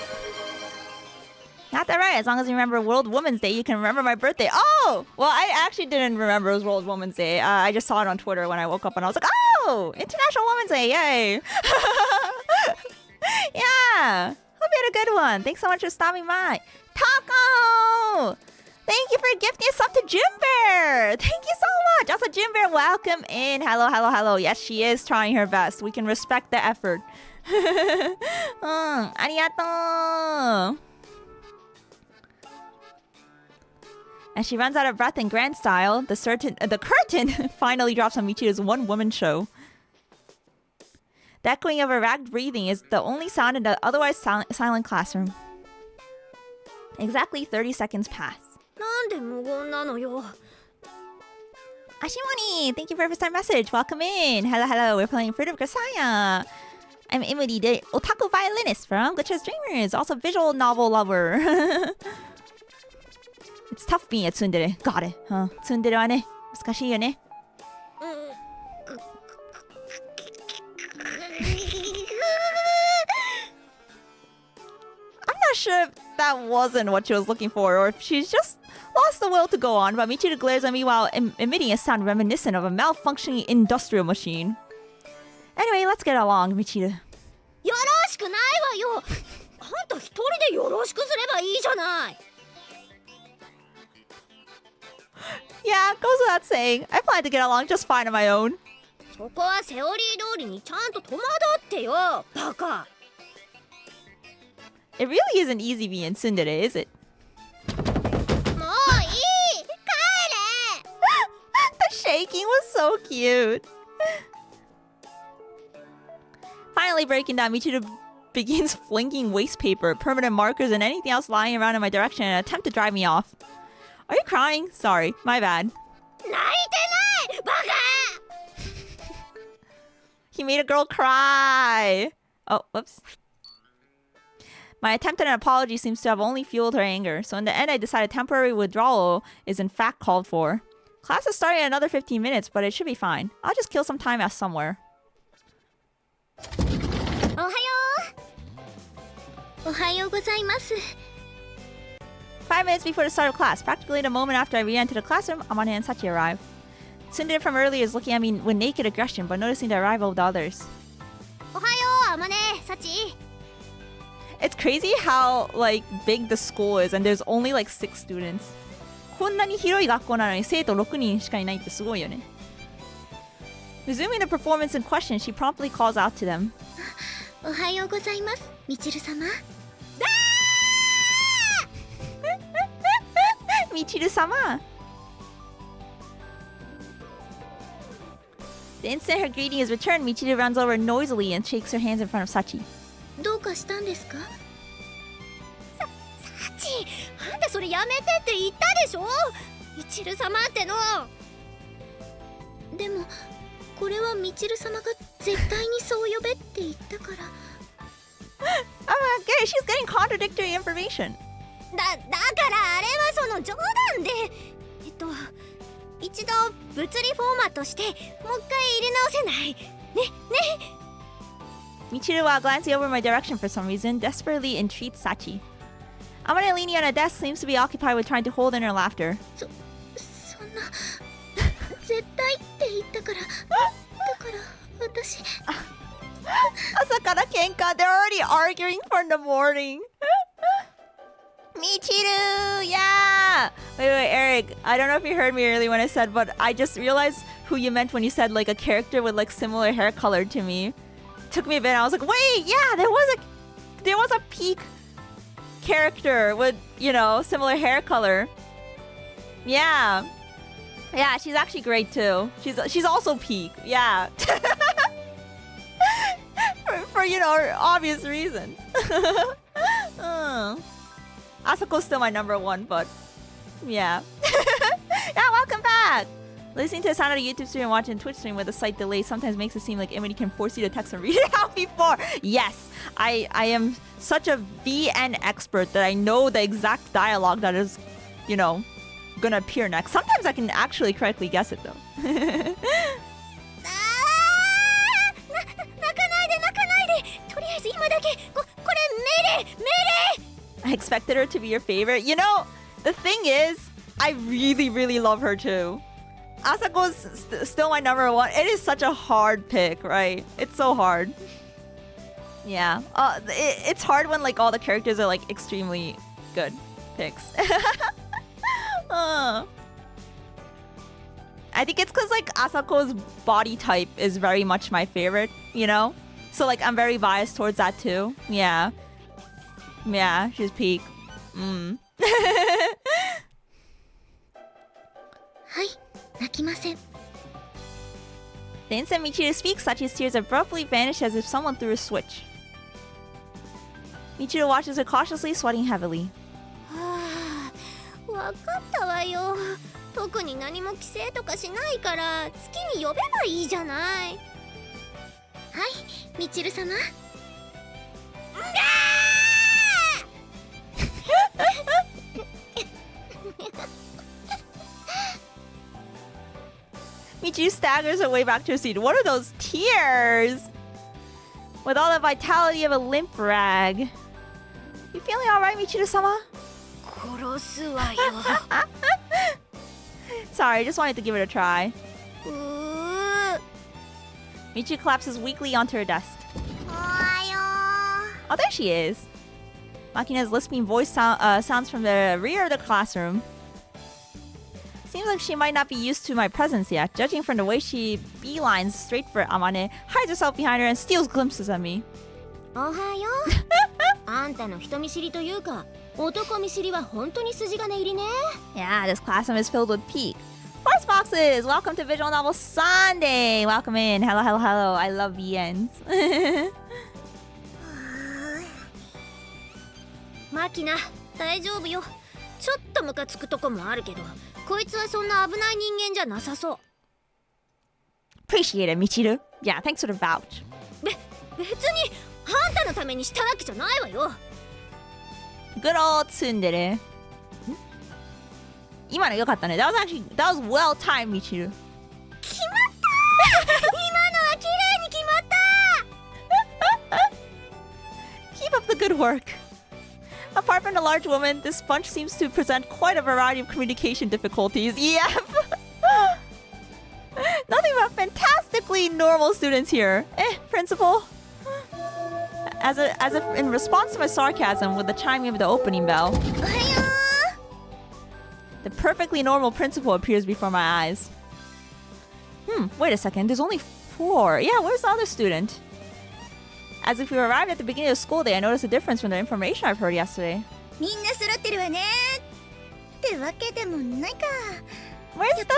Not that right. As long as you remember World Women's Day, you can remember my birthday. Oh! Well, I actually didn't remember it was World Women's Day. I just saw it on Twitter when I woke up and I was like, oh! International Women's Day. Yay! Yeah! Hope you had a good one. Thanks so much for stopping by. Taco! Thank you for gifting us up to Jim Bear. Thank you so much. Also, Jim Bear, welcome in. Hello, hello, hello. Yes, she is trying her best. We can respect the effort. Arigato. As she runs out of breath in grand style, the curtain finally drops on Michiru's one-woman show. The echoing of her ragged breathing is the only sound in the otherwise silent classroom. Exactly 30 seconds pass. なんで無言なのよ。 Ashimoni, thank you for your first time message. Welcome in. Hello, hello. We're playing Fruit of Grisaia. I'm Emuri, the otaku violinist from Glitch's Dreamers, also visual novel lover. It's tough being a tsundere. Got it. Huh? Tsundere wa ne, 難しいよね. I'm not sure if that wasn't what she was looking for, or if she's just lost the will to go on, but Michiru glares at me while emitting a sound reminiscent of a malfunctioning industrial machine. Anyway, let's get along, Michiru. よろしくないわよ。あんた一人でよろしくすればいいじゃない。 Yeah, goes without saying. I plan to get along just fine on my own. そこはセオリー通りにちゃんと戸惑ってよ、バカ。 It really isn't easy being tsundere, is it? もういい、帰れ。 The shaking was so cute. Finally breaking down, Michiru begins flinging waste paper, permanent markers, and anything else lying around in my direction in an attempt to drive me off. Are you crying? Sorry, my bad. 泣いてない、バカ。 He made a girl cry. Oh, whoops. My attempt at an apology seems to have only fueled her anger, so in the end I decided temporary withdrawal is in fact called for. Class is starting in another 15 minutes, but it should be fine. I'll just kill some time out somewhere. おはよう。おはようございます。 5 minutes before the start of class, practically the moment after I re-entered the classroom, Amane and Sachi arrive. Tsundere from earlier is looking at me with naked aggression, but noticing the arrival of the others. おはよう、あまね、サチ。 It's crazy how like big the school is, and there's only like 6 students. こんなに広い学校なのに生徒6人しかいないってすごいよね。Resuming the performance in question, she promptly calls out to them. おはようございます、みちる様。 Michiru-sama. The instant her greeting is returned, Michiru runs over noisily and shakes her hands in front of Sachi. どうかしたんですか？サチ、あんたそれやめてって言ったでしょ？みちる様っての。でもこれはみちる様が絶対にそう呼べって言ったから。Oh, okay, she's getting contradictory information. だからあれはその冗談で、一度物理フォーマットしてもう一回入れ直せない？ね。 Michiru, while glancing over my direction for some reason, desperately entreats Sachi. Amane, leaning on a desk, seems to be occupied with trying to hold in her laughter. そんな絶対って言ったから。だから私。Asakara kenka, they're already arguing for the morning. Michiru, yeah. Wait, Eric. I don't know if you heard me earlier when I said, but I just realized who you meant when you said like a character with like similar hair color to me. Took me a bit. I was like, wait, yeah, there was a peak character with, you know, similar hair color. Yeah, she's actually great too. She's also peak. Yeah. for you know obvious reasons. Asako's still my number one, but yeah. Yeah, welcome back. Listening to the sound of a YouTube stream and watching a Twitch stream with a slight delay sometimes makes it seem like Emuri can force you to text and read it out before. Yes, I am such a VN expert that I know the exact dialogue that is, you know, gonna appear next. Sometimes I can actually correctly guess it though. I expected her to be your favorite. You know, the thing is, I really, really love her too. Asako's still my number one. It is such a hard pick, right? It's so hard. Yeah. It's hard when like all the characters are like extremely good picks. I think it's because like Asako's body type is very much my favorite, you know? So like I'm very biased towards that too. Yeah. Yeah, she's peak. はい、泣きません。The instant Michiru speaks, Sachi's tears abruptly vanish as if someone threw a switch. Michiru watches her cautiously, sweating heavily. はあ、わかったわよ。特に何も規制とかしないから月に呼べばいいじゃない。はい、みちる様。Michiru staggers her way back to her seat. What are those tears? With all the vitality of a limp rag. You feeling alright, Michiru-sama? 殺すわよ。Sorry, I just wanted to give it a try. うー。Michiru collapses weakly onto her desk. おはよ Oh, there she is. Makina's lisping voice sounds from the rear of the classroom. Seems like she might not be used to my presence yet, judging from the way she beelines straight for Amane, hides herself behind her, and steals glimpses at me. う。おはよう。あんたの人見知りというか、男見知りは本当に筋金入りね。Yeah, this classroom is filled with peak. Force boxes! Welcome to Visual Novel Sunday! Welcome in. Hello, hello, hello. I love VNs. マキナ、大丈夫よ。ちょっとムカつくとこもあるけど、こいつはそんな危ない人間じゃなさそう。Appreciate it, Michiru. Yeah, thanks for the vouch. 別にあんたのためにしたわけじゃないわよ。Good old tsundere. 今の良かったね。That was well timed, Michiru. 決まった今のは綺麗に決まった Keep up the good work. Apart from the large woman, this bunch seems to present quite a variety of communication difficulties. Yep. Nothing but fantastically normal students here. Principal. As if in response to my sarcasm with the chiming of the opening bell, おはよ the perfectly normal principal appears before my eyes. Wait a second. There's only 4. Yeah, where's the other student? As if we arrived at the beginning of school day, I noticed a difference from the information I've heard yesterday. みんな揃ってるわね。ってわけでもないか。 Where's the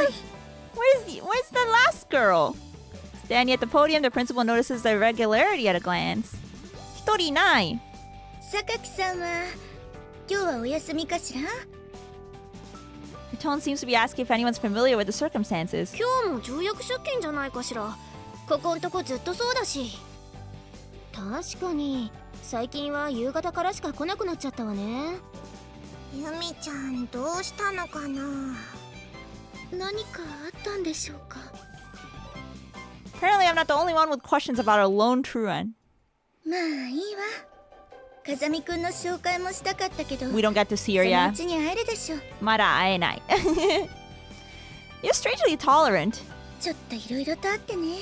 last girl? Standing at the podium, the principal notices the irregularity at a glance. 1人いない。榊さんは今日はお休みかしら？ Her tone seems to be asking if anyone's familiar with the circumstances. 今日も重役出勤じゃないかしら。ここんとこずっとそうだし。確かに最近は夕方からしか来なくなっちゃったわね。ユミちゃんどうしたのかな。何かあったんでしょうか。 Apparently, I'm not the only one with questions about our lone truant. まあいいわ。風見くんの紹介もしたかったけど。 We don't get to see her その yet. うちに会えるでしょ。まだ会えない。You're strangely tolerant. ちょっといろいろとあってね。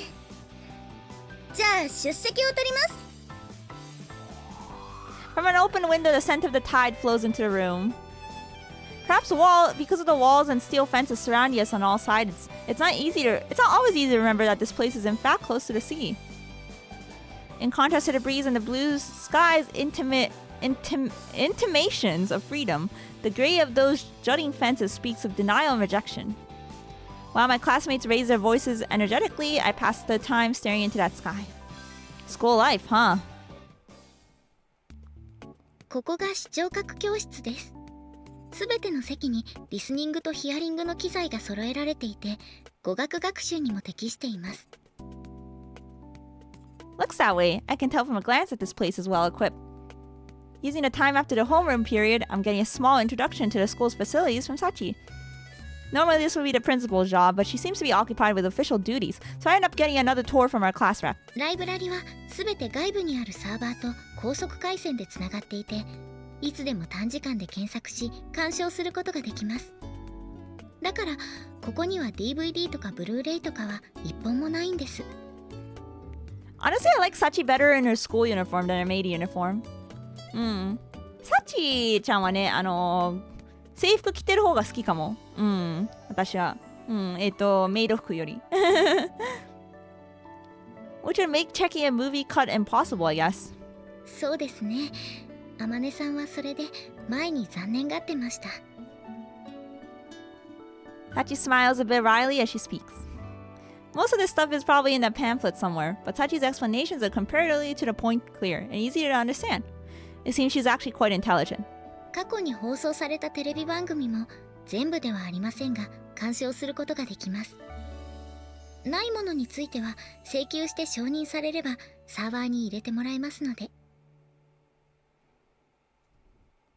じゃあ出席を取ります。 From an open window, the scent of the tide flows into the room. Perhaps because of the walls and steel fences surrounding us on all sides, it's not always easy to remember that this place is in fact close to the sea. In contrast to the breeze and the blue sky's intimations of freedom, the gray of those jutting fences speaks of denial and rejection. While my classmates raise their voices energetically, I pass the time staring into that sky. School life, huh? ここが視聴覚教室です。すべての席にリスニングとヒアリングの機材が揃えられていて、語学学習にも適しています。Looks that way. I can tell from a glance that this place is well equipped. Using the time after the homeroom period, I'm getting a small introduction to the school's facilities from Sachi. Normally this would be the principal's job, but she seems to be occupied with official duties, so I end up getting another tour from our class rep. ライブラリはすべて外部にあるサーバーと高速回線でつながっていて、いつでも短時間で検索し鑑賞することができます。だからここには DVD とかブルーレイとかは一本もないんです。 Honestly, I like Sachi better in her school uniform than her maid uniform. Sachi ちゃんはね、制服着てる方が好きかも。私は。メイド服より。Which would make checking a movie cut impossible, I guess. そうですね。あまねさんはそれで前に残念がってました。 Sachi smiles a bit wryly as she speaks. Most of this stuff is probably in the pamphlet somewhere, but Sachi's explanations are comparatively to the point, clear, and easy to understand. It seems she's actually quite intelligent. 過去に放送されたテレビ番組も全部ではありませんが鑑賞することができます。ないものについては請求して承認されればサーバーに入れてもらえますので。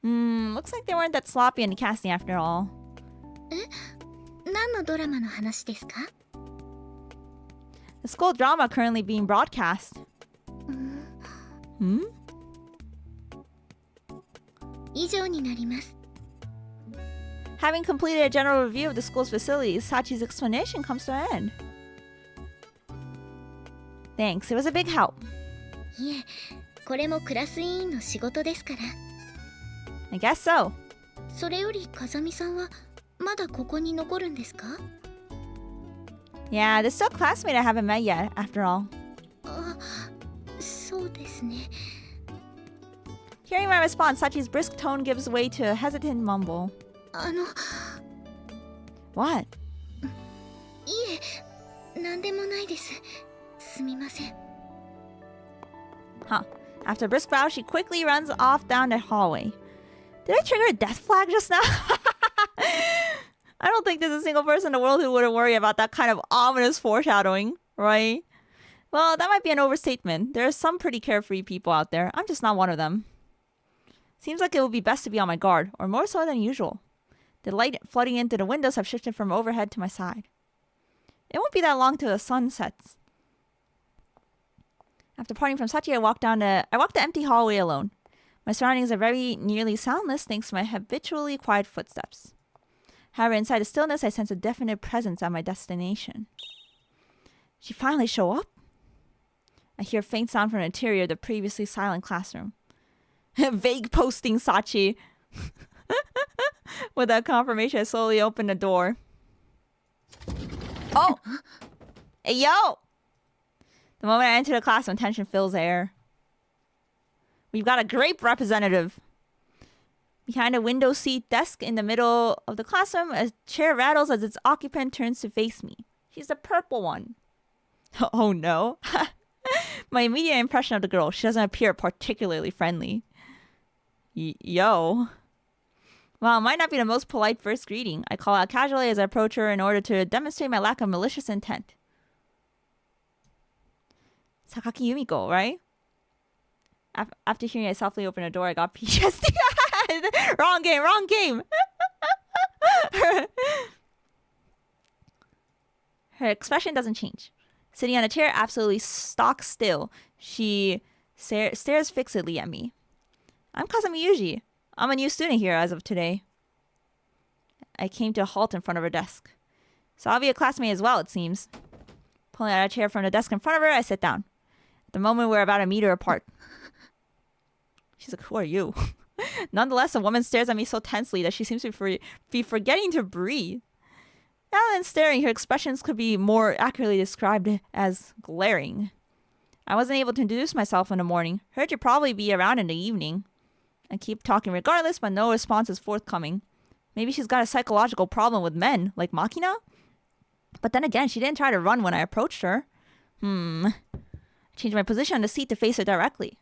Looks like they weren't that sloppy in the casting after all. 何のドラマの話ですか？ The school drama currently being broadcast. 以上になります。Having completed a general review of the school's facilities, Sachi's explanation comes to an end. Thanks, it was a big help. いえ、これもクラス委員の仕事ですから。I guess so. それより風見さんはまだここに残るんですか？ Yeah, there's still a classmate I haven't met yet, after all. あ、そうですね。Hearing my response, Sachi's brisk tone gives way to a hesitant mumble. い What? え、なんでもないです。すみません。 Huh. After a brisk bow, she quickly runs off down the hallway. Did I trigger a death flag just now? I don't think there's a single person in the world who wouldn't worry about that kind of ominous foreshadowing, right? Well, that might be an overstatement. There are some pretty carefree people out there. I'm just not one of them. Seems like it would be best to be on my guard, or more so than usual. The light flooding into the windows have shifted from overhead to my side. It won't be that long till the sun sets. After parting from Sachi, I walked the empty hallway alone. My surroundings are very nearly soundless thanks to my habitually quiet footsteps. However, inside the stillness, I sense a definite presence at my destination. She finally show up? I hear a faint sound from the interior of the previously silent classroom. Vague posting, Sachi. With that confirmation, I slowly open the door. Oh! Hey, yo! The moment I enter the classroom, tension fills the air. We've got a grape representative. Behind a window seat desk in the middle of the classroom, a chair rattles as its occupant turns to face me. She's the purple one. Oh no. My immediate impression of the girl, she doesn't appear particularly friendly. Yo. Well, it might not be the most polite first greeting. I call out casually as I approach her in order to demonstrate my lack of malicious intent. Sakaki Yumiko, right? After hearing I softly open a door, I got PTSD. Wrong game. Her expression doesn't change. Sitting on a chair, absolutely stock still, she stares fixedly at me. I'm Kazami Yuji. I'm a new student here as of today. I came to a halt in front of her desk. So I'll be a classmate as well, it seems. Pulling out a chair from the desk in front of her, I sit down. At the moment, we're about a meter apart. She's like, who are you? Nonetheless, the woman stares at me so tensely that she seems to be forgetting to breathe. Rather than staring, her expressions could be more accurately described as glaring. I wasn't able to introduce myself in the morning. Heard you'd probably be around in the evening. I keep talking regardless, but no response is forthcoming. Maybe she's got a psychological problem with men, like Makina? But then again, she didn't try to run when I approached her. I changed my position on the seat to face her directly.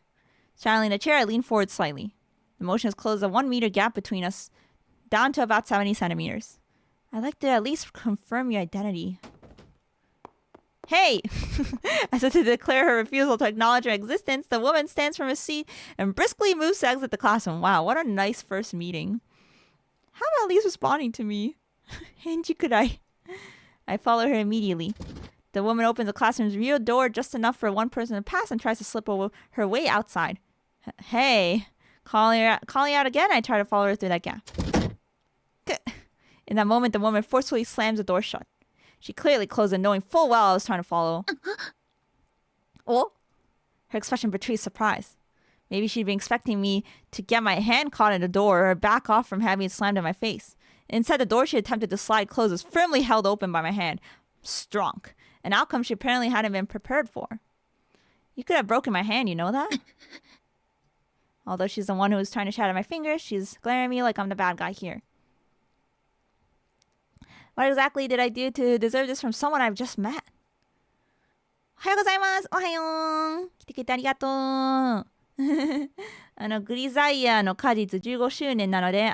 Straddling the chair, I lean forward slightly. The motion has closed a 1 meter gap between us, down to about 70 centimeters. I'd like to at least confirm your identity. Hey! As if to declare her refusal to acknowledge my existence, the woman stands from her seat and briskly moves to exit the classroom. Wow, what a nice first meeting. How about at least responding to me? Henji kurai. I follow her immediately. The woman opens the classroom's rear door just enough for one person to pass and tries to slip her way outside. Hey! Calling out again, I try to follow her through that gap. In that moment, the woman forcefully slams the door shut. She clearly closed it, knowing full well I was trying to follow. Oh? Her expression betrays surprise. Maybe she'd been expecting me to get my hand caught in the door or back off from having it slammed in my face. Instead, the door she attempted to slide closed was firmly held open by my hand. Strong. An outcome she apparently hadn't been prepared for. You could have broken my hand, you know that? Although she's the one who was trying to shatter my fingers, she's glaring at me like I'm the bad guy here. What exactly did I do to deserve this from someone I've just met? おはようございます。おはよう。来てくれてありがとう。グリザイアの果実15周年なので、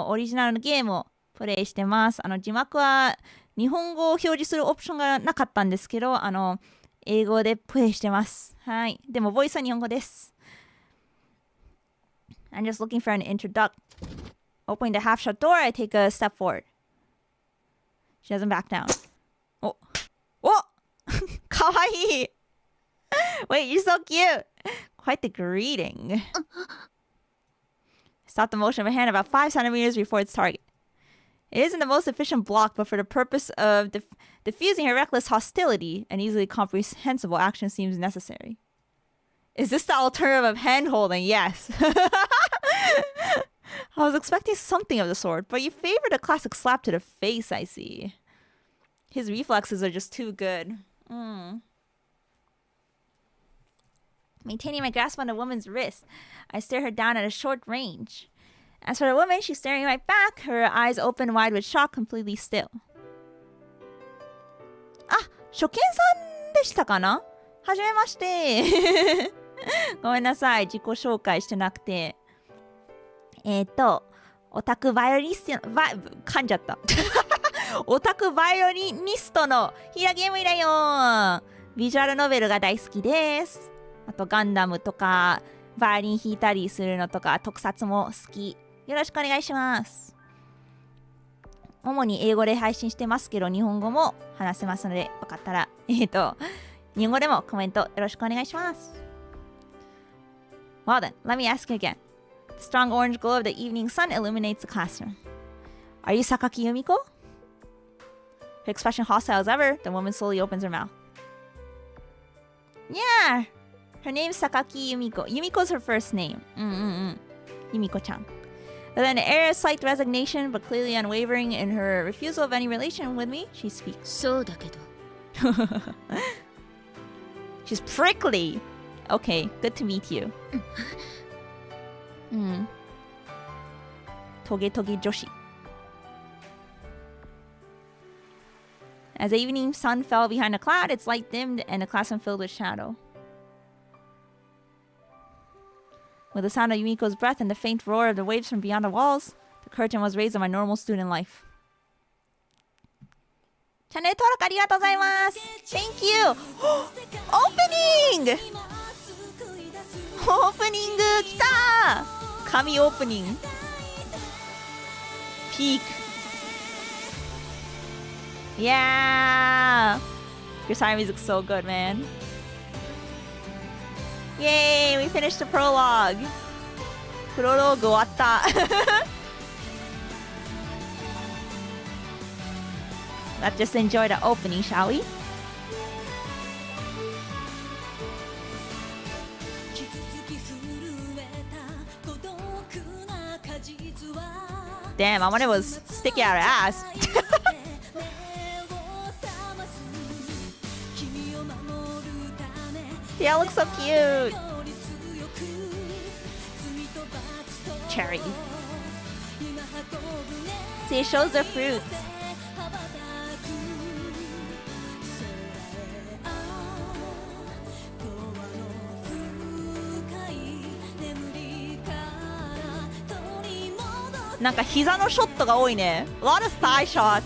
オリジナルのゲームをプレイしてます。字幕は日本語を表示するオプションがなかったんですけど、英語でプレイしてます。はい。でも、ボイスは日本語です。I'm just looking for an introduction. Opening the half shut door, I take a step forward. She doesn't back down. Oh. Oh! かわいい Wait, you're so cute. Quite the greeting. Stop the motion of a hand about 5 centimeters before its target. It isn't the most efficient block, but for the purpose of diffusing her reckless hostility, an easily comprehensible action seems necessary. Is this the alternative of hand-holding? Yes. I was expecting something of the sort, but you favored a classic slap to the face, I see. His reflexes are just too good. Maintaining my grasp on the woman's wrist, I stare her down at a short range. As for the woman, she's staring right back, her eyes open wide with shock, completely still. あ、初見さんでしたかな？はじめまして。ごめんなさい、自己紹介してなくて。オタクバイオリニスト、噛んじゃった。オタクバイオリニストのHiiragiエムリだよ。ビジュアルノベルが大好きです。あとガンダムとかバイオリン弾いたりするのとか特撮も好き。よろしくお願いします。主に英語で配信してますけど日本語も話せますのでよかったら日本語でもコメントよろしくお願いします。Well then, let me ask you again. The strong orange glow of the evening sun illuminates the classroom. Are you Sakaki Yumiko? Her expression hostile as ever, the woman slowly opens her mouth. Yeah, her name's Sakaki Yumiko. Yumiko's her first name. Yumiko-chan. With an air of slight resignation, but clearly unwavering in her refusal of any relation with me, she speaks. そうだけど She's prickly. Okay, good to meet you. トゲトゲ女子。As the evening sun fell behind a cloud, its light dimmed and the classroom filled with shadow. With the sound of Yumiko's breath and the faint roar of the waves from beyond the walls, the curtain was raised on my normal student life. チャンネル登録ありがとうございます。Thank you! オープニングオープニング来た神オープニングピーク Yeah! Grisaia music's so good, man. Yay! We finished the prologue. プロローグ終わった。Let's just enjoy the opening, shall we? Damn, Amane was sticking out her ass. Yeah, looks so cute. Cherry. See, it shows the fruits. Like a 膝のショットが多いね。A lot of thigh shots.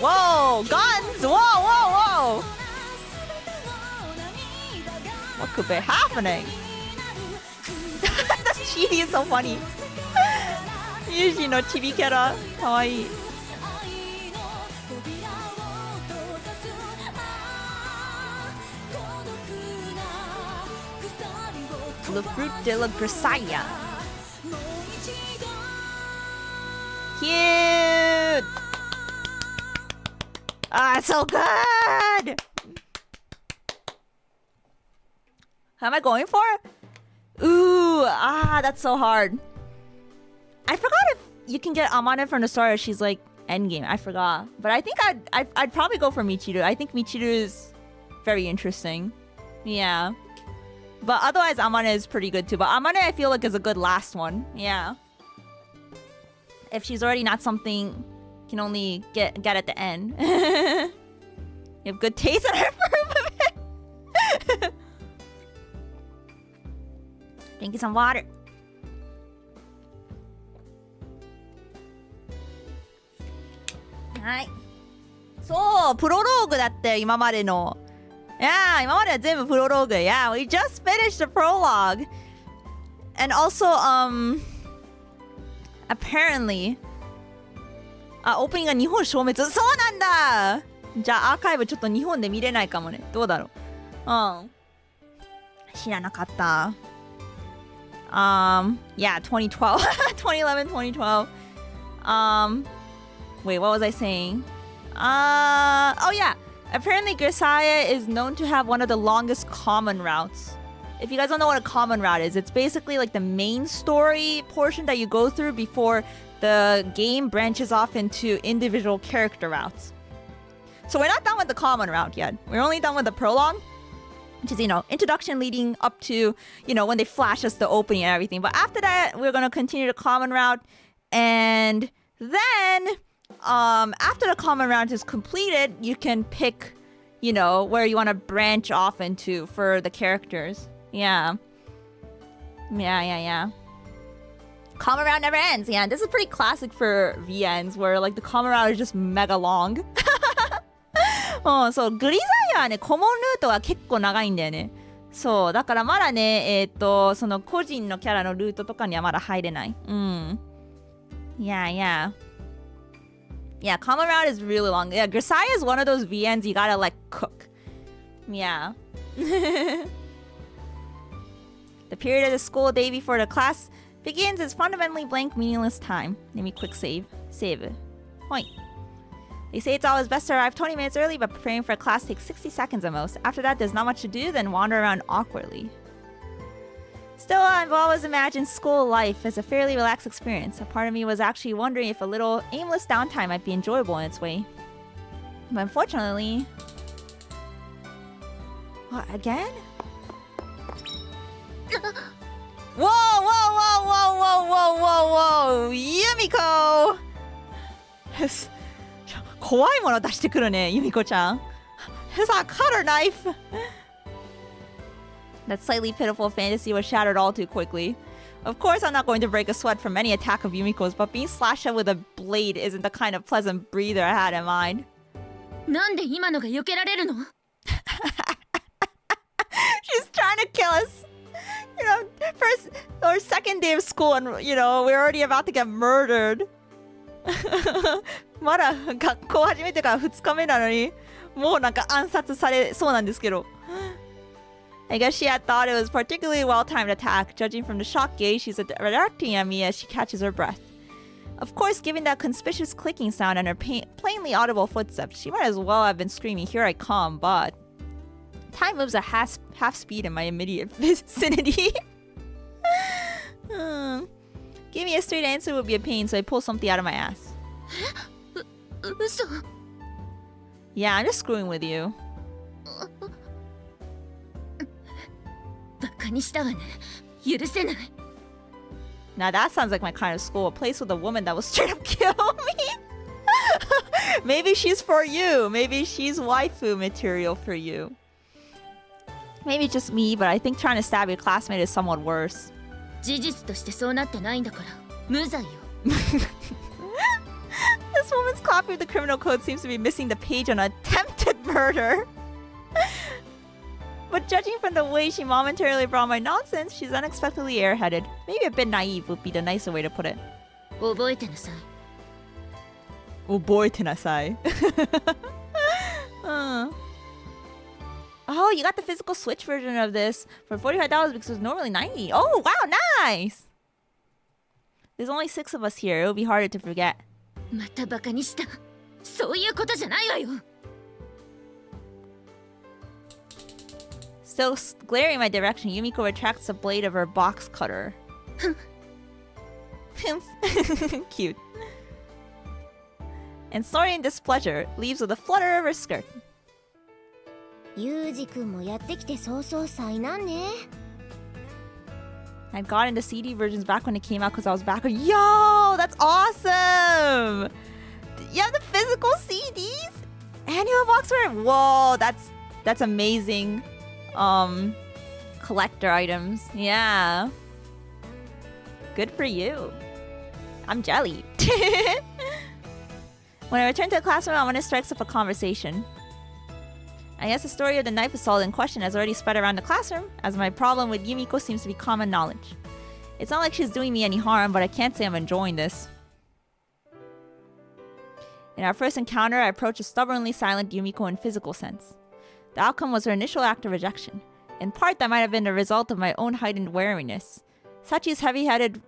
Whoa, guns! Whoa, whoa, whoa! What could be happening? The chibi is so funny. ユージのチビキャラ、かわいい。The fruit de la Grisaia. Cute! Ah, so good! How am I going for? Ooh, that's so hard. I forgot if you can get Amane from the start or she's like endgame. I forgot. But I think I'd probably go for Michiru. I think Michiru is very interesting. Yeah. But otherwise, Amane is pretty good too. But Amane, I feel like, is a good last one. Yeah. If she's already not something you can only get at the end. You have good taste in her for it. Drink you some water. Alright. そう、プロローグだって今までの。Yeah, 今までは全部プロローグ。Yeah, we just finished the prologue. And also, apparently, オープニングが日本消滅。そうなんだ。じゃあアーカイブちょっと日本で見れないかもね。どうだろう。知らなかった。Yeah, 2012. 2011, 2012. Wait, what was I saying? Oh yeah. Apparently, Grisaia is known to have one of the longest common routes. If you guys don't know what a common route is, it's basically like the main story portion that you go through before the game branches off into individual character routes. So we're not done with the common route yet. We're only done with the prologue, which is, introduction leading up to, when they flash us the opening and everything. But after that, we're going to continue the common route. And then, after the common route is completed, you can pick, where you want to branch off into for the characters. Yeah. Common route never ends. Yeah, this is pretty classic for VNs where like the common route is just mega long. そう、グリザイアはね、コモンルートが結構長いんだよね。そう、だからまだね、その個人のキャラのルートとかにはまだ入れない。Yeah, common route is really long. Yeah, Grisaia is one of those VNs you gotta like cook. Yeah. The period of the school day before the class begins is fundamentally blank, meaningless time. Let me quick save. Point. They say it's always best to arrive 20 minutes early, but preparing for a class takes 60 seconds at most. After that, there's not much to do, then wander around awkwardly. Still, I've always imagined school life as a fairly relaxed experience. A part of me was actually wondering if a little aimless downtime might be enjoyable in its way. But unfortunately... What, again? Whoa! Yumiko! 怖いもの出してくるね、ユミコちゃん。It's a cutter knife! That slightly pitiful fantasy was shattered all too quickly. Of course, I'm not going to break a sweat from any attack of Yumiko's, but being slashed at with a blade isn't the kind of pleasant breather I had in mind. なんで今のが避けられるの? She's trying to kill us. First or second day of school, and we're already about to get murdered. まだ学校始めてから2日目なのに、もうなんか暗殺されそうなんですけど。I guess she had thought it was a particularly well-timed attack, judging from the shocked gaze she's directing at me as she catches her breath. Of course, given that conspicuous clicking sound and her plainly audible footsteps, she might as well have been screaming, "Here I come," but time moves at half speed in my immediate vicinity. Give me a straight answer would be a pain, so I pull something out of my ass. 嘘 Yeah, I'm just screwing with you. バカにしたわね。許せない。 Now that sounds like my kind of school, a place with a woman that will straight up kill me. Maybe she's for you. Maybe she's waifu material for you. Maybe it's just me, but I think trying to stab your classmate is somewhat worse. 事実としてそうなってないんだから無罪よ。 This woman's copy of the criminal code seems to be missing the page on attempted murder. But judging from the way she momentarily brought my nonsense, she's unexpectedly airheaded. Maybe a bit naive would be the nicer way to put it. 覚えてなさい。覚えてなさい。Oh, you got the physical Switch version of this for $45 because it's normally $90. Oh, wow, nice! There's only 6 of us here. It'll be harder to forget. またバカにした。そういうことじゃないわよ。 Still glaring in my direction, Yumiko retracts the blade of her box cutter. Cute. And snorting in displeasure, leaves with a flutter of her skirt. ユージ君もやってきてそうそう災難ね。I got into CD versions back when it came out because I was back. Yo, that's awesome! You have the physical CDs? Annual box art? Whoa, that's amazing. Collector items. Yeah. Good for you. I'm jelly. When I return to the classroom, I want to strike up a conversation. I guess the story of the knife assault in question has already spread around the classroom, as my problem with Yumiko seems to be common knowledge. It's not like she's doing me any harm, but I can't say I'm enjoying this. In our first encounter, I approached a stubbornly silent Yumiko in physical sense. The outcome was her initial act of rejection. In part, that might have been the result of my own heightened wariness. Sachi's heavy-handed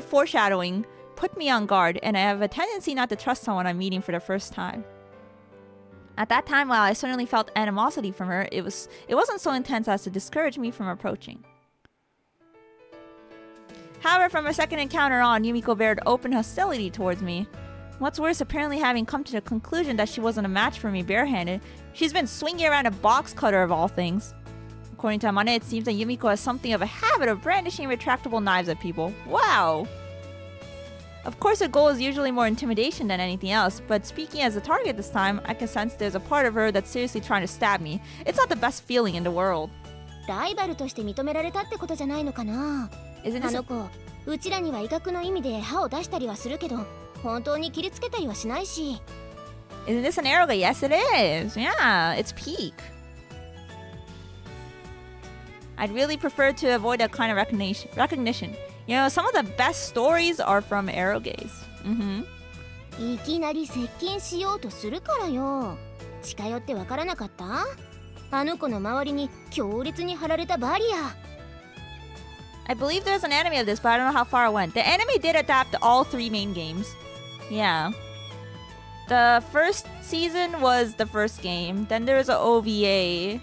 foreshadowing put me on guard, and I have a tendency not to trust someone I'm meeting for the first time. At that time, while I certainly felt animosity from her, it wasn't so intense as to discourage me from approaching. However, from our second encounter on, Yumiko bared open hostility towards me. What's worse, apparently having come to the conclusion that she wasn't a match for me barehanded, she's been swinging around a box cutter of all things. According to Amane, it seems that Yumiko has something of a habit of brandishing retractable knives at people. Wow! Of course, her goal is usually more intimidation than anything else, but speaking as a target this time, I can sense there's a part of her that's seriously trying to stab me. It's not the best feeling in the world. ライバルとして認められたってことじゃないのかな。Isn't あ this の子、うちらには威嚇の意味で歯を出したりはするけど、本当に切りつけたりはしないし。Isn't this an arrow? Yes, it is. Yeah, it's peak. I'd really prefer to avoid that kind of recognition. You know, some of the best stories are from arrow gaze. いきなり接近しようとするからよ。近寄ってわからなかった？あの子の周りに強烈に張られたバリア。I believe there's an anime of this, but I don't know how far it went. The anime did adapt all 3 main games. Yeah. The first season was the first game. Then there was an OVA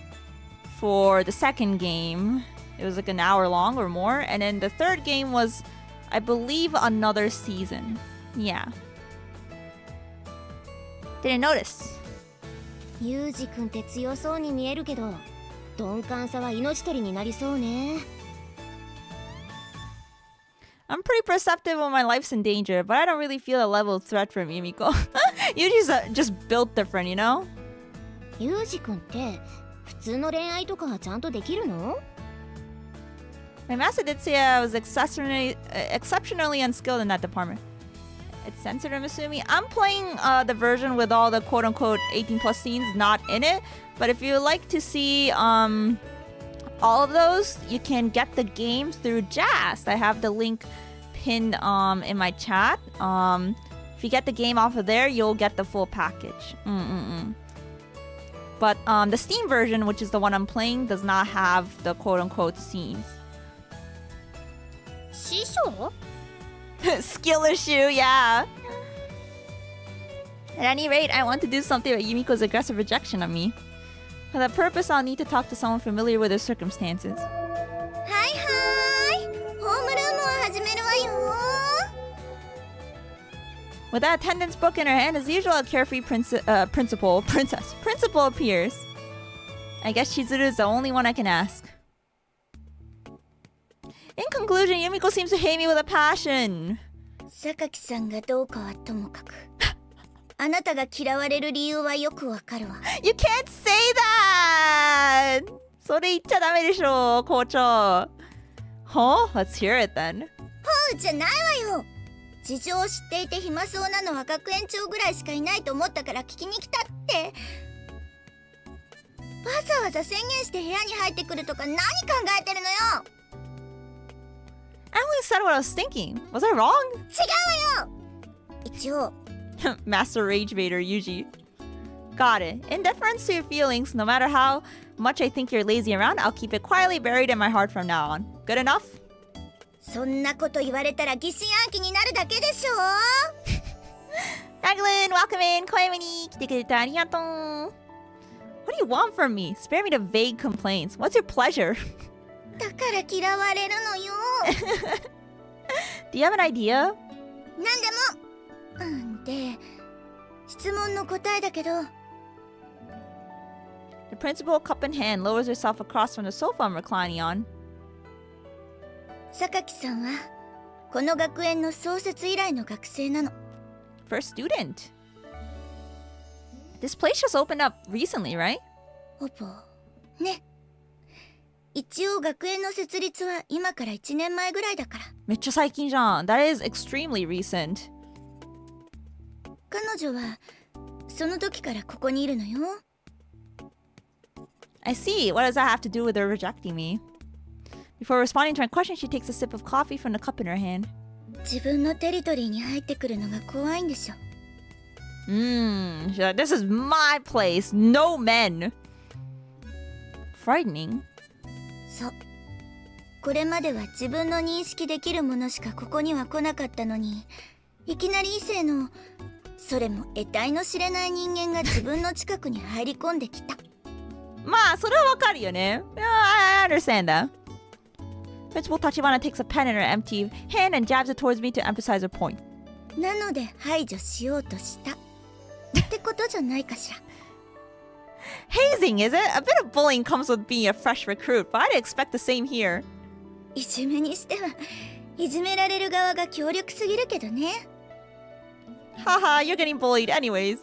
for the second game. It was like an hour long or more. And then the third game was, I believe, another season. Yeah. Didn't notice. ユージ君って強そうに見えるけど、鈍感さは命取りになりそうね。I'm pretty perceptive when my life's in danger, but I don't really feel a level of threat from Yumiko. You just built different, you know? ユージ君って普通の恋愛とかちゃんとできるの？ My master did say I was exceptionally unskilled in that department. It's censored, I'm assuming. I'm playing the version with all the quote-unquote 18+ scenes not in it. But if you like to see all of those, you can get the games through Jazz. I have the link pinned in my chat. If you get the game off of there, you'll get the full package. But the Steam version, which is the one I'm playing, does not have the quote-unquote scenes. 師匠？ Skill issue, yeah. At any rate, I want to do something about Yumiko's aggressive rejection of me. For that purpose, I'll need to talk to someone familiar with her circumstances. はいはい。ホームルームを始めるわよ。 With that attendance book in her hand, as usual, a carefree principal appears. I guess Chizuru is the only one I can ask. In conclusion, Yumiko seems to hate me with a passion. 榊さんがどうかはともかく。あなたが嫌われる理由はよくわかるわ。You can't say that! それ言っちゃダメでしょ、校長。Huh? Let's hear it then. ほうじゃないわよ。事情を知っていて暇そうなのは学園長ぐらいしかいないと思ったから聞きに来たって。わざわざ宣言して部屋に入ってくるとか何考えてるのよ。I only said what I was thinking. Was I wrong? 違うわよ。一応。Master Rage Vader, Yuji. Got it. In deference to your feelings, no matter how much I think you're lazy around, I'll keep it quietly buried in my heart from now on. Good enough? そんなこと言われたら疑心暗鬼になるだけでしょ。Raglan, welcome in. 声見に来てくれてありがとう。What do you want from me? Spare me the vague complaints. What's your pleasure? だから嫌われるのよ。Do you have an idea? なんでも。で、質問の答えだけど。The principal, cup in hand, lowers herself across from the sofa I'm reclining on. 榊さんはこの学園の創設以来の学生なの。 First student. This place just opened up recently, right? ほぼね。一応学園の設立は今から1年前ぐらいだから。めっちゃ最近じゃん。That is extremely recent. 彼女はその時からここにいるのよ。I see. What does that have to do with her rejecting me? Before responding to my question, she takes a sip of coffee from the cup in her hand. 自分のテリトリーに入ってくるのが怖いんでしょ。She's like, this is my place. No men. Frightening. そう。これまでは自分の認識できるものしかここには来なかったのに、いきなり異性の、それも得体の知れない人間が自分の近くに入り込んできた。まあ、それはわかるよね。I understand that. Principal Tachibana takes a pen in her empty hand and jabs it towards me to emphasize her point. なので排除しようとした。ってことじゃないかしら。Hazing, is it? A bit of bullying comes with being a fresh recruit, but I'd expect the same here. いじめにしては、いじめられる側が強力すぎるけどね。Haha, you're getting bullied anyways.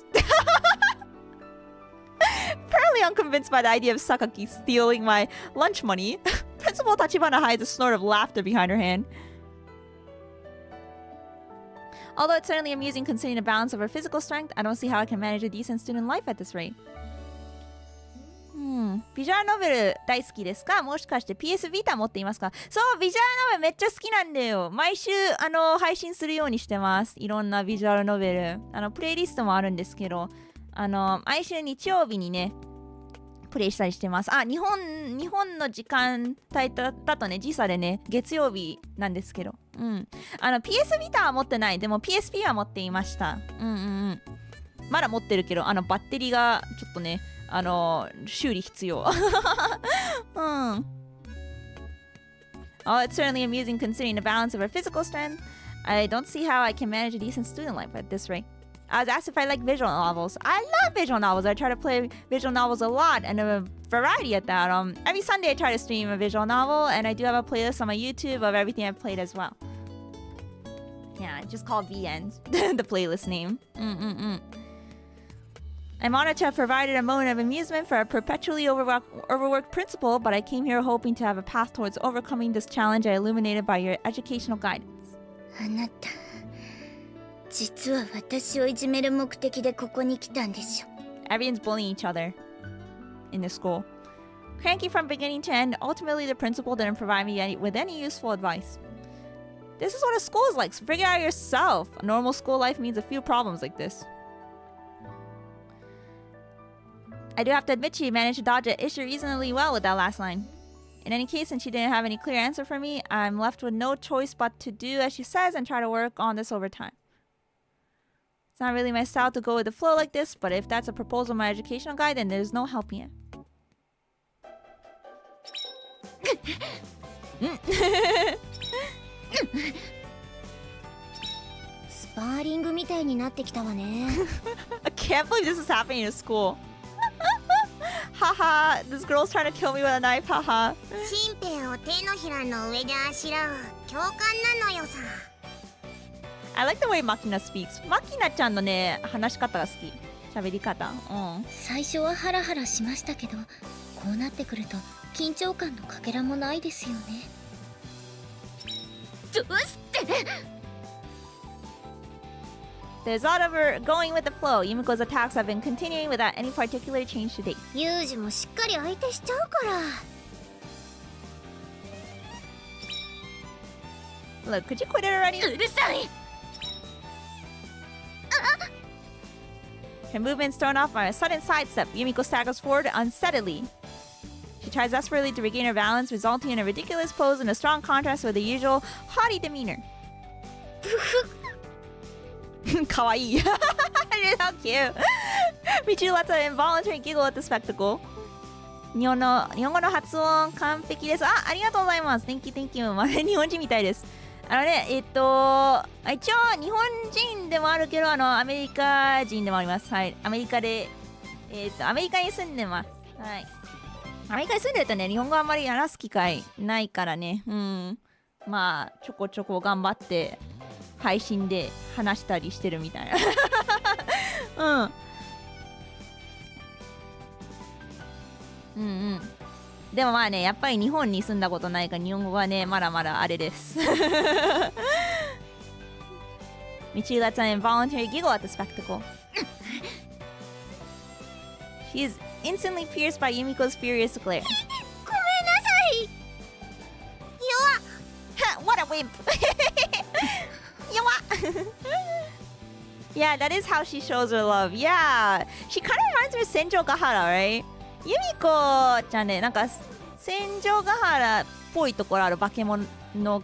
Apparently unconvinced by the idea of Sakaki stealing my lunch money, Principal Tachibana hides a snort of laughter behind her hand. Although it's certainly amusing considering the balance of her physical strength, I don't see how I can manage a decent student life at this rate. ビジュアルノベル大好きですか？もしかして PS ビータ持っていますか？そう、ビジュアルノベルめっちゃ好きなんだよ。毎週配信するようにしてます。いろんなビジュアルノベル。プレイリストもあるんですけど、毎週日曜日にね、プレイしたりしてます。日本の時間帯だとね、時差でね、月曜日なんですけど。PS ビータは持ってない。でも PSP は持っていました。まだ持ってるけど、バッテリーがちょっとね、修理必要。Oh, it's certainly amusing considering the balance of her physical strength. I don't see how I can manage a decent student life at this rate. I was asked if I like visual novels. I love visual novels. I try to play visual novels a lot and a variety at that. Every Sunday I try to stream a visual novel, and I do have a playlist on my YouTube of everything I've played as well. Yeah, just called VNs, the playlist name. I'm honored to have provided a moment of amusement for a perpetually overworked principal, but I came here hoping to have a path towards overcoming this challenge I illuminated by your educational guidance. あなた、実は私をいじめる目的でここに来たんでしょ。Everyone's bullying each other in this school. Cranky from beginning to end, ultimately the principal didn't provide me with any useful advice. This is what a school is like, so figure it out yourself. A normal school life means a few problems like this. I do have to admit she managed to dodge the issue reasonably well with that last line. In any case, since she didn't have any clear answer for me, I'm left with no choice but to do as she says and try to work on this over time. It's not really my style to go with the flow like this, but if that's a proposal in my educational guide, then there's no helping it. Sparring みたいになってきたわね。I can't believe this is happening in school. Haha, this girl's trying to kill me with a knife, haha. 新兵を手のひらの上であしらう教官なのよさ。I like the way Makina speaks. Makina ちゃんのね、話し方が好き。喋り方。最初はハラハラしましたけど、こうなってくると緊張感のかけらもないですよね。どうして？ There's all of her going with the flow. Yumiko's attacks have been continuing without any particular change to date. ユージもしっかり相手しちゃうから。 Look, could you quit it already? うるさい。Her movement's thrown off by a sudden sidestep. Yumiko staggers forward unsteadily. She tries desperately to regain her balance, resulting in a ridiculous pose in a strong contrast with the usual haughty demeanor. Kawaii. How cute. Michiru lets an involuntary giggle at the spectacle. 日本語の発音完璧です。ありがとうございます。Thank you, thank you. まるで日本人みたいです。一応日本人でもあるけどアメリカ人でもあります。はい。アメリカでアメリカに住んでます。はい。アメリカに住んでるとね、日本語あんまり話す機会ないからね。まあちょこちょこ頑張って配信で話したりしてるみたいなうんうんでもまあねやっぱり日本に住んだことないから日本語はねまだまだあれですMichi lets an involuntary giggle at the spectacle. She is instantly pierced by Yumiko's furious glare. ごめんなさい。弱っ。What a wimp! Yeah, that is how she shows her love. Yeah, she kind of reminds me of Senjo Gahara, right? Yumiko ちゃんね、なんかSenjo Gahara っぽいところある化け物語の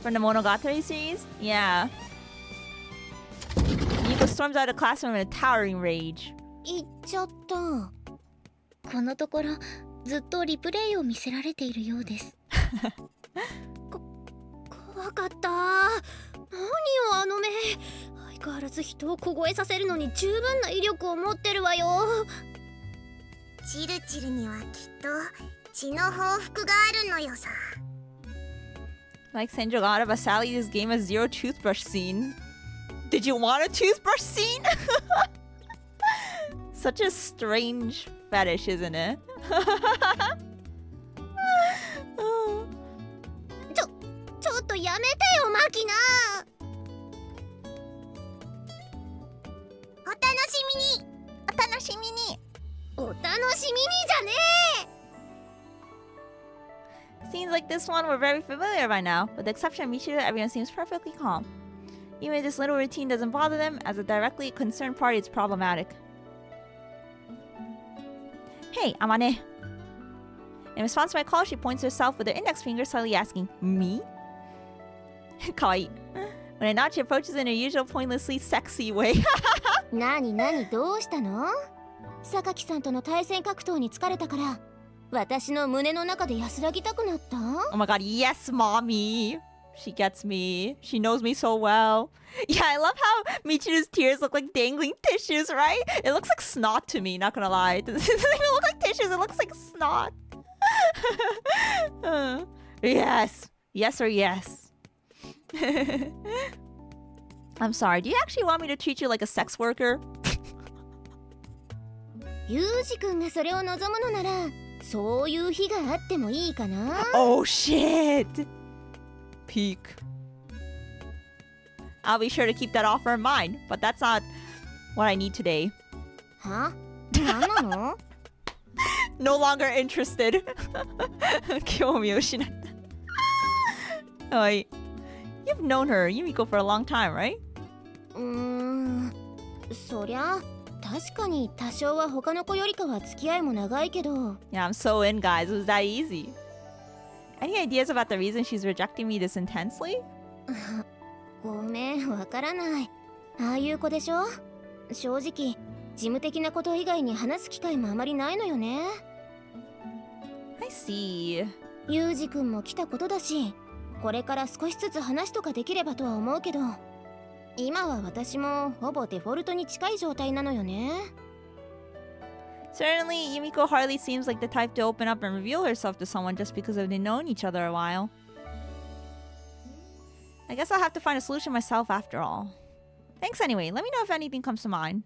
from the Monogatari series. Yeah. Yumiko storms out of the classroom in a towering rage. 言っちゃった。このところずっとリプレイを見せられているようです。怖かった。何よあの目。相変わらず人を凍えさせるのに十分な威力を持ってるわよ。チルチルにはきっと血の報復があるのよさ。Like Senjo Gahara, but sadly this game has zero toothbrush scene. Did you want a toothbrush scene? Such a strange fetish, isn't it? ちょっとやめてよマキナ。お楽しみに。お楽しみに。お楽しみにじゃねえ。 Scenes like this one were very familiar by now. With the exception of Michiru, everyone seems perfectly calm. Even if this little routine doesn't bother them, as a directly concerned party, it's problematic. Hey, Amane. In response to my call, she points to herself with her index finger, slightly asking, Me? Kawaii. When I nod, she approaches in her usual pointlessly sexy way. 何どうしたの？榊さんとの対戦格闘に疲れたから私の胸の中で安らぎたくなった？ Oh my god, yes, mommy. She gets me. She knows me so well. Yeah, I love how Michiru's tears look like dangling tissues, right? It looks like snot to me, not gonna lie. It doesn't even look like tissues, it looks like snot. Yes. Yes or yes. I'm sorry, do you actually want me to treat you like a sex worker? ユージ君がそれを望むのならそういう日があってもいいかな。 Oh shit! Peak. I'll be sure to keep that offer in mind, but that's not what I need today. は？何なの？ No longer interested. 興味を失ったはい。You've known her, Yumiko, for a long time, right? そりゃ確かに多少は他の子よりかは付き合いも長いけど。 Yeah, I'm so in, guys. It was that easy. Any ideas about the reason she's rejecting me this intensely? ごめん、わからない。ああいう子でしょ？正直、事務的なこと以外に話す機会もあまりないのよね。I see. ユージ君も来たことだし、これから少しずつ話とかできればとは思うけど、今は私もほぼデフォルトに近い状態なのよね。Certainly, Yumiko hardly seems like the type to open up and reveal herself to someone just because they've known each other a while. I guess I'll have to find a solution myself after all. Thanks anyway. Let me know if anything comes to mind.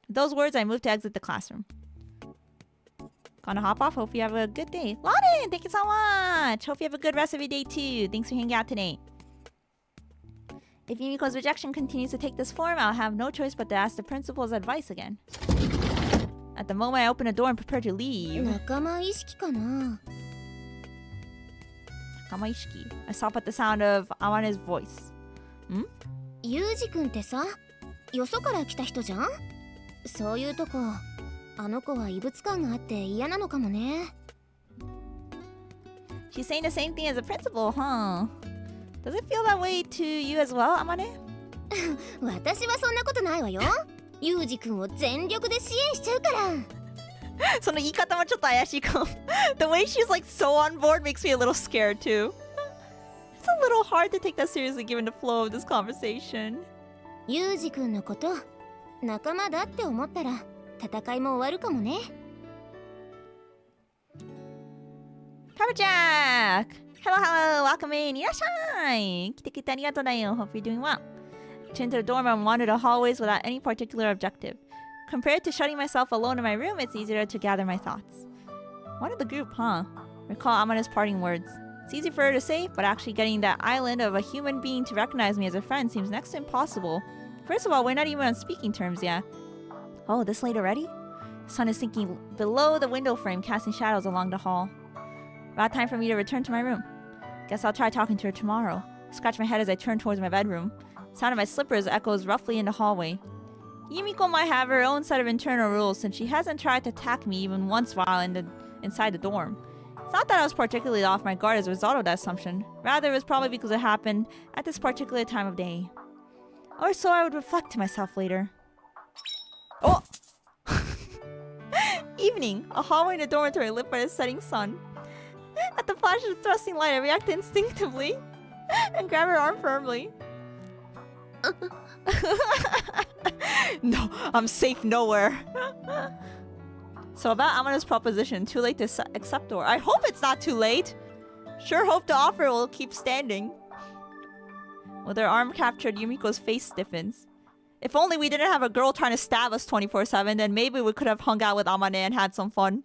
With those words, I move to exit the classroom. Gonna hop off. Hope you have a good day. Lauren, thank you so much. Hope you have a good rest of your day too. Thanks for hanging out today. If Yumiko's rejection continues to take this form, I'll have no choice but to ask the principal's advice again. At the moment I open the door and prepare to leave. 仲間意識かな。 Kamaishiki. I stop at the sound of Amane's voice. ユージ君ってさ、よそから来た人じゃん？そういうとこ、あの子は異物感があって嫌なのかもね。She's saying the same thing as the principal, huh? Does it feel that way to you as well, Amane? 私はそんなことないわよ。ユージ君を全力で支援しちゃうから。その言い方もちょっと怪しいかも。The way she's like so on board makes me a little scared too. It's a little hard to take that seriously given the flow of this conversation. ユージ君のこと仲間だって思ったら戦いも終わるかもね。Pepperjack! Hello, welcome in. Irashai! Kite arigatou dayon. Hope you're doing well. To enter the dorm and wander the hallways without any particular objective. Compared to shutting myself alone in my room, it's easier to gather my thoughts. One of the group, huh? Recall Amana's parting words. It's easy for her to say, but actually getting that island of a human being to recognize me as a friend seems next to impossible. First of all, we're not even on speaking terms yet. Oh, this late already? The sun is sinking below the window frame, casting shadows along the hall. About time for me to return to my room. Guess I'll try talking to her tomorrow. Scratch my head as I turn towards my bedroom. Sound of my slippers echoes roughly in the hallway. Yumiko might have her own set of internal rules since she hasn't tried to attack me even once while inside the dorm. It's not that I was particularly off my guard as a result of that assumption. Rather, it was probably because it happened at this particular time of day. Or so I would reflect to myself later. Oh! Evening. A hallway in a dormitory lit by the setting sun. At the flash of the thrusting light, I react instinctively and grab her arm firmly. No, I'm safe nowhere. So about Amana's proposition, too late to accept or I hope it's not too late. Sure hope the offer will keep standing. With her arm captured, Yumiko's face stiffens. If only we didn't have a girl trying to stab us 24/7, then maybe we could have hung out with Amane and had some fun.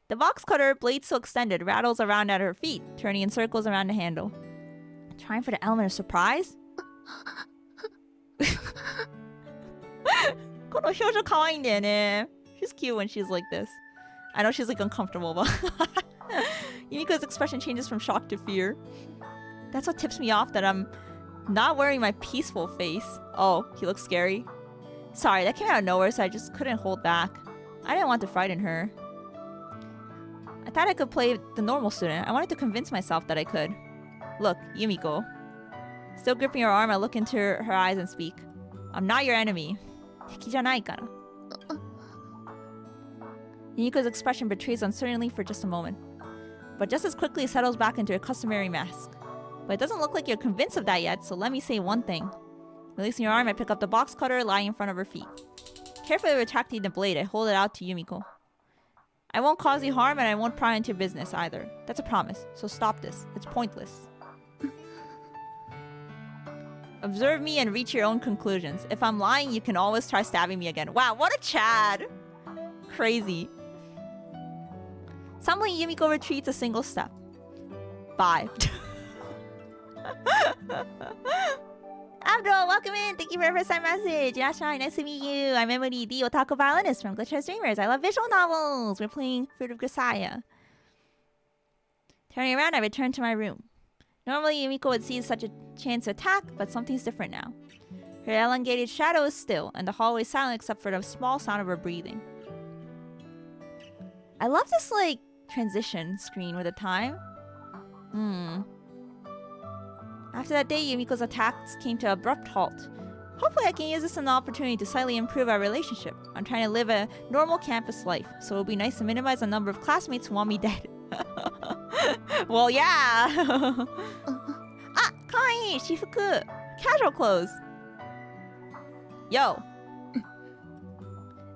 The box cutter, blade still extended, rattles around at her feet, turning in circles around the handle. Trying for the element of surprise? この表情可愛いんだよね. She's cute when she's like this. I know she's like uncomfortable, but Yumiko's expression changes from shock to fear. That's what tips me off that I'm not wearing my peaceful face. Oh, he looks scary. Sorry, that came out of nowhere, so I just couldn't hold back. I didn't want to frighten her. I thought I could play the normal student. I wanted to convince myself that I could. Look, Yumiko. Still gripping her arm, I look into her eyes and speak. I'm not your enemy. 敵じゃないから. Yumiko's expression betrays uncertainty for just a moment. But just as quickly it settles back into a customary mask. But it doesn't look like you're convinced of that yet, so let me say one thing. Releasing your arm, I pick up the box cutter lying in front of her feet. Carefully retracting the blade, I hold it out to Yumiko. I won't cause you harm and I won't pry into your business either. That's a promise, so stop this. It's pointless. Observe me and reach your own conclusions. If I'm lying, you can always try stabbing me again. Wow, what a Chad! Crazy. Suddenly, Yumiko retreats a single step. Bye. Abdul, welcome in. Thank you for your first time message. Yashai, nice to meet you. I'm Emuri, the otaku violinist from Glitch Streamers. I love visual novels. We're playing Fruit of Grisaia. Turning around, I return to my room. Normally, Yumiko would seize such a chance to attack, but something's different now. Her elongated shadow is still, and the hallway is silent except for the small sound of her breathing. I love this, like, transition screen with the time. After that day, Yumiko's attacks came to an abrupt halt. Hopefully I can use this as an opportunity to slightly improve our relationship. I'm trying to live a normal campus life, so it'll be nice to minimize the number of classmates who want me dead. Well, yeah! Ah, kawaii! Shifuku! Casual clothes! Yo!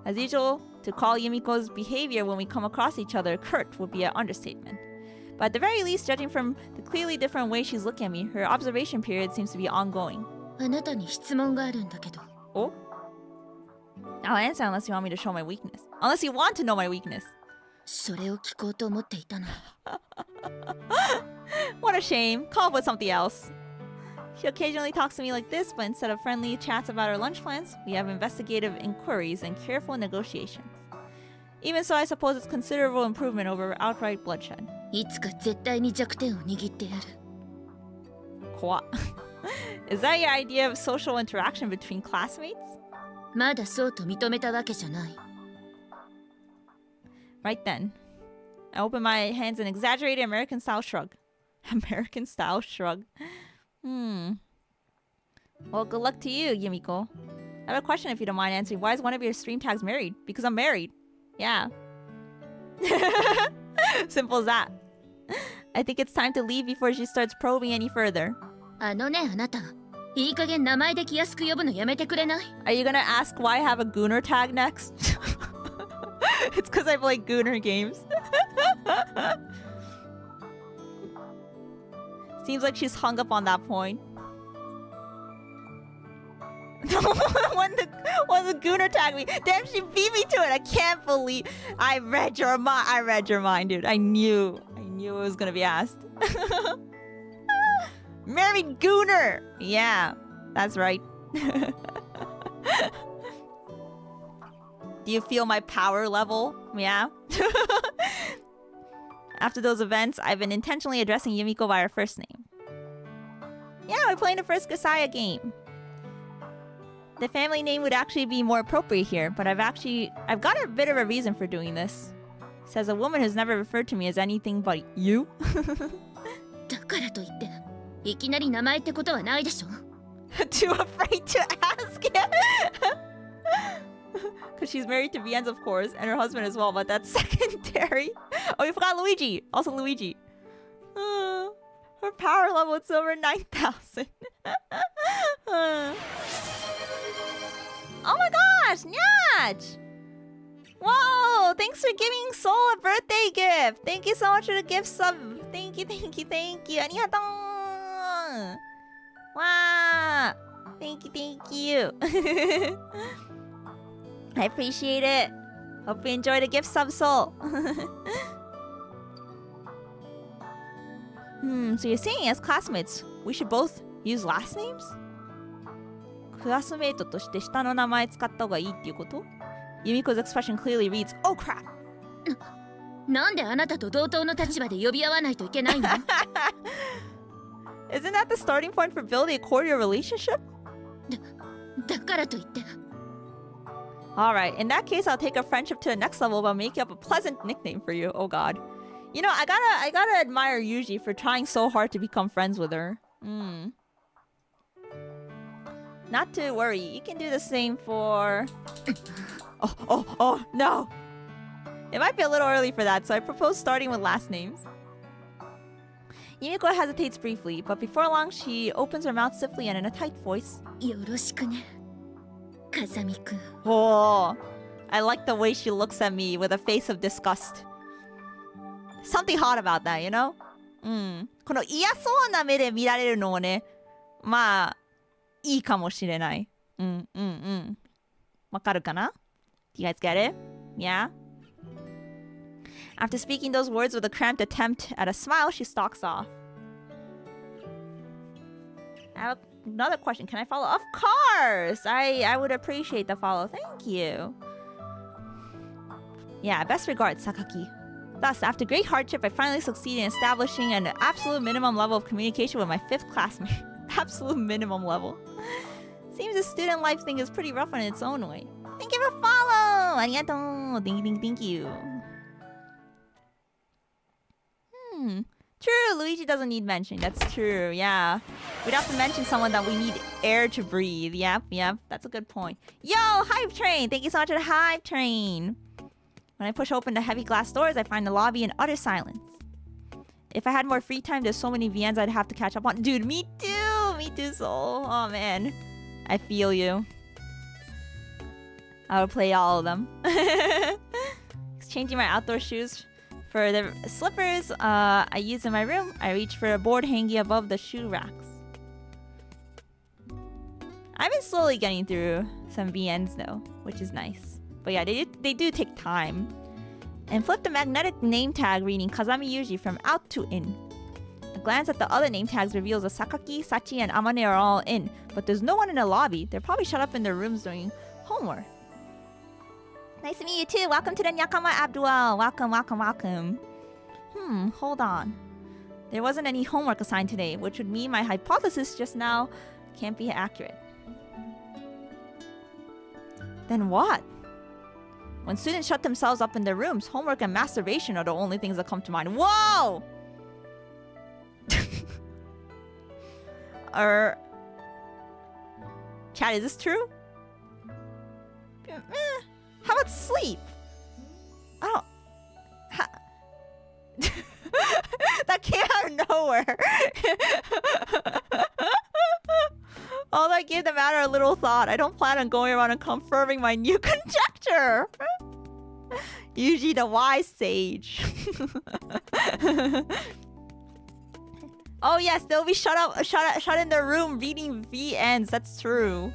As usual, to call Yumiko's behavior when we come across each other curt would be an understatement. But at the very least, judging from the clearly different way she's looking at me, her observation period seems to be ongoing. あなたに質問があるんだけど。 Oh? I'll answer unless you want me to show my weakness. Unless you want to know my weakness. それを聞こうと思っていたの。 What a shame. Call up with something else. She occasionally talks to me like this, but instead of friendly chats about our lunch plans, we have investigative inquiries and careful negotiations. Even so, I suppose it's considerable improvement over outright bloodshed. いつか絶対に弱点を握ってやる。 What? Is that your idea of social interaction between classmates? まだそうと認めたわけじゃない。 Right then. I open my hands in an exaggerated American-style shrug. American-style shrug. Well, good luck to you, Yumiko. I have a question if you don't mind answering. Why is one of your stream tags married? Because I'm married. Yeah. Simple as that. I think it's time to leave before she starts probing any further. あのね、あなた。いい加減名前で気安く呼ぶのやめてくれない？ Are you gonna ask why I have a Gooner tag next? It's because I play Gooner games. Seems like she's hung up on that point. when the Gooner tagged me, damn, she beat me to it. I can't believe I read your mind, dude. I knew it was gonna be asked. Marry Gooner. Yeah, that's right. Do you feel my power level? Yeah. After those events, I've been intentionally addressing Yumiko by her first name. Yeah, we're playing the first Grisaia game. The family name would actually be more appropriate here, but I've got a bit of a reason for doing this. Says a woman who's never referred to me as anything but you. だからといっていきなり名前ってことはないでしょ Too afraid to ask it. Because she's married to Vien's, of course, and her husband as well, but that's secondary. Oh, we forgot Luigi. Also Luigi. Her power level is over 9,000. Oh my gosh, Nyach! Whoa, thanks for giving Soul a birthday gift. Thank you so much for the gift sub. Thank you. Arigatou. Wow. Thank you. I appreciate it. Hope you enjoy the gift sub, Soul. So you're saying as classmates, we should both use last names? クラスメイトとして下の名前使った方がいいっていうこと? Yumiko's expression clearly reads, "Oh crap!" なんであなたと同等の立場で呼び合わないといけないの Isn't that the starting point for building a cordial relationship? だからといって Alright, in that case, I'll take our friendship to the next level by making up a pleasant nickname for you. Oh god. You know, I gotta admire Yuji for trying so hard to become friends with her. Not to worry, you can do the same for... Oh, no! It might be a little early for that, so I propose starting with last names. Yumiko hesitates briefly, but before long, she opens her mouth stiffly and in a tight voice. よろしくね風見くん Oh, I like the way she looks at me with a face of disgust. Something hot about that, you know? この嫌そうな目で見られるのもね、まあ、いいかもしれない。わかるかな? Do you guys get it? Yeah? After speaking those words with a cramped attempt at a smile, she stalks off. I have another question. Can I follow? Of course! I would appreciate the follow. Thank you. Yeah, best regards, Sakaki. Thus, after great hardship, I finally succeeded in establishing an absolute minimum level of communication with my 5th classmate. Absolute minimum level. Seems the student life thing is pretty rough in its own way. Thank you for follow! Arigatou! Thank you. True, Luigi doesn't need mentioning. That's true, yeah. We'd have to mention someone that we need air to breathe. Yep. That's a good point. Yo, Hype Train! Thank you so much for the Hype Train. When I push open the heavy glass doors, I find the lobby in utter silence. If I had more free time, there's so many VNs I'd have to catch up on. Dude, me too! Me too, Soul. Oh, man. I feel you. I would play all of them. Exchanging my outdoor shoes for the slippers I use in my room, I reach for a board hanging above the shoe racks. I've been slowly getting through some VNs though, which is nice. But yeah, they do take time. And flip the magnetic name tag reading Kazami Yuji from out to in. A glance at the other name tags reveals that Sakaki, Sachi, and Amane are all in, but there's no one in the lobby. They're probably shut up in their rooms doing homework. Nice to meet you too. Welcome to the Nyakama Abdul. Welcome. Hold on. There wasn't any homework assigned today, which would mean my hypothesis just now can't be accurate. Then what? When students shut themselves up in their rooms, homework and masturbation are the only things that come to mind. Whoa! Chat, is this true? How about sleep? I don't... That came out of nowhere. All that gave the matter a little thought. I don't plan on going around and confirming my new conjecture. Usually the wise sage. Oh yes, they'll be shut in their room reading VNs. That's true.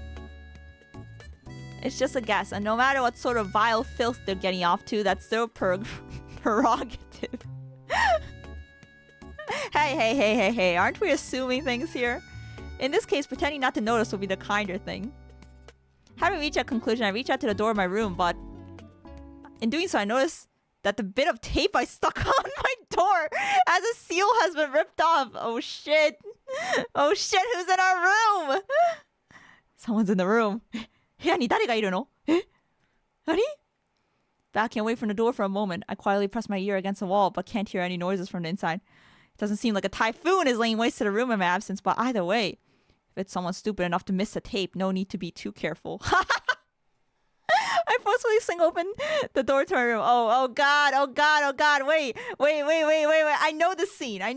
It's just a guess, and no matter what sort of vile filth they're getting off to, that's their prerogative. Hey, aren't we assuming things here? In this case, pretending not to notice will be the kinder thing. Having reached that conclusion, I reached out to the door of my room, but in doing so, I noticed that the bit of tape I stuck on my door as a seal has been ripped off. Oh shit. Oh shit, who's in our room? Someone's in the room. 部屋に誰がいるの? Nani? Backing away from the door for a moment, I quietly press my ear against the wall, but can't hear any noises from the inside. It doesn't seem like a typhoon is laying waste to the room in my absence, but either way, if it's someone stupid enough to miss the tape, no need to be too careful. I forcefully swing open the door to my room. Oh god. Wait. I know the scene. Are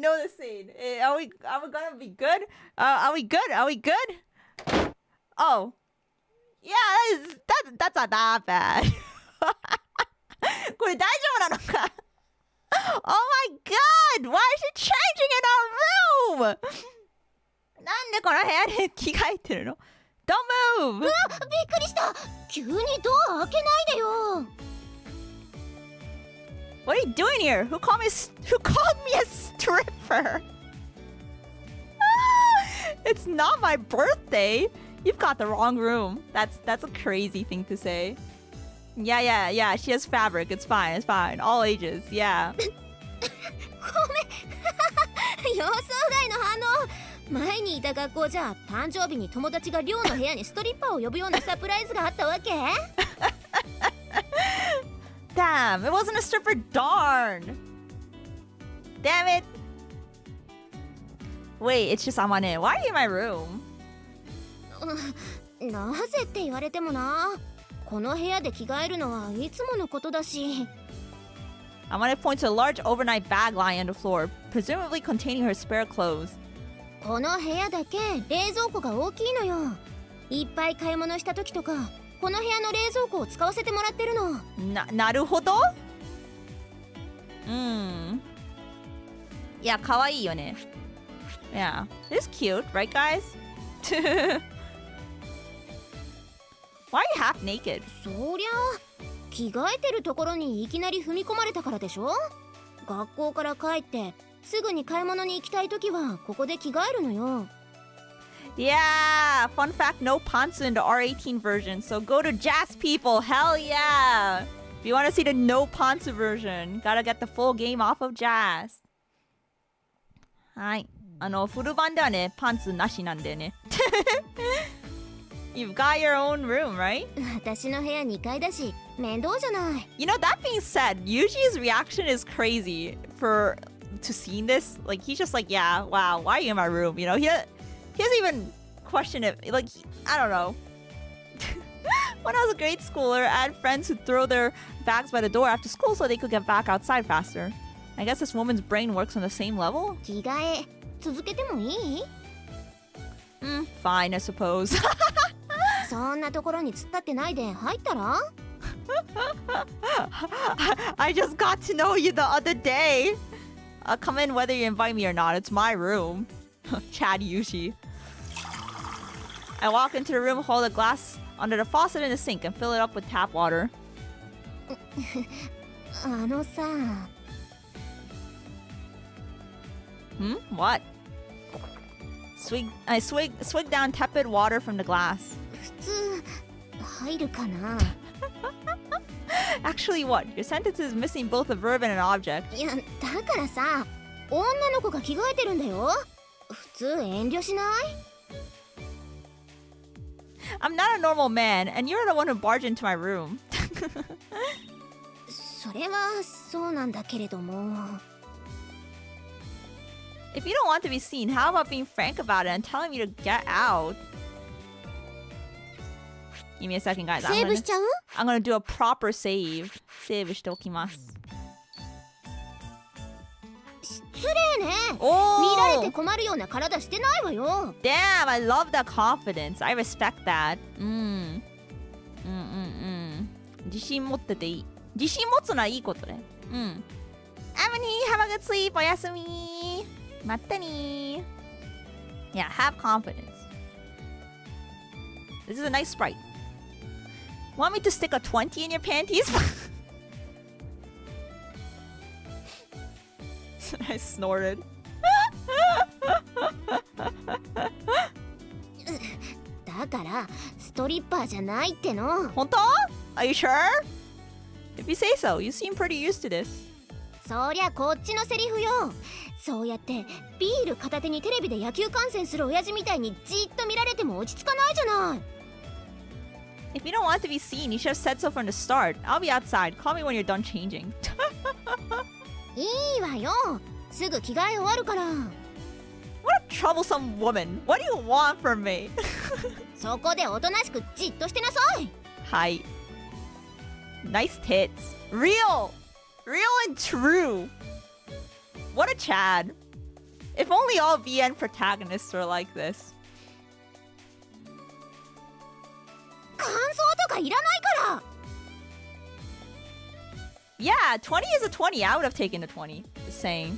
we gonna be good? Are we good? Oh. Yeah, that's not that bad. これ大丈夫なのか? Oh my god! Why is she changing in our room? なんでこの部屋で着替えてるの? Don't move! びっくりした。急にドア開けないでよ。What are you doing here? Who called me a stripper? It's not my birthday. You've got the wrong room. That's a crazy thing to say. Yeah. She has fabric. It's fine. All ages. Yeah. ごめん。予想外の反応。前にいた学校じゃ誕生日に友達が寮の部屋にストリッパーを呼ぶようなサプライズがあったわけ？ Damn, it wasn't a stripper. Darn. Damn it. Wait, it's just Amane. Why are you in my room? なぜって言われてもな。この部屋で着替えるのはいつものことだし。Amane points to a large overnight bag lying on the floor, presumably containing her spare clothes. この部屋だけ冷蔵庫が大きいのよ。いっぱい買い物した時とか、この部屋の冷蔵庫を使わせてもらってるの。なるほど。いや、可愛いよね。Yeah, this is cute, right, guys? Why are you half naked? そりゃ着替えてるところにいきなり踏み込まれたからでしょ。学校から帰ってすぐに買い物に行きたいときはここで着替えるのよ。Yeah, fun fact, no pantsu in the R18 version, so go to Jazz people, hell yeah! If you want to see the no pantsu version, gotta get the full game off of Jazz. はい。フル版ではね、パンツなしなんでね。You've got your own room, right? 私の部屋2階だし、面倒じゃない。You know, that being said, Yuji's reaction is crazy to seeing this. Like, he's just like, yeah, wow, why are you in my room? You know, he doesn't even question it. Like, I don't know. When I was a grade schooler, I had friends who'd throw their bags by the door after school so they could get back outside faster. I guess this woman's brain works on the same level? 着替え、続けてもいい？ Fine, I suppose. そんなところに突っ立ってないで入ったら？ I just got to know you the other day. I'll come in whether you invite me or not. It's my room. Chad Yushi. I walk into the room, hold a glass under the faucet in the sink, and fill it up with tap water. あのさ。What? I swig down tepid water from the glass. 普通入るかな？ Actually, what? Your sentence is missing both a verb and an object. いや、だからさ、女の子が着替えてるんだよ。普通遠慮しない？ I'm not a normal man, and you're the one who barged into my room. それはそうなんだけれども。If you don't want to be seen, how about being frank about it and telling me to get out? Give me a second, guys. セーブしちゃう？ I'm gonna do a proper save. セーブしておきます。失礼ね。Oh! 見られて困るような体してないわよ。Damn, I love that confidence. I respect that. 自信持ってていい。自信持つのはいいことね。Emily, have a good sleep. おやすみ。Matani. Yeah, have confidence. This is a nice sprite. Want me to stick a 20 in your panties? I snorted. だからストリッパーじゃないっての。本当? Are you sure? If you say so, you seem pretty used to this. そりゃこっちのセリフよ。そうやってビール片手にテレビで野球観戦する親父みたいにじっと見られても落ち着かないじゃない。If you don't want to be seen, you should have said so from the start. I'll be outside. Call me when you're done changing. いいわよ。すぐ着替え終わるから。What a troublesome woman. What do you want from me? そこでおとなしくじっとしてなさい。Hi. Nice tits. Real. Real and true. What a Chad. If only all VN protagonists were like this. 感想とかいらないから。Yeah, 20 is a 20. I would have taken a 20. Just saying.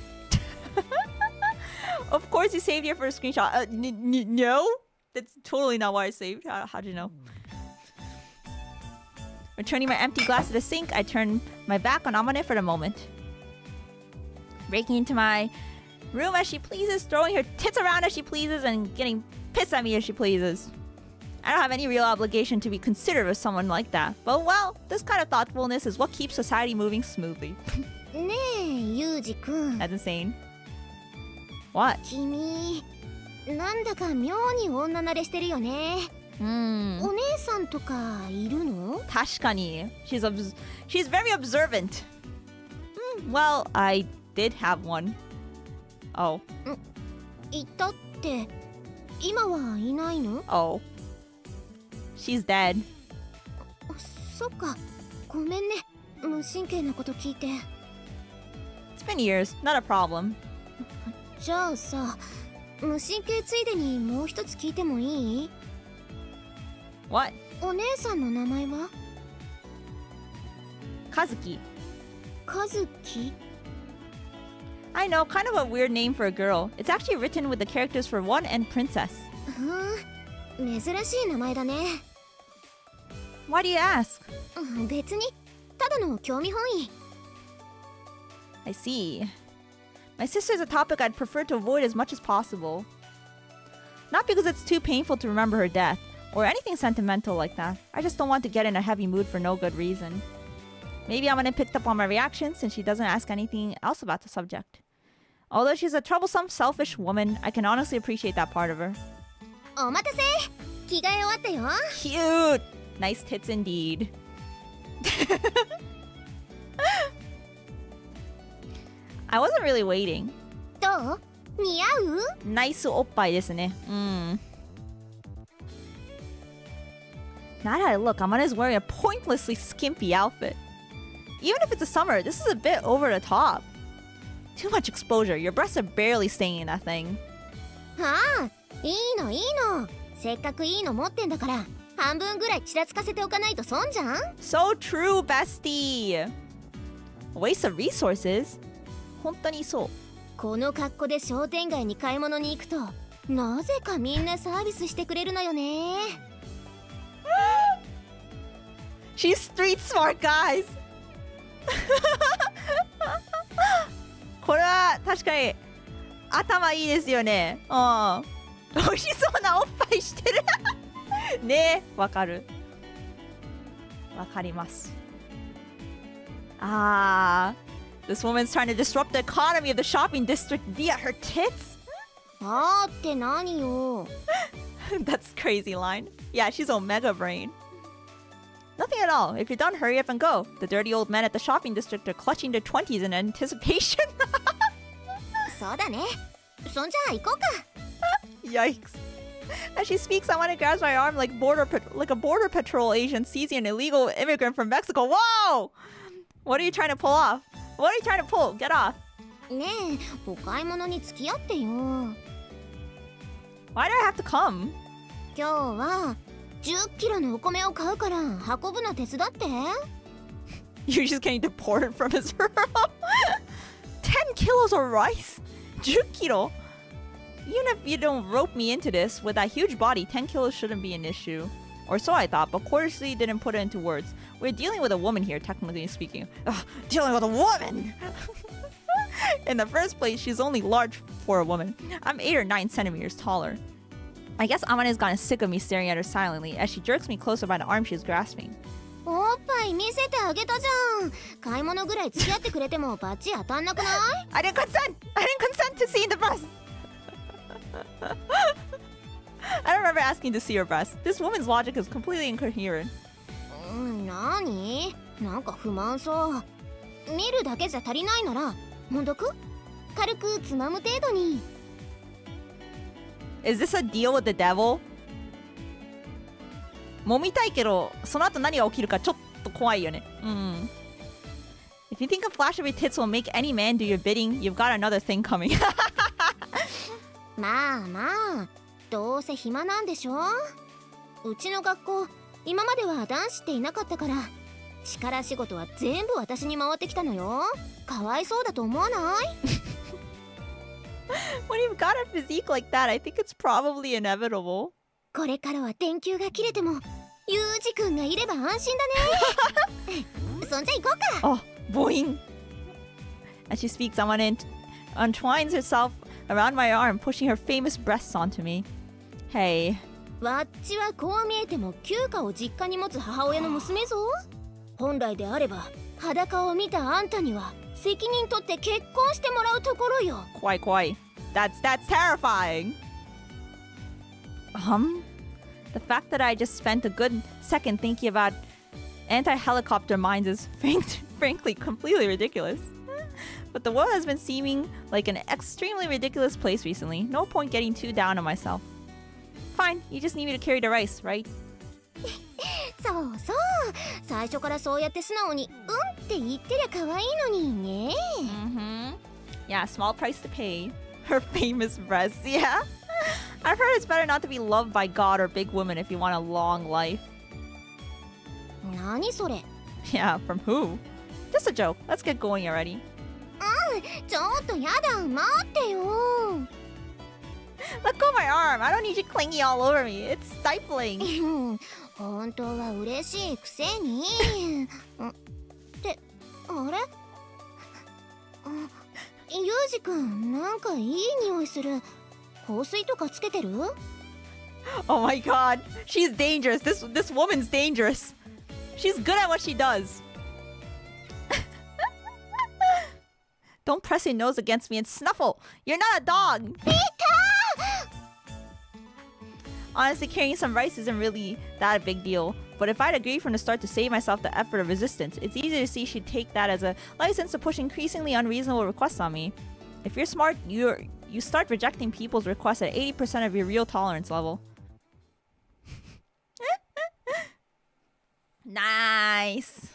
Of course, you saved here for a screenshot. No? That's totally not what I saved. How'd you know? Returning my empty glass to the sink, I turn my back on Amane for the moment. Breaking into my room as she pleases, throwing her tits around as she pleases, and getting pissed at me as she pleases. I don't have any real obligation to be considerate of someone like that. But well, this kind of thoughtfulness is what keeps society moving smoothly. ねえ、ユウジくん。 That's insane. What? 君、なんだか妙に女慣れしてるよね。お姉さんとかいるの？確かに. She's very observant. Well, I did have one. Oh. いたって、今はいないの？ Oh. She's dead. そっか、ごめんね。無神経なこと聞いて。It's been years. Not a problem. じゃあさ、無神経ついでにもう一つ聞いてもいい？ What? お姉さんの名前は？ Kazuki. カズキ？ I know, kind of a weird name for a girl. It's actually written with the characters for one and princess. 珍しい名前だね。Why do you ask? 別に、ただの興味本位。I see. My sister's a topic I'd prefer to avoid as much as possible. Not because it's too painful to remember her death, or anything sentimental like that. I just don't want to get in a heavy mood for no good reason. Maybe Amane picked up on my reaction since she doesn't ask anything else about the subject. Although she's a troublesome, selfish woman, I can honestly appreciate that part of her. お待たせ。着替え終わったよ。Cute! Nice tits indeed. I wasn't really waiting. どう？似合う？ Nice おっぱいですね。Now that I look, Amane's wearing a pointlessly skimpy outfit. Even if it's a summer, this is a bit over the top. Too much exposure. Your breasts are barely staying in that thing. はあ、いいのいいの。せっかくいいの持ってんだから、半分ぐらいちらつかせておかないと損じゃん。 So true, bestie. A waste of resources. 本当にそう。この格好で商店街に買い物に行くと、なぜかみんなサービスしてくれるのよね。She's street smart, guys. これは確かに頭いいですよね。美味しそうなおっぱいしてる。ねえ、わかる。わかります。This woman's trying to disrupt the economy of the shopping district via her tits? あーって何よ。That's crazy line. Yeah, she's Omega brain. Nothing at all. If you're done, hurry up and go. The dirty old men at the shopping district are clutching their 20s in anticipation. そうだね。そんじゃあ行こうか。Yikes. As she speaks, someone grabs my arm like a border patrol agent seizing an illegal immigrant from Mexico. Whoa! What are you trying to pull off? What are you trying to pull? Get off. ねえ、お買い物に付き合ってよ。Why do I have to come? 今日は10キロのお米を買うから運ぶの手伝って。You're just getting deported from Israel. 10 kilos of rice? 10 kilo? Even if you don't rope me into this, with that huge body, 10 kilos shouldn't be an issue. Or so I thought, but Corsley didn't put it into words. We're dealing with a woman here, technically speaking. Ugh, dealing with a woman! In the first place, she's only large for a woman. I'm 8 or 9 centimeters taller. I guess Amane's gotten sick of me staring at her silently as she jerks me closer by the arm she's grasping. おっぱい見せてあげたじゃん。買い物ぐらい付き合ってくれてもバチ当たんなくない？ I didn't consent! I didn't consent to seeing the breast! I don't remember asking to see her breast. This woman's logic is completely incoherent. なに？なんか不満そう。見るだけじゃ足りないなら、もんどく？軽くつまむ程度に。Is this a deal with the devil? 揉みたいけど、その後何が起きるかちょっと怖いよね。If you think a flash of your tits will make any man do your bidding, you've got another thing coming. まあまあ、どうせ暇なんでしょ？うちの学校、今までは男子っていなかったから、力仕事は全部私に回ってきたのよ。かわいそうだと思わない？ When you've got a physique like that, I think it's probably inevitable. これからは電球が切れても、ユージ君がいれば安心だね。そんじゃ行こうか。Oh, boing! As she speaks, Amane untwines herself around my arm, pushing her famous breasts onto me. Hey. わっちはこう見えても休暇を実家に持つ母親の娘ぞ。本来であれば裸を見たあんたには責任取って結婚してもらうところよ。怖い怖い。That's terrifying. The fact that I just spent a good second thinking about anti-helicopter mines is frankly completely ridiculous. But the world has been seeming like an extremely ridiculous place recently. No point getting too down on myself. Fine, you just need me to carry the rice, right? そうそう。最初からそうやって素直にって言ってりゃ可愛いのにね。Yeah, small price to pay. Her famous breasts, yeah. I've heard it's better not to be loved by God or big women if you want a long life. 何それ？ Yeah, from who? Just a joke. Let's get going already. ちょっとやだ、待ってよ。Let go of my arm. I don't need you clinging all over me. It's stifling. 本当は嬉しいくせに。ってあれ？ユージ君、なんかいい匂いする。香水とかつけてる？ Oh my god. She's dangerous. This woman's dangerous. She's good at what she does. Don't press your nose against me and snuffle. You're not a dog. Honestly, carrying some rice isn't really that a big deal. But if I'd agreed from the start to save myself the effort of resistance, it's easy to see she'd take that as a license to push increasingly unreasonable requests on me. If you're smart, you start rejecting people's requests at 80% of your real tolerance level. Nice.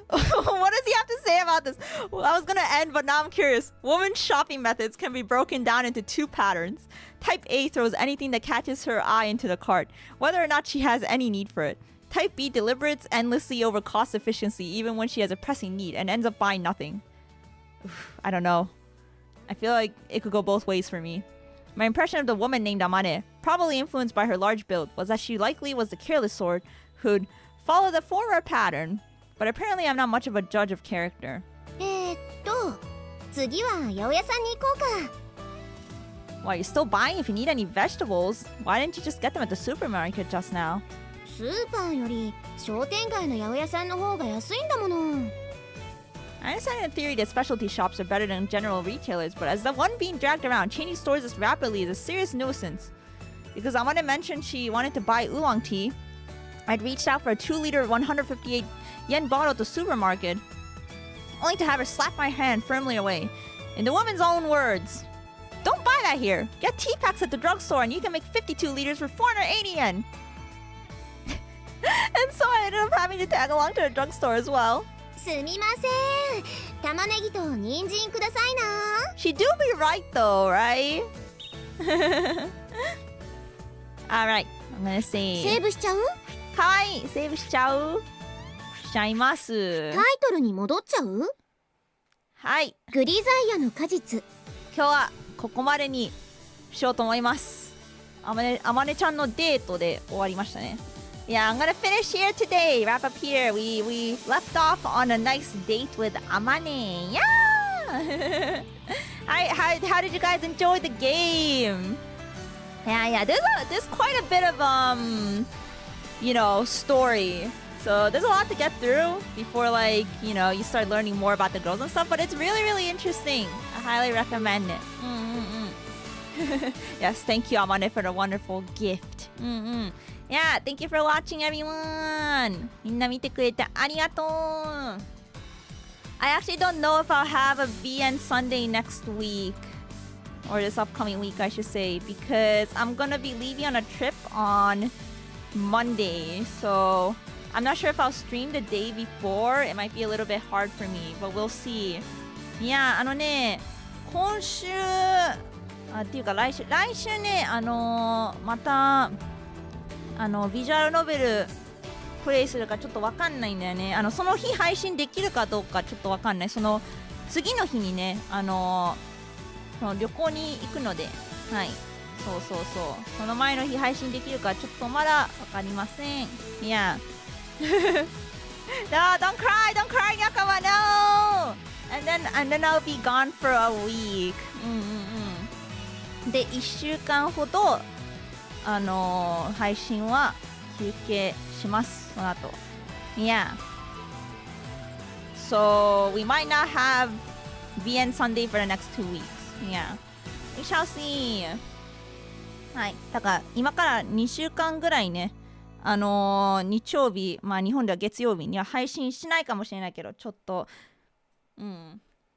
What does he have to say about this? Well, I was gonna end, but now I'm curious. Women's shopping methods can be broken down into 2 patterns. Type A throws anything that catches her eye into the cart, whether or not she has any need for it. Type B deliberates endlessly over cost efficiency even when she has a pressing need and ends up buying nothing. Oof, I don't know. I feel like it could go both ways for me. My impression of the woman named Amane, probably influenced by her large build, was that she likely was the careless sort who'd follow the former pattern. But apparently I'm not much of a judge of character. 次は八百屋さんに行こうか。Well, you're still buying if you need any vegetables. Why didn't you just get them at the supermarket just now? スーパーより商店街の八百屋さんの方が安いんだもの。I understand in theory that specialty shops are better than general retailers, but as the one being dragged around changing stores as rapidly is a serious nuisance. Because I want to mention she wanted to buy oolong tea, I'd reached out for a 2-liter 158 yen bottle at the supermarket, only to have her slap my hand firmly away. In the woman's own words, "Don't buy that here. Get tea packs at the drugstore and you can make 52 liters for 480 yen." And so I ended up having to tag along to the drugstore as well. すみません。玉ねぎと人参くださいな。 She do be right though, right? Alright, I'm gonna say セーブしちゃう？かわいいセーブしちゃいます。タイトルに戻っちゃう？はい、グリザイアの果実。今日はここまでにしようと思います。あまねちゃんのデートで終わりましたね。Yeah, I'm gonna finish here today. Wrap up here. We left off on a nice date with Amane. Yeah. How did you guys enjoy the game? Yeah. There's quite a bit of story. So there's a lot to get through before you start learning more about the girls and stuff. But it's really, really interesting. I highly recommend it. Yes, thank you, Amane, for the wonderful gift. Yeah, thank you for watching, everyone. みんな見てくれてありがとう. I actually don't know if I'll have a VN Sunday next week. Or this upcoming week, I should say. Because I'm gonna be leaving on a trip on Monday. So I'm not sure if I'll stream the day before. It might be a little bit hard for me. But we'll see. いや、今週っていうか来週ね、またビジュアルノベルプレイするかちょっとわかんないんだよね。その日配信できるかどうかちょっとわかんない。その次の日にね、その旅行に行くので、はい、そうその前の日配信できるかちょっとまだわかりません。いやNo, don't cry, Yakama, no! And then I'll be gone for a week. で、1週間ほど配信は休憩します。その後。Yeah. So we might not have VN Sunday for the next 2 weeks. Yeah. We shall see. はい。だから今から2週間ぐらいね、日曜日、まあ日本では月曜日には配信しないかもしれないけど、ちょっと、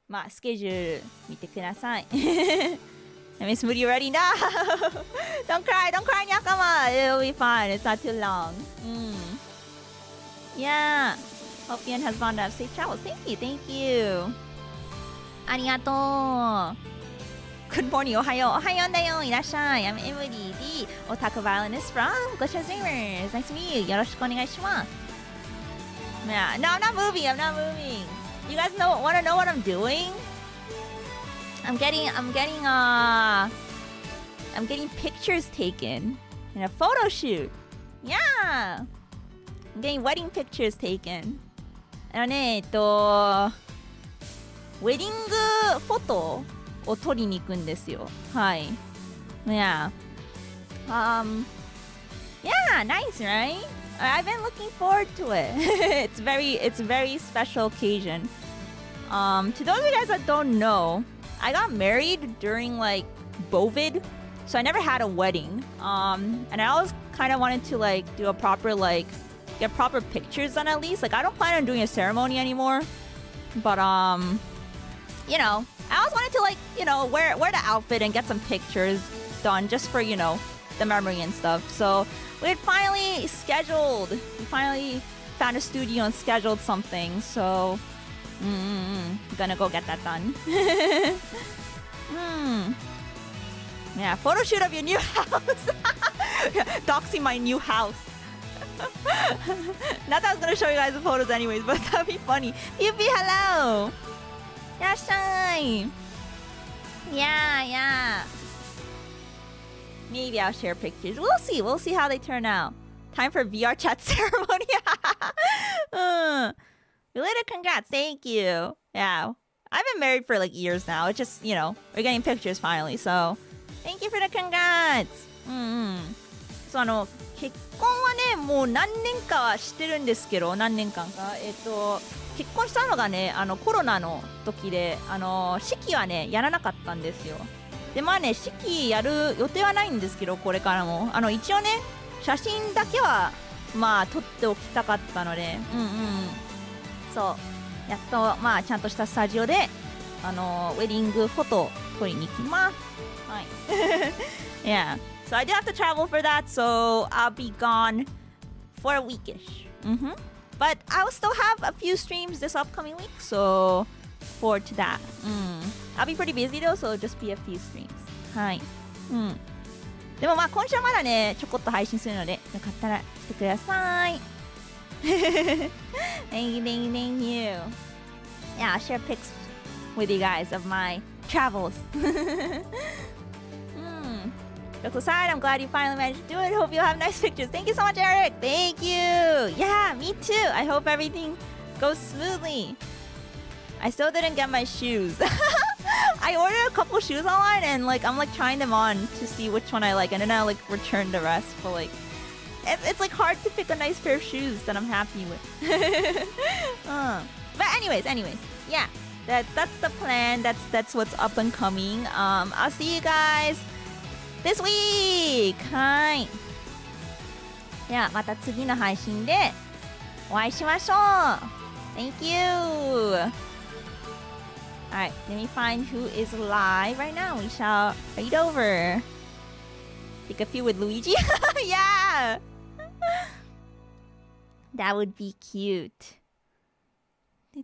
まあスケジュール見てください。Miss Moody, you ready now? Don't cry, Nakama. It'll be fine. It's not too long. Yeah. Hope Ian has gone to have safe travels. Thank you. ありがとう。Good morning, おはようだよ。いらっしゃい。I'm Emuri, the otaku violinist from Gosha Dreamers. Nice to meet you. よろしくお願いします。Yeah. No, I'm not moving. You guys want to know what I'm doing? I'm getting pictures taken in a photo shoot. Yeah. I'm getting wedding pictures taken. ウェディングフォトを撮りに行くんですよ。はい。Yeah. Yeah, nice, right? I've been looking forward to it. It's a very special occasion. To those of you guys that don't know, I got married during COVID, so I never had a wedding. And I always kind of wanted to do a proper get proper pictures done at least. I don't plan on doing a ceremony anymore, but I always wanted to wear the outfit and get some pictures done just for the memory and stuff. So we finally found a studio and scheduled something. So. Gonna go get that done. Yeah, photo shoot of your new house. Doxing my new house. Not that I was gonna show you guys the photos anyways, but that'd be funny. Yubi, hello. Yashai. Yeah. Maybe I'll share pictures. We'll see how they turn out. Time for VR chat ceremony. Related congrats, thank you. Yeah, I've been married for years now. It's just, we're getting pictures finally. So, thank you for the congrats. 結婚はね、もう何年かはしてるんですけど、何年間か。結婚したのがね、コロナの時で、式はね、やらなかったんですよ。で、まあね、式やる予定はないんですけど、これからも。一応ね、写真だけは、まあ、撮っておきたかったので、そう、やっと、まあ、ちゃんとしたスタジオで、ウェディングフォトを撮りに行きます。はい。Yeah. So I do have to travel for that, so I'll be gone for a weekish. But I will still have a few streams this upcoming week, so forward to that. I'll be pretty busy though, so it'll just be a few streams. はい。でもまあ今週はまだね、ちょこっと配信するので、よかったら来てください。Thank you. Yeah, I'll share pics with you guys of my travels. Look aside, I'm glad you finally managed to do it. Hope you have nice pictures. Thank you so much, Eric. Thank you. Yeah, me too. I hope everything goes smoothly. I still didn't get my shoes. I ordered a couple shoes online and like I'm like trying them on to see which one I like, and then I like return the rest for like it's like hard to pick a nice pair of shoes that I'm happy with. But anyways, yeah, that's the plan. That's what's up and coming. I'll see you guys this week. はい。ではまた次の配信でお会いしましょう。Thank you. Alright, let me find who is live right now. We shall raid over. Take a few with Luigi. Yeah! That would be cute. Yeah,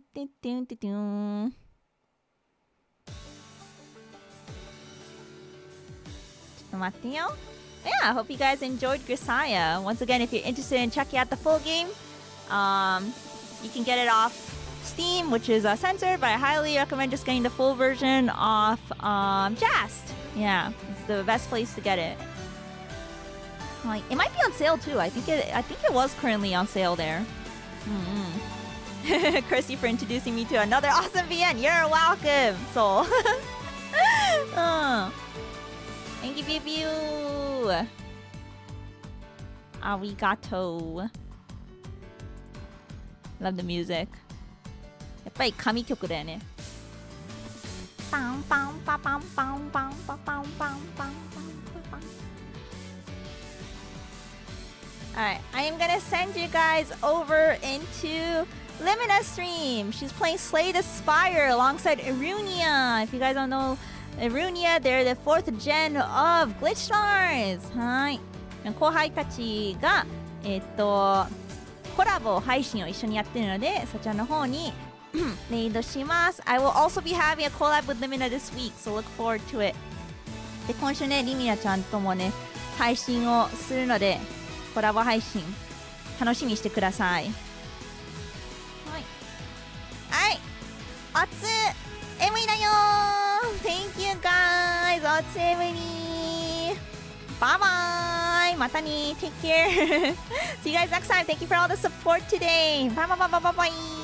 I hope you guys enjoyed Grisaia. Once again, if you're interested in checking out the full game, you can get it off Steam, which is censored, but I highly recommend just getting the full version off Jast. Yeah, it's the best place to get it. Like, it might be on sale too. I think it was currently on sale there. Chrissy for introducing me to another awesome VN. You're welcome, Soul. Thank you, Bibiu. Arigato. Love the music. やっぱり神曲だよね。パンパンパパンパンパンパパンパンパンパンパン。Alright, I am gonna send you guys over into Limina's stream. She's playing Slay the Spire alongside Irunia. If you guys don't know Irunia, they're the 4th gen of Glitch Stars. はい。後輩たちがコラボ配信を一緒にやってるので、そちらの方にレイドします。I will also be having a collab with Limina this week, so look forward to it. で、今週ね、リミナちゃんともね、配信をするので、コラボ配信、楽しみにしてください。はい。はい。おつ、エムリだよー !Thank you guys! おつエムリバイバイまたね Take care! See you guys next time! Thank you for all the support today! Bye bye bye bye bye bye!